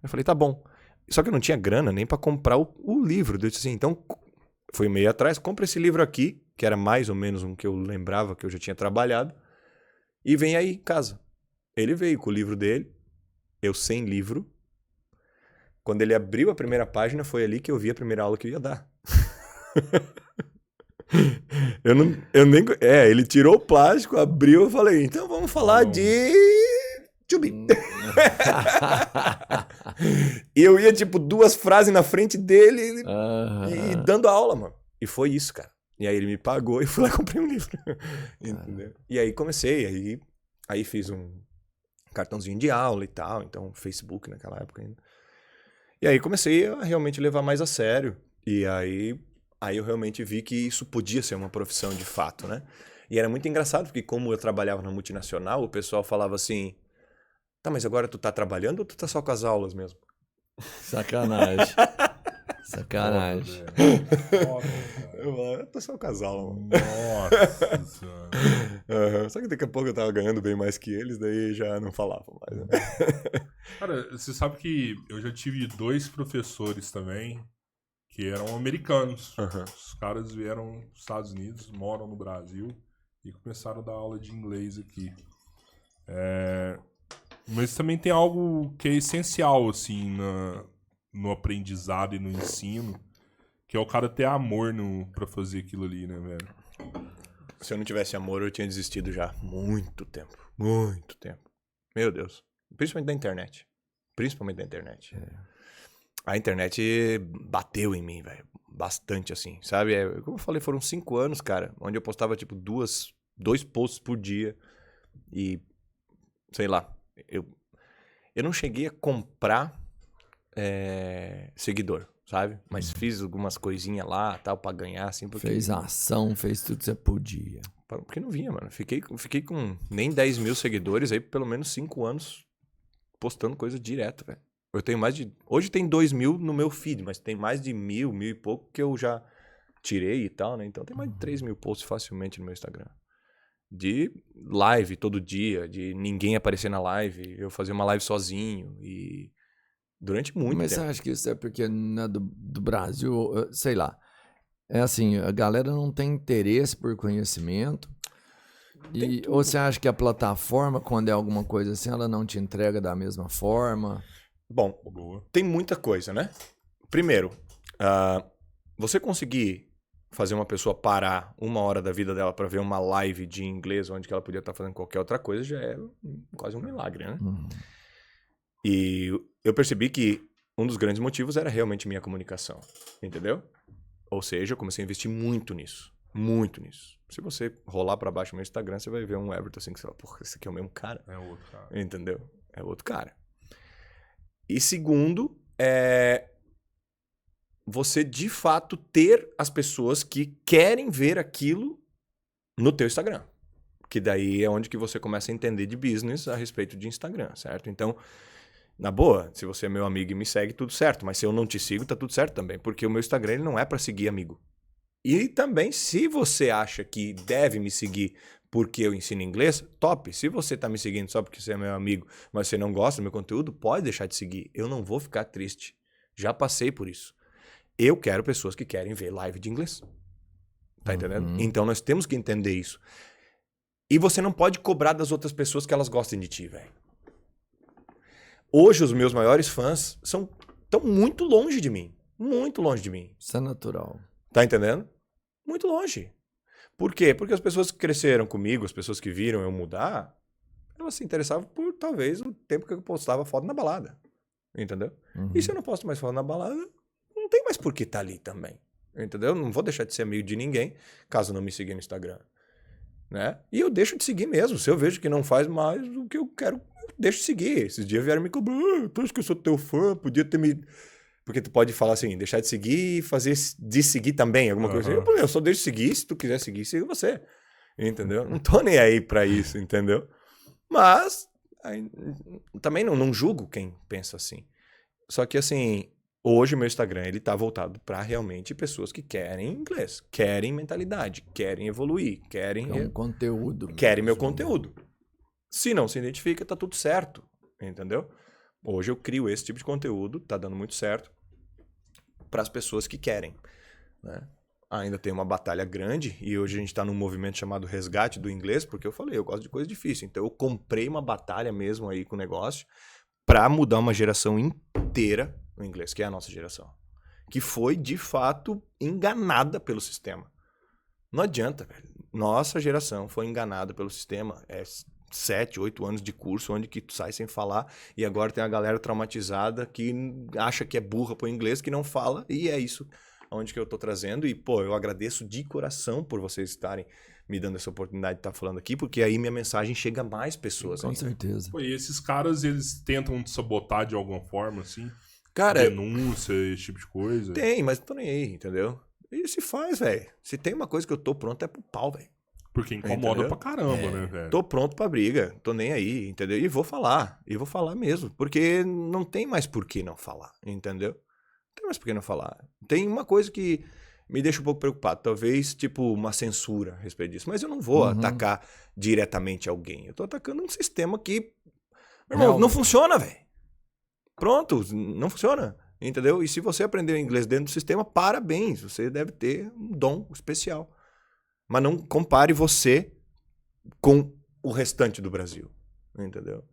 Eu falei, tá bom. Só que eu não tinha grana nem pra comprar o livro. Eu disse assim, então, fui meio atrás, compra esse livro aqui, que era mais ou menos um que eu lembrava que eu já tinha trabalhado, e vem aí em casa. Ele veio com o livro dele, eu sem livro. Quando ele abriu a primeira página, foi ali que eu vi a primeira aula que eu ia dar. Ele tirou o plástico, abriu, eu falei, então vamos falar de Tchubim. E eu ia, tipo, 2 frases na frente dele e dando aula, mano. E foi isso, cara. E aí ele me pagou e fui lá e comprei um livro. Entendeu? E aí comecei, aí fiz um cartãozinho de aula e tal, então Facebook naquela época ainda. E aí comecei a realmente levar mais a sério. E aí eu realmente vi que isso podia ser uma profissão de fato, né? E era muito engraçado, porque como eu trabalhava na multinacional, o pessoal falava assim, tá, mas agora tu tá trabalhando ou tu tá só com as aulas mesmo? Sacanagem. Sacanagem. Eu tô só um casal. Nossa senhora. Só que daqui a pouco eu tava ganhando bem mais que eles, daí já não falava mais. Né? Cara, você sabe que eu já tive 2 professores também que eram americanos. Os caras vieram dos Estados Unidos, moram no Brasil e começaram a dar aula de inglês aqui. Mas também tem algo que é essencial, assim, no aprendizado e no ensino, que é o cara ter amor pra fazer aquilo ali, né, velho? Se eu não tivesse amor, eu tinha desistido já. Muito tempo. Muito tempo. Meu Deus. Principalmente da internet. A internet bateu em mim, velho. Bastante, assim, sabe? Como eu falei, foram 5 anos, cara, onde eu postava, tipo, 2 posts por dia. E, sei lá, eu não cheguei a comprar seguidor, sabe? Mas fiz algumas coisinhas lá, tal, pra ganhar, assim. Porque... Fez ação, fez tudo que você podia. Porque não vinha, mano. Fiquei com nem 10 mil seguidores aí por pelo menos 5 anos postando coisa direto, velho. Eu tenho mais de... Hoje tem 2 mil no meu feed, mas tem mais de 1.000 e pouco que eu já tirei e tal, né? Então tem mais de 3 mil posts facilmente no meu Instagram. De live todo dia, de ninguém aparecer na live, eu fazer uma live sozinho e... Durante muito Mas tempo. você acha que isso é porque do Brasil, sei lá, é assim, a galera não tem interesse por conhecimento? Ou você acha que a plataforma, quando é alguma coisa assim, ela não te entrega da mesma forma? Bom, tem muita coisa, né? Primeiro, você conseguir fazer uma pessoa parar 1 hora da vida dela para ver uma live de inglês onde que ela podia estar fazendo qualquer outra coisa já é quase um milagre, né? E eu percebi que um dos grandes motivos era realmente minha comunicação, entendeu? Ou seja, eu comecei a investir muito nisso. Muito nisso. Se você rolar pra baixo no meu Instagram, você vai ver um Everton assim que você fala, porra, esse aqui é o mesmo cara. É outro cara. Entendeu? É outro cara. E segundo, você de fato ter as pessoas que querem ver aquilo no teu Instagram. Que daí é onde que você começa a entender de business a respeito de Instagram, certo? Então, na boa, se você é meu amigo e me segue, tudo certo. Mas se eu não te sigo, tá tudo certo também. Porque o meu Instagram ele não é pra seguir amigo. E também, se você acha que deve me seguir porque eu ensino inglês, top. Se você tá me seguindo só porque você é meu amigo, mas você não gosta do meu conteúdo, pode deixar de seguir. Eu não vou ficar triste. Já passei por isso. Eu quero pessoas que querem ver live de inglês. Tá entendendo? Então nós temos que entender isso. E você não pode cobrar das outras pessoas que elas gostem de ti, velho. Hoje os meus maiores fãs estão muito longe de mim. Muito longe de mim. Isso é natural. Tá entendendo? Muito longe. Por quê? Porque as pessoas que cresceram comigo, as pessoas que viram eu mudar, elas se interessavam por, talvez, o tempo que eu postava foto na balada. Entendeu? E se eu não posto mais foto na balada, não tem mais por que estar ali também. Entendeu? Eu não vou deixar de ser amigo de ninguém, caso não me siga no Instagram. Né? E eu deixo de seguir mesmo. Se eu vejo que não faz mais o que eu quero, eu deixo de seguir. Esses dias vieram me cobrar, tu acha que eu sou teu fã? Podia ter me... Porque tu pode falar assim, deixar de seguir e fazer de seguir também, alguma coisa assim. Eu só deixo de seguir, se tu quiser seguir, siga você. Entendeu? Não tô nem aí pra isso, entendeu? Mas, também não julgo quem pensa assim. Só que assim, hoje o meu Instagram, ele tá voltado pra realmente pessoas que querem inglês, querem mentalidade, querem evoluir, querem... É um conteúdo. Querem meu conteúdo. Se não se identifica, tá tudo certo, entendeu? Hoje eu crio esse tipo de conteúdo, tá dando muito certo para as pessoas que querem, né? Ainda tem uma batalha grande e hoje a gente tá num movimento chamado resgate do inglês, porque eu falei, eu gosto de coisa difícil. Então eu comprei uma batalha mesmo aí com o negócio para mudar uma geração inteira no inglês, que é a nossa geração, que foi de fato enganada pelo sistema. Não adianta, velho. Nossa geração foi enganada pelo sistema. 7, 8 anos de curso, onde que tu sai sem falar, e agora tem a galera traumatizada que acha que é burra pro inglês, que não fala, e é isso onde que eu tô trazendo, e pô, eu agradeço de coração por vocês estarem me dando essa oportunidade de estar falando aqui, porque aí minha mensagem chega a mais pessoas. Com certeza. Pô, e esses caras, eles tentam te sabotar de alguma forma, assim? Cara, denúncia, esse tipo de coisa? Tem, mas não tô nem aí, entendeu? E se faz, velho. Se tem uma coisa que eu tô pronto é pro pau, velho. Porque incomoda entendeu? pra caramba, né, velho? Tô pronto pra briga, tô nem aí, entendeu? E vou falar mesmo, porque não tem mais por que não falar, entendeu? tem mais por que não falar. Tem uma coisa que me deixa um pouco preocupado. Talvez, tipo, uma censura a respeito disso. Mas eu não vou atacar diretamente alguém. Eu tô atacando um sistema que, meu irmão, não funciona, velho. Pronto, não funciona. Entendeu? E se você aprendeu inglês dentro do sistema, parabéns. Você deve ter um dom especial. Mas não compare você com o restante do Brasil. Entendeu?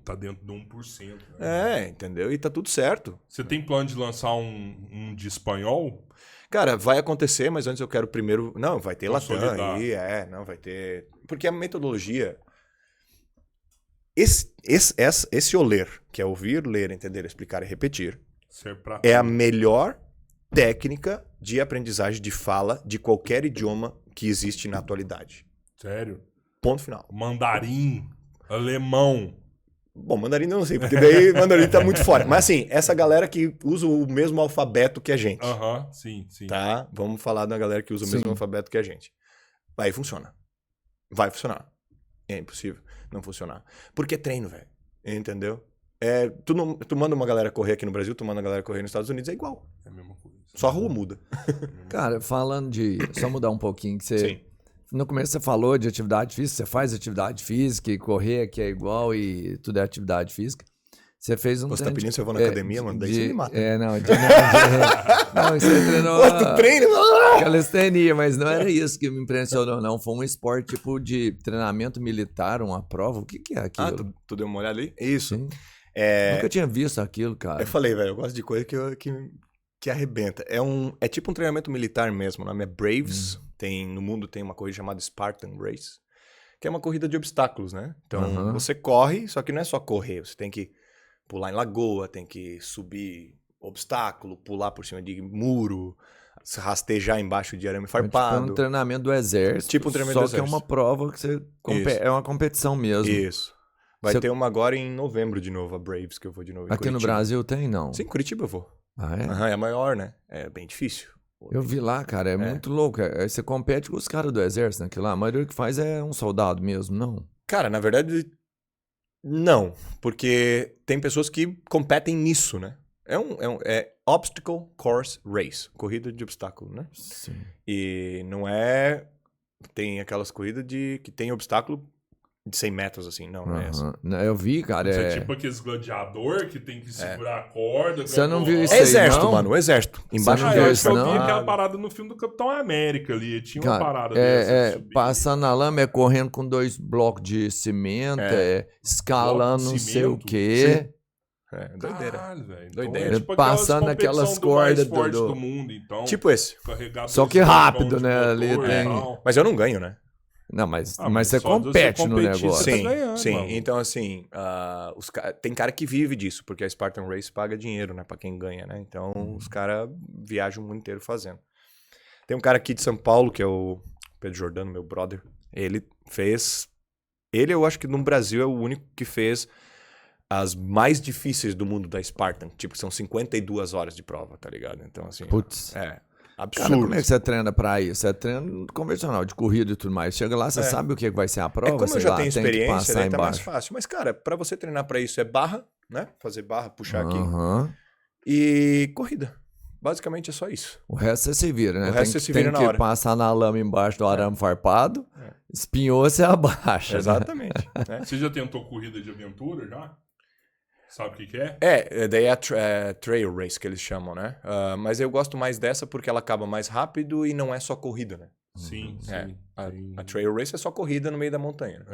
Tá dentro de 1%. Né? Entendeu? E tá tudo certo. Você tem plano de lançar um de espanhol? Cara, vai acontecer, mas antes eu quero primeiro... Não, vai ter Latam aí, não, vai ter... Porque a metodologia... Esse ler, que é ouvir, ler, entender, explicar e repetir, é a melhor técnica de aprendizagem de fala de qualquer idioma que existe na atualidade. Sério? Ponto final. Mandarim, alemão... Bom, mandarim eu não sei, porque daí mandarim tá muito fora. Mas assim, essa galera que usa o mesmo alfabeto que a gente. Sim. Tá? Vamos falar da galera que usa o mesmo alfabeto que a gente. Aí funciona. Vai funcionar. É impossível não funcionar. Porque é treino, velho. Entendeu? Tu manda uma galera correr aqui no Brasil, tu manda a galera correr nos Estados Unidos, é igual. É a mesma coisa. Só a rua muda. Cara, falando de... Só mudar um pouquinho, que você... Sim. No começo você falou de atividade física, você faz atividade física e correr aqui é igual e tudo é atividade física. Você fez um Você tá pedindo se eu vou na academia, mano? Daí você me mata. Não, você treinou Outro treino? calistenia, mas não era isso que me impressionou, não. Foi um esporte tipo de treinamento militar, uma prova. O que é aquilo? Tu deu uma olhada ali? Isso. Nunca tinha visto aquilo, cara. Eu falei, velho, eu gosto de coisa que arrebenta. É tipo um treinamento militar mesmo. O nome é Braves. No mundo tem uma corrida chamada Spartan Race, que é uma corrida de obstáculos, né? Então, você corre, só que não é só correr. Você tem que pular em lagoa, tem que subir obstáculo, pular por cima de muro, se rastejar embaixo de arame farpado. Tipo um treinamento do exército. Tipo um treinamento do exército. Só que é uma prova que você... É uma competição mesmo. Isso. Vai ter uma agora em novembro de novo, a Braves, que eu vou de novo em Aqui Curitiba. no Brasil tem, não? Sim, em Curitiba eu vou. Ah, é? É a maior, né? É bem difícil. Eu vi lá, cara, é muito louco. Você compete com os caras do exército naquilo lá. A maioria que faz é um soldado mesmo, não? Cara, na verdade, não. Porque tem pessoas que competem nisso, né? É Obstacle Course Race. Corrida de obstáculo, né? Sim. E não é... Tem aquelas corridas que tem obstáculo de 100 metros, assim. Não é essa. Eu vi, cara. Isso é tipo aqueles gladiador que tem que segurar a corda. Você não viu isso É aí, exército, não? mano. O exército. Embaixo não do viu eu isso, acho que eu vi não? aquela parada no filme do Capitão América ali. Tinha uma Cara, parada dessa. de subir. passando na lama, correndo com 2 blocos de cimento, escalando Bloco de não sei o cimento? quê. Doideira. Caralho, velho. Doideira. Então, é tipo Passando aquelas aquelas competição cordas do mais forte do- do mundo, então. Tipo esse. carregar Só dois que rápido, tubão de né, ali motor e tem- tal. Mas eu não ganho, né? Não, mas mas você só de você compete no competir, negócio. você tá Sim, ganhando, sim. mano. Então, assim, tem cara que vive disso, porque a Spartan Race paga dinheiro, né? Pra quem ganha, né? Então, os caras viajam o mundo inteiro fazendo. Tem um cara aqui de São Paulo, que é o Pedro Jordano, meu brother. Ele, eu acho que no Brasil, é o único que fez as mais difíceis do mundo da Spartan. Tipo, são 52 horas de prova, tá ligado? Então, assim... Putz. Absurdo. Cara, como é que você treina pra isso? Você treina convencional, de corrida e tudo mais. Chega lá, você sabe o que vai ser a prova, Como sei eu já lá, tenho tem que experiência, passar daí tá mais embaixo. fácil. Mas, cara, pra você treinar pra isso é barra, né? Fazer barra, puxar aqui. Aham. E corrida. Basicamente é só isso. O resto você se vira, né? O resto tem você se vira tem na que hora. passar na lama embaixo do arame farpado, espinhou, você abaixa. Né? Exatamente. né? Você já tentou corrida de aventura já? Sabe o que é? Daí é trail race que eles chamam, né? Mas eu gosto mais dessa porque ela acaba mais rápido e não é só corrida, né? Sim, sim. A trail race é só corrida no meio da montanha.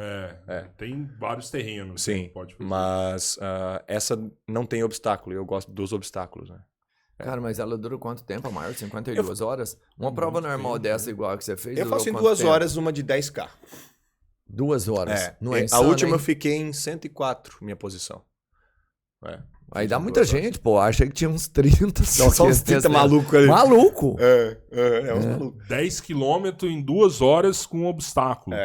Né? Tem vários terrenos. Sim, que pode fazer. mas essa não tem obstáculo. Eu gosto dos obstáculos, né? Cara, mas ela dura quanto tempo? A maior? 52 horas? Uma prova normal dessa igual que você fez? Eu durou faço em quanto 2 tempo? horas uma de 10K. 2 horas? Não é a insano, última hein? eu fiquei em 104, minha posição. Aí dá Fiz em muita 2 horas. gente, pô. Achei que tinha uns 30 só. Só que uns 30 esse- malucos ali. Maluco! É uns malucos. 10 km em 2 horas com obstáculo.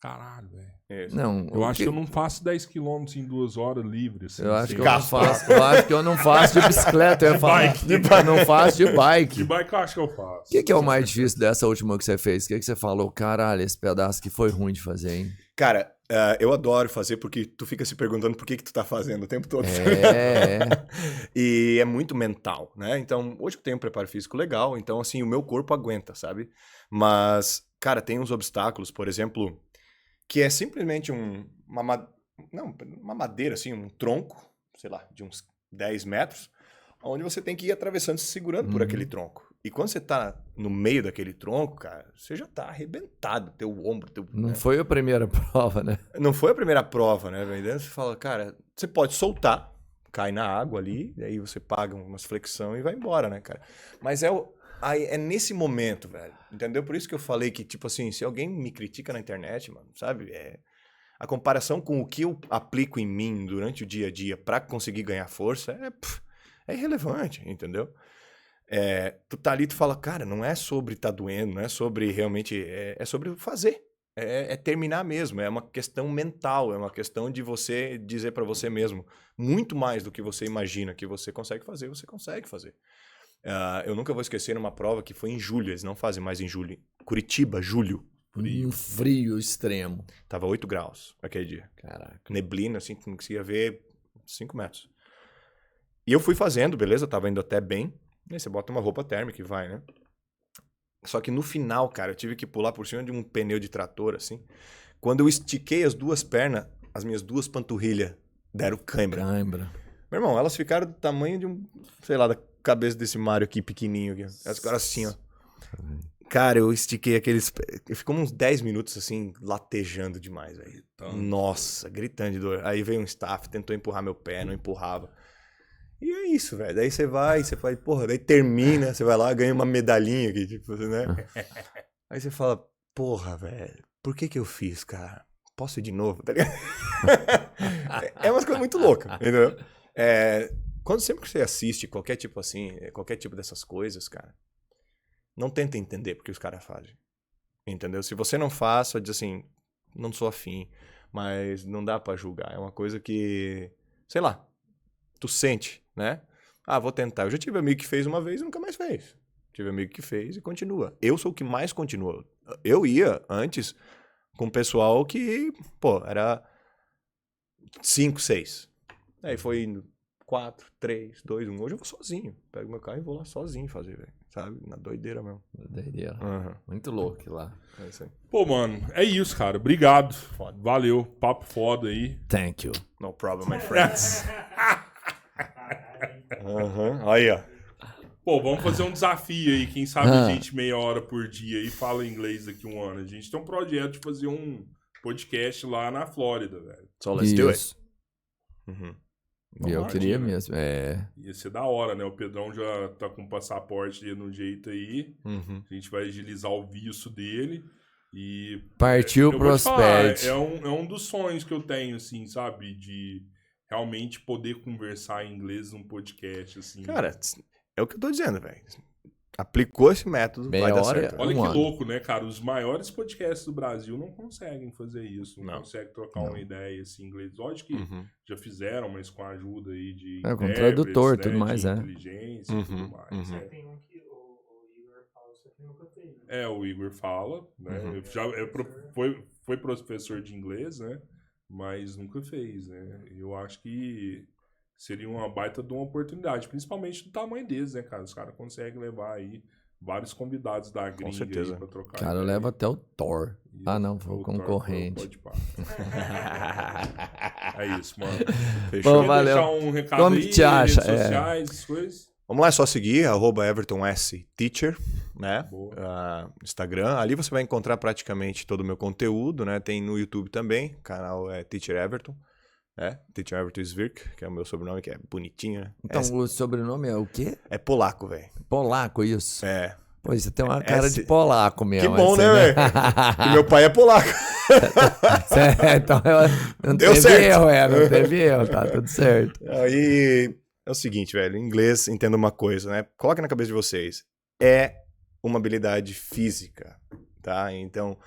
Caralho, velho. Isso. Não, Eu o acho que eu não faço 10 km em 2 horas livre. Assim, Eu acho sem que eu não gastar. faço. Eu acho que eu não faço de bicicleta. Eu ia falar. Eu não faço de De bike. bike eu acho que eu faço. O que é o mais difícil dessa última que você fez? O que você falou? Caralho, esse pedaço que foi ruim de fazer, hein? Cara, Eu adoro fazer porque tu fica se perguntando por que tu tá fazendo o tempo todo. É. E é muito mental, né? Então, hoje eu tenho um preparo físico legal, então, assim, o meu corpo aguenta, sabe? Mas, cara, tem uns obstáculos, por exemplo, que é simplesmente uma madeira, assim, um tronco, sei lá, de uns 10 metros, onde você tem que ir atravessando, se segurando por aquele tronco. E quando você tá no meio daquele tronco, cara, você já tá arrebentado, teu ombro, Não né? foi a primeira prova, né? Não foi a primeira prova, né, velho? Daí você fala, cara, você pode soltar, cai na água ali, e aí você paga umas flexão e vai embora, né, cara? Mas é nesse momento, velho, entendeu? Por isso que eu falei que, tipo assim, se alguém me critica na internet, mano, sabe? A comparação com o que eu aplico em mim durante o dia a dia pra conseguir ganhar força é irrelevante, entendeu? Tu tá ali, tu fala, cara, não é sobre tá doendo, não é sobre realmente, é sobre fazer. É terminar mesmo, é uma questão mental, é uma questão de você dizer pra você mesmo, muito mais do que você imagina que você consegue fazer, você consegue fazer. Eu nunca vou esquecer uma prova que foi em julho, eles não fazem mais em julho. Curitiba, julho. Um frio extremo. Tava 8 graus aquele dia. Caraca. Neblina, assim, que não conseguia ver 5 metros. E eu fui fazendo, beleza, tava indo até bem. E aí você bota uma roupa térmica e vai, né? Só que no final, cara, eu tive que pular por cima de um pneu de trator, assim. Quando eu estiquei as duas pernas, as minhas duas panturrilhas deram cãibra. Meu irmão, elas ficaram do tamanho de sei lá, da cabeça desse Mario aqui, pequenininho aqui. Elas ficaram assim, ó. Cara, eu estiquei aqueles... Ficou uns 10 minutos, assim, latejando demais, velho. Nossa, gritando de dor. Aí veio um staff, tentou empurrar meu pé, não empurrava. E é isso, velho. Daí você fala, porra, daí termina, você vai lá, ganha uma medalhinha aqui, tipo, né? Aí você fala, porra, velho, por que eu fiz, cara? Posso ir de novo, tá ligado? É umas coisas muito loucas, entendeu? Sempre que você assiste qualquer tipo assim, qualquer tipo dessas coisas, cara, não tenta entender porque os caras fazem, entendeu? Se você não faz, só diz assim, não sou afim, mas não dá pra julgar. É uma coisa que, sei lá, tu sente, né? Vou tentar. Eu já tive amigo que fez uma vez e nunca mais fez. Tive amigo que fez e continua. Eu sou o que mais continua. Eu ia antes com o pessoal que, pô, era 5, 6. Aí foi indo 4, 3, 2, 1. Hoje eu vou sozinho. Pego meu carro e vou lá sozinho fazer, velho. Sabe? Na doideira mesmo. Doideira. Uhum. Muito louco lá. É isso aí. Pô, mano, é isso, cara. Obrigado. Foda. Valeu. Papo foda aí. Thank you. No problem, my friends. Aí, ó. Pô, vamos fazer um desafio aí. Quem sabe a gente meia hora por dia e fala inglês daqui um ano. A gente tem um projeto de fazer um podcast lá na Flórida, velho. So let's do it. Eu Vamos queria lá, né? mesmo. Ia ser da hora, né? O Pedrão já tá com o passaporte dele no jeito aí. Uhum. A gente vai agilizar o visto dele. E Partiu eu vou te falar, Prospect. é um dos sonhos que eu tenho, assim, sabe? De realmente poder conversar em inglês num podcast, assim. Cara, é o que eu tô dizendo, velho. Aplicou esse método, Meia vai dar hora, certo. Olha que ano. louco, né, cara? Os maiores podcasts do Brasil não conseguem fazer isso. Não Não. conseguem trocar uma ideia assim, em inglês. Lógico que Uhum. já fizeram, mas com a ajuda aí de Com intérpretes, tradutor, né, tudo mais, de é. inteligência e tudo Uhum, mais. uhum. Tem um que o Igor fala, só que nunca fez. Né? O Igor fala, né? Uhum. Foi professor de inglês, né? Mas nunca fez, né? Eu acho que seria uma baita de uma oportunidade, principalmente do tamanho deles, né, cara? Os caras conseguem levar aí vários convidados da gringa certeza. aí pra trocar. O cara ideia. leva até o Thor. E Não, foi o Thor concorrente. Pode pá. É isso, mano. Fechou. Bom, Quer valeu. deixar um recado Como aí, que te acha? redes sociais, essas coisas? Vamos lá, é só seguir, @EvertonSTeacher, né? Boa. Instagram. Ali você vai encontrar praticamente todo o meu conteúdo, né? Tem no YouTube também, o canal é Teacher Everton, né? Teacher Everton Svirk, que é o meu sobrenome, que é bonitinho, né? Então, o sobrenome é o quê? É polaco, velho. Polaco, isso. É. Pô, você tem uma cara Esse- de polaco Que mesmo. bom, esse, né, velho? E meu pai é polaco. Então, não Deu teve certo. erro, não teve erro, tá tudo certo. Aí é o seguinte, velho, em inglês, entenda uma coisa, né? Coloque na cabeça de vocês. É uma habilidade física, tá? Então,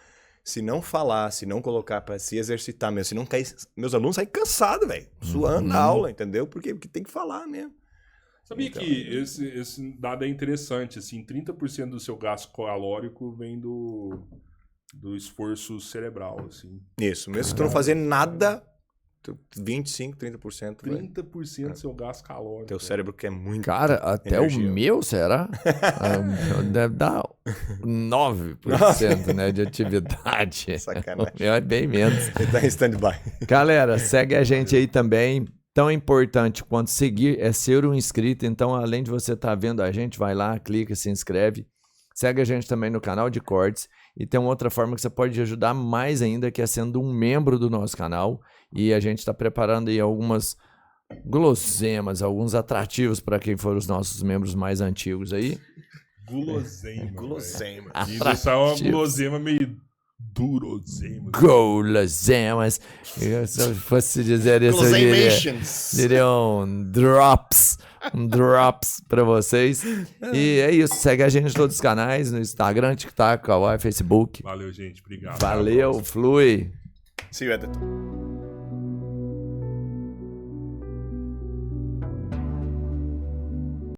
se não falar, se não colocar pra se exercitar mesmo, se não cair... Meus alunos saem cansados, velho, suando na aula, entendeu? Porque tem que falar mesmo. Sabia Então, que esse dado é interessante, assim, 30% do seu gasto calórico vem do esforço cerebral, assim. Isso, mesmo se tu não fazer nada, 25, 30%. 30% do seu gasto calórico. Teu cérebro quer muito. Cara, até energia. o meu, será? Deve dar 9%, né, de atividade. Sacanagem. O meu é bem menos. Ele tá em stand-by. Galera, segue a gente aí também. Tão importante quanto seguir é ser um inscrito. Então, além de você estar vendo a gente, vai lá, clica, se inscreve. Segue a gente também no canal de cortes. E tem uma outra forma que você pode ajudar mais ainda, que é sendo um membro do nosso canal. E a gente está preparando aí algumas guloseimas, alguns atrativos para quem for os nossos membros mais antigos aí. Guloseima. Guloseima. Isso é uma gulosema meio durosema. Guloseimas. Se eu fosse dizer isso, eu diria drops para vocês. E é isso. Segue a gente em todos os canais, no Instagram, TikTok, Kawaii, Facebook. Valeu, gente. Obrigado. Valeu, flui. See you at the top.